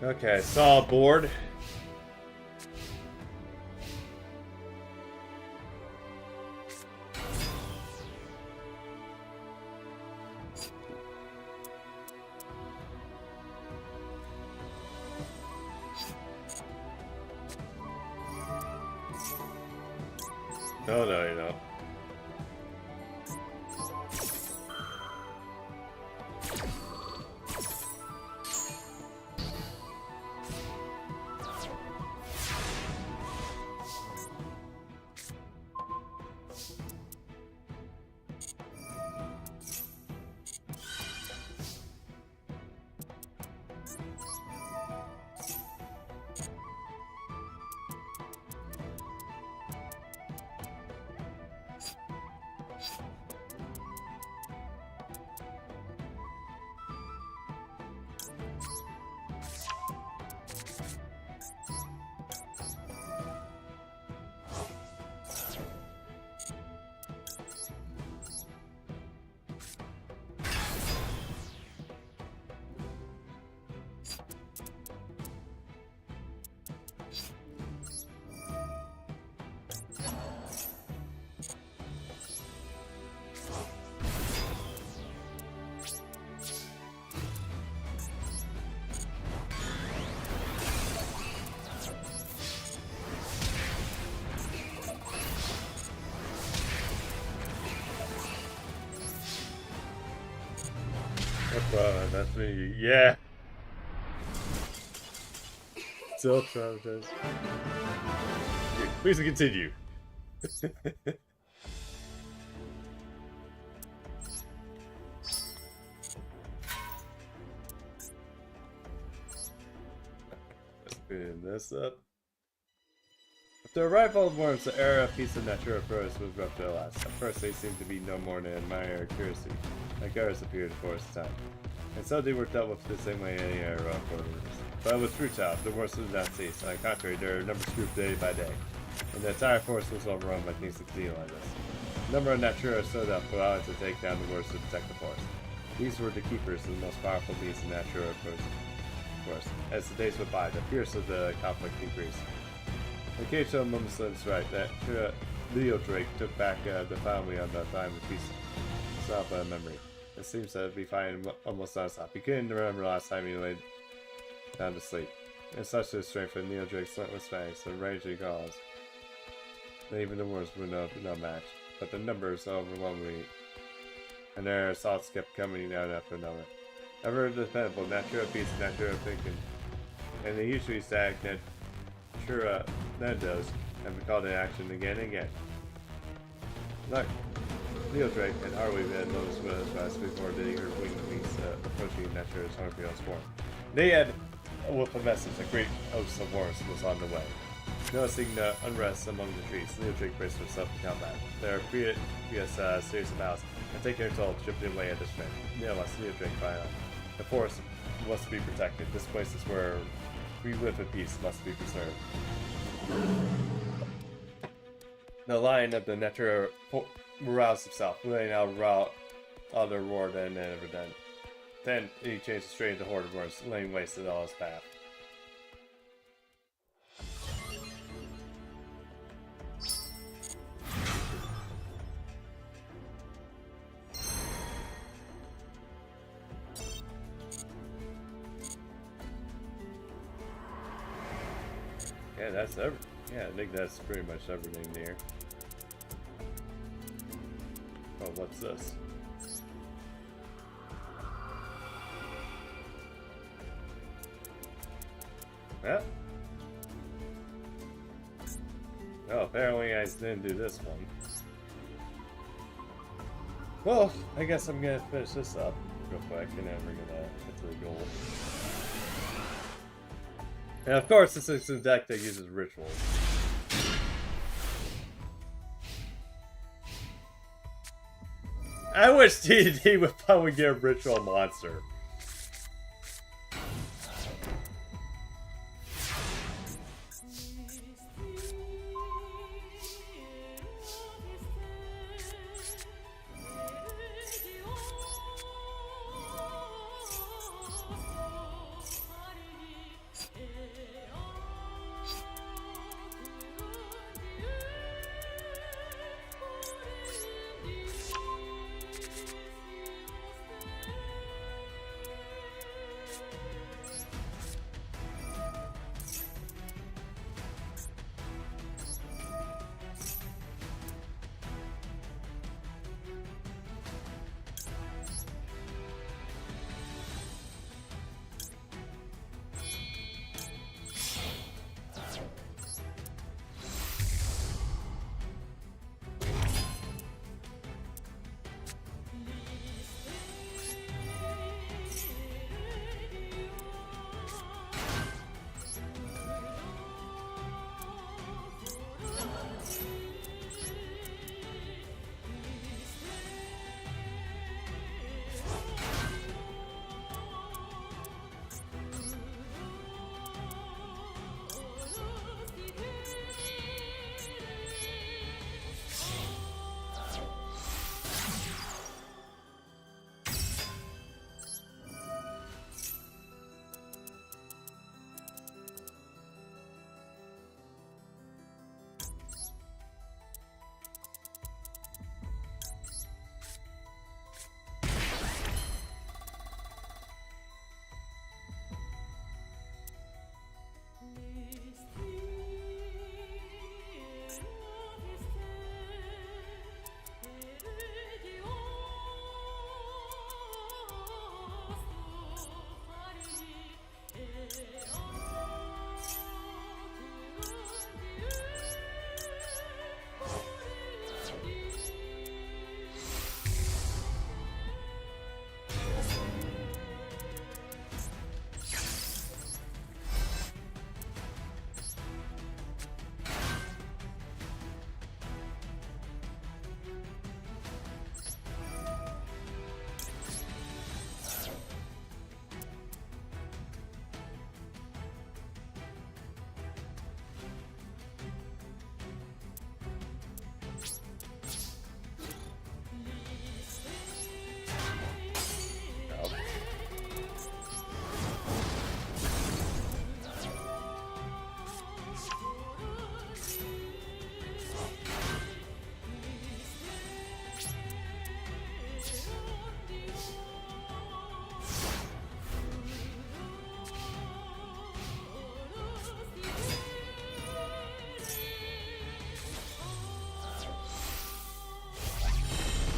Okay, saw a board. No, you know. That's me. Yeah. Still traumatized. Please continue. Speeding this up. With the arrival of worms, the era of peace and natural forest was rough to last. At first, they seemed to be no more than minor accuracy, like errors appeared for its time. And so they were dealt with the same way any error of orders. But with Fruitop, the worst did not cease. On the contrary, their numbers grew day by day, and the entire forest was overrun by things like Zealanders. The number of Natura stood up, allowing to take down the worst to protect the forest. These were the keepers of the most powerful beasts in Natura forest. As the days went by, the fierce of the conflict decreased. The case of Muslims right that Leo Drake took back the family on the time of peace. Stop memory. It seems to be fine almost non-stop. He couldn't remember last time he laid down to sleep. And such a strength for Leo Drake's relentless fangs and raging calls. And even the worst were no match. But the numbers overwhelmingly, and their assaults kept coming out after another. Ever dependable, natural peace, natural thinking, and the usually stagnant Natura Nandos have been called in action again and again. Look, Leo Drake and Harley had noticed what was fast before the eager winged beasts approaching Natura's Hornfield's form. They had, with a message, a great host of worms was on the way. Noticing the unrest among the trees, Leo Drake braced himself to combat. Their previous series of battles had taken their toll, chipping away at the strength. Nevertheless, Leo Drake cried out. The forest must be protected. This place is where we live in peace, must be preserved. The lion of the Natura roused himself, letting out other roar than ever done. Then he changed straight into horde of worms, laying waste to all his path. Yeah, that's I think that's pretty much everything there. Oh, what's this? Yeah. Oh, apparently I didn't do this one. Well, I guess I'm gonna finish this up real quick, and then we're gonna get to the goal. And of course, this is a deck that uses rituals. I wish D&D would probably get a ritual monster.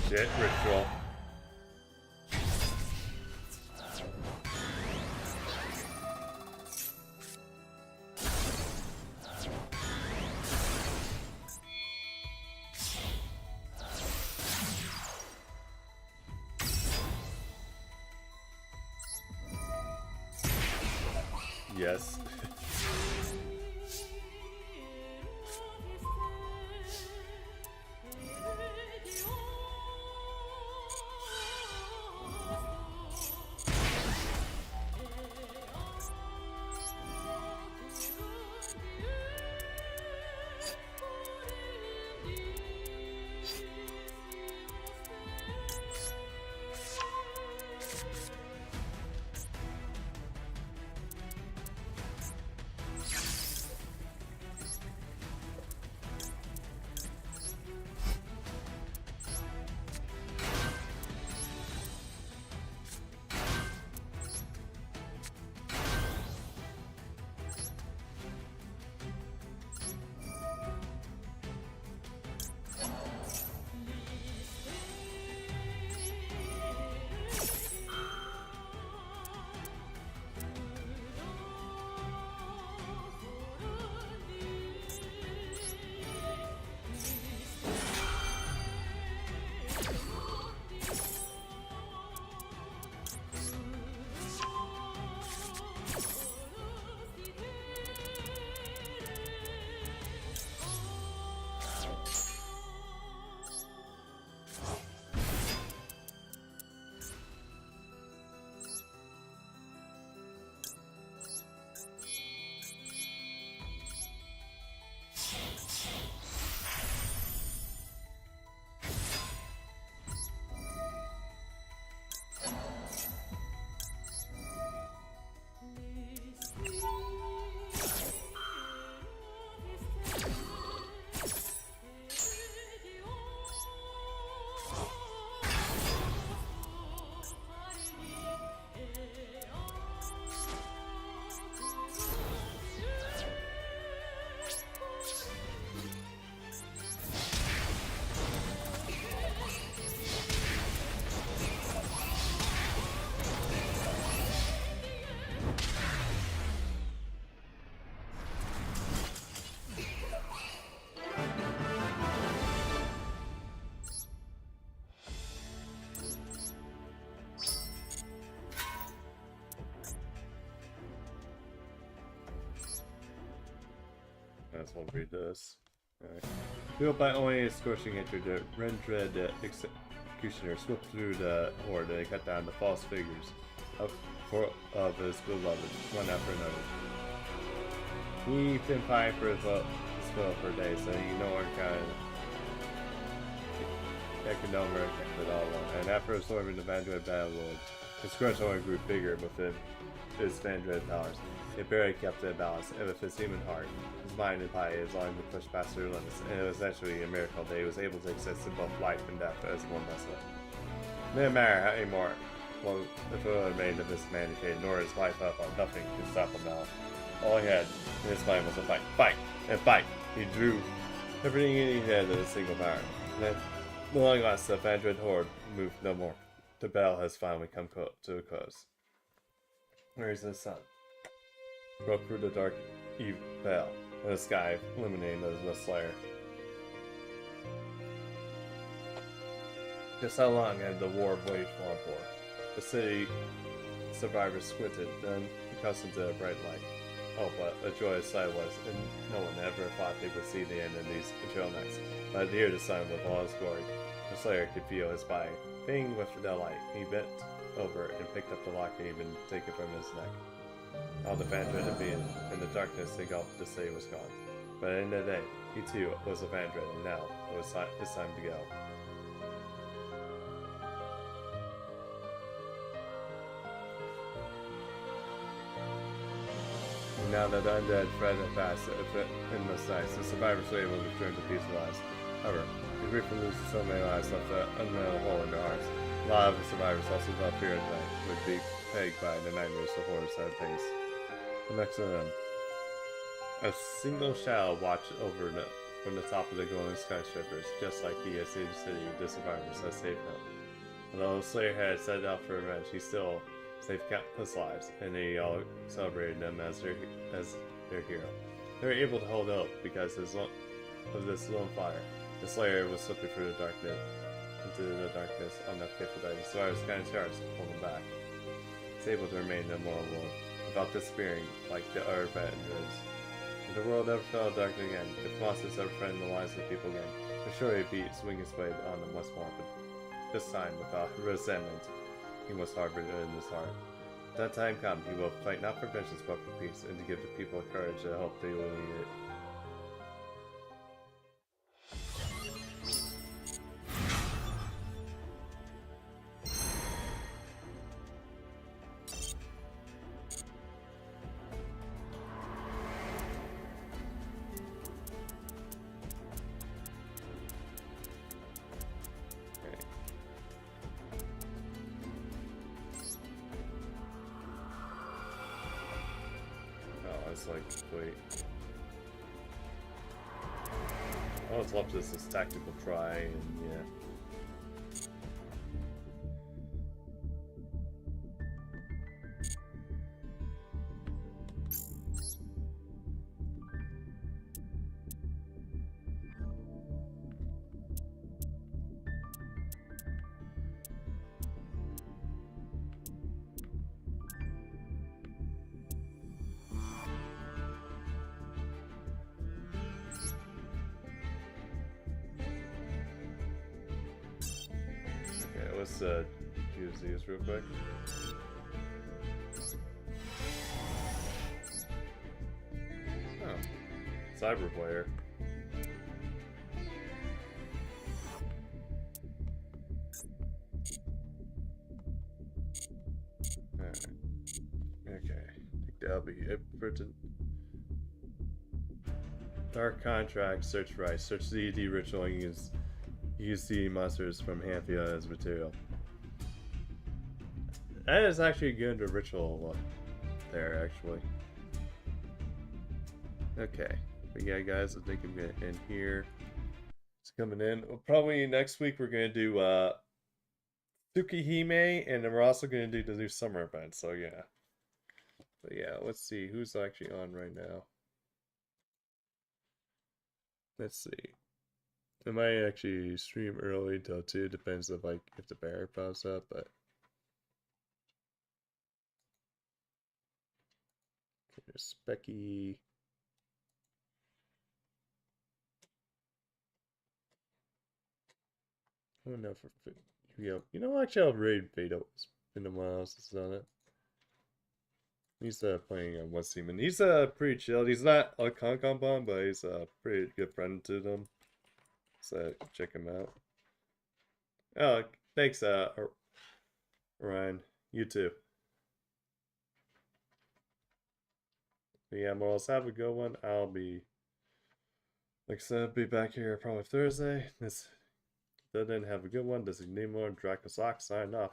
Shit, ritual. Yes. That's what we does. Alright. Built by only a scorching entry, the Rendred executioner swept through the horde and cut down the false figures of his beloved, one after another. He's been fighting for his will for days, so he no longer could no longer at all. And after absorbing the Vandred battle lord, his grudge only grew bigger within his Vandred powers. He barely kept it balanced, and with his human heart, his mind and body as long to push past their limits, and it was actually a miracle that he was able to exist in both life and death as one vessel. It didn't matter how anymore, well, if it remained of his humanity, nor his life up on nothing could stop him now. All he had in his mind was a fight, fight, and fight. He drew everything he had in a single power. And then, the long last, the Vandred horde moved no more. The battle has finally come to a close. Where is the sun? Broke through the dark eve veil, and the sky illuminating the Slayer. Just how long had the war waged on for? The city survivors squinted, then accustomed to a bright light. Oh, but a joyous sight was, and no one ever thought they would see the end of these chill nights. But to hear the sun with all his glory, the Slayer could feel his body fading with delight. He bent over and picked up the lock and even take it from his neck. All the Vandred had been, in the darkness engulfed the city was gone. But at the end of the day, he too was a Vandred, and now it was his time to go. And now that the undead fled fast in the nights, the survivors were able to return to peaceful lives. However, the grief from losing so many lives left an unknown hole in their hearts. A lot of the survivors also felt fear at night, would be plagued by the nightmares of horrors that face. Next to them, a single shadow watched over from the top of the glowing skyscrapers, just like the City this environment has saved him. Although Slayer had set out for revenge, he still saved countless lives, and they all celebrated them as their hero. They were able to hold out because of this lone fire. The Slayer was slipping through the darkness, into the darkness enough to that he saw his kind stars to pull him back. He's able to remain immoral without despairing like the other vendors. If the world ever fell dark again, if monsters ever threatened the lives of people again, for sure he'd be swinging his blade on them once more, but this time without resentment he must harbor in his heart. If that time comes, he will fight not for vengeance but for peace, and to give the people courage and hope they will need it. Like, wait. Oh, it's left as this tactical try, and yeah. Let's use these real quick. Oh, cyber player. Alright. Okay. I think that'll be it for Dark Contract, search right. Search the ED ritual and use the monsters from Hanthea as material. That is actually a good ritual there, actually. Okay. But yeah, guys, I think I'm going to end here. It's coming in. Well, probably next week we're going to do Tsukihime, and then we're also going to do the new summer event, so yeah. But yeah, let's see who's actually on right now. Let's see. I might actually stream early till 2, depends if the bear pops up, but there's Specky. I don't know if you know, actually I'll raid Vado. It's been a while since I've done it. He's playing on one team, and he's pretty chill. He's not a Concom bomb, but he's a pretty good friend to them. So check him out. Oh, thanks, Ryan. You too. But yeah, Morals, have a good one. I'll be, like I said, be back here probably Thursday. Then have a good one. This is Nemo and Dracosox signing off.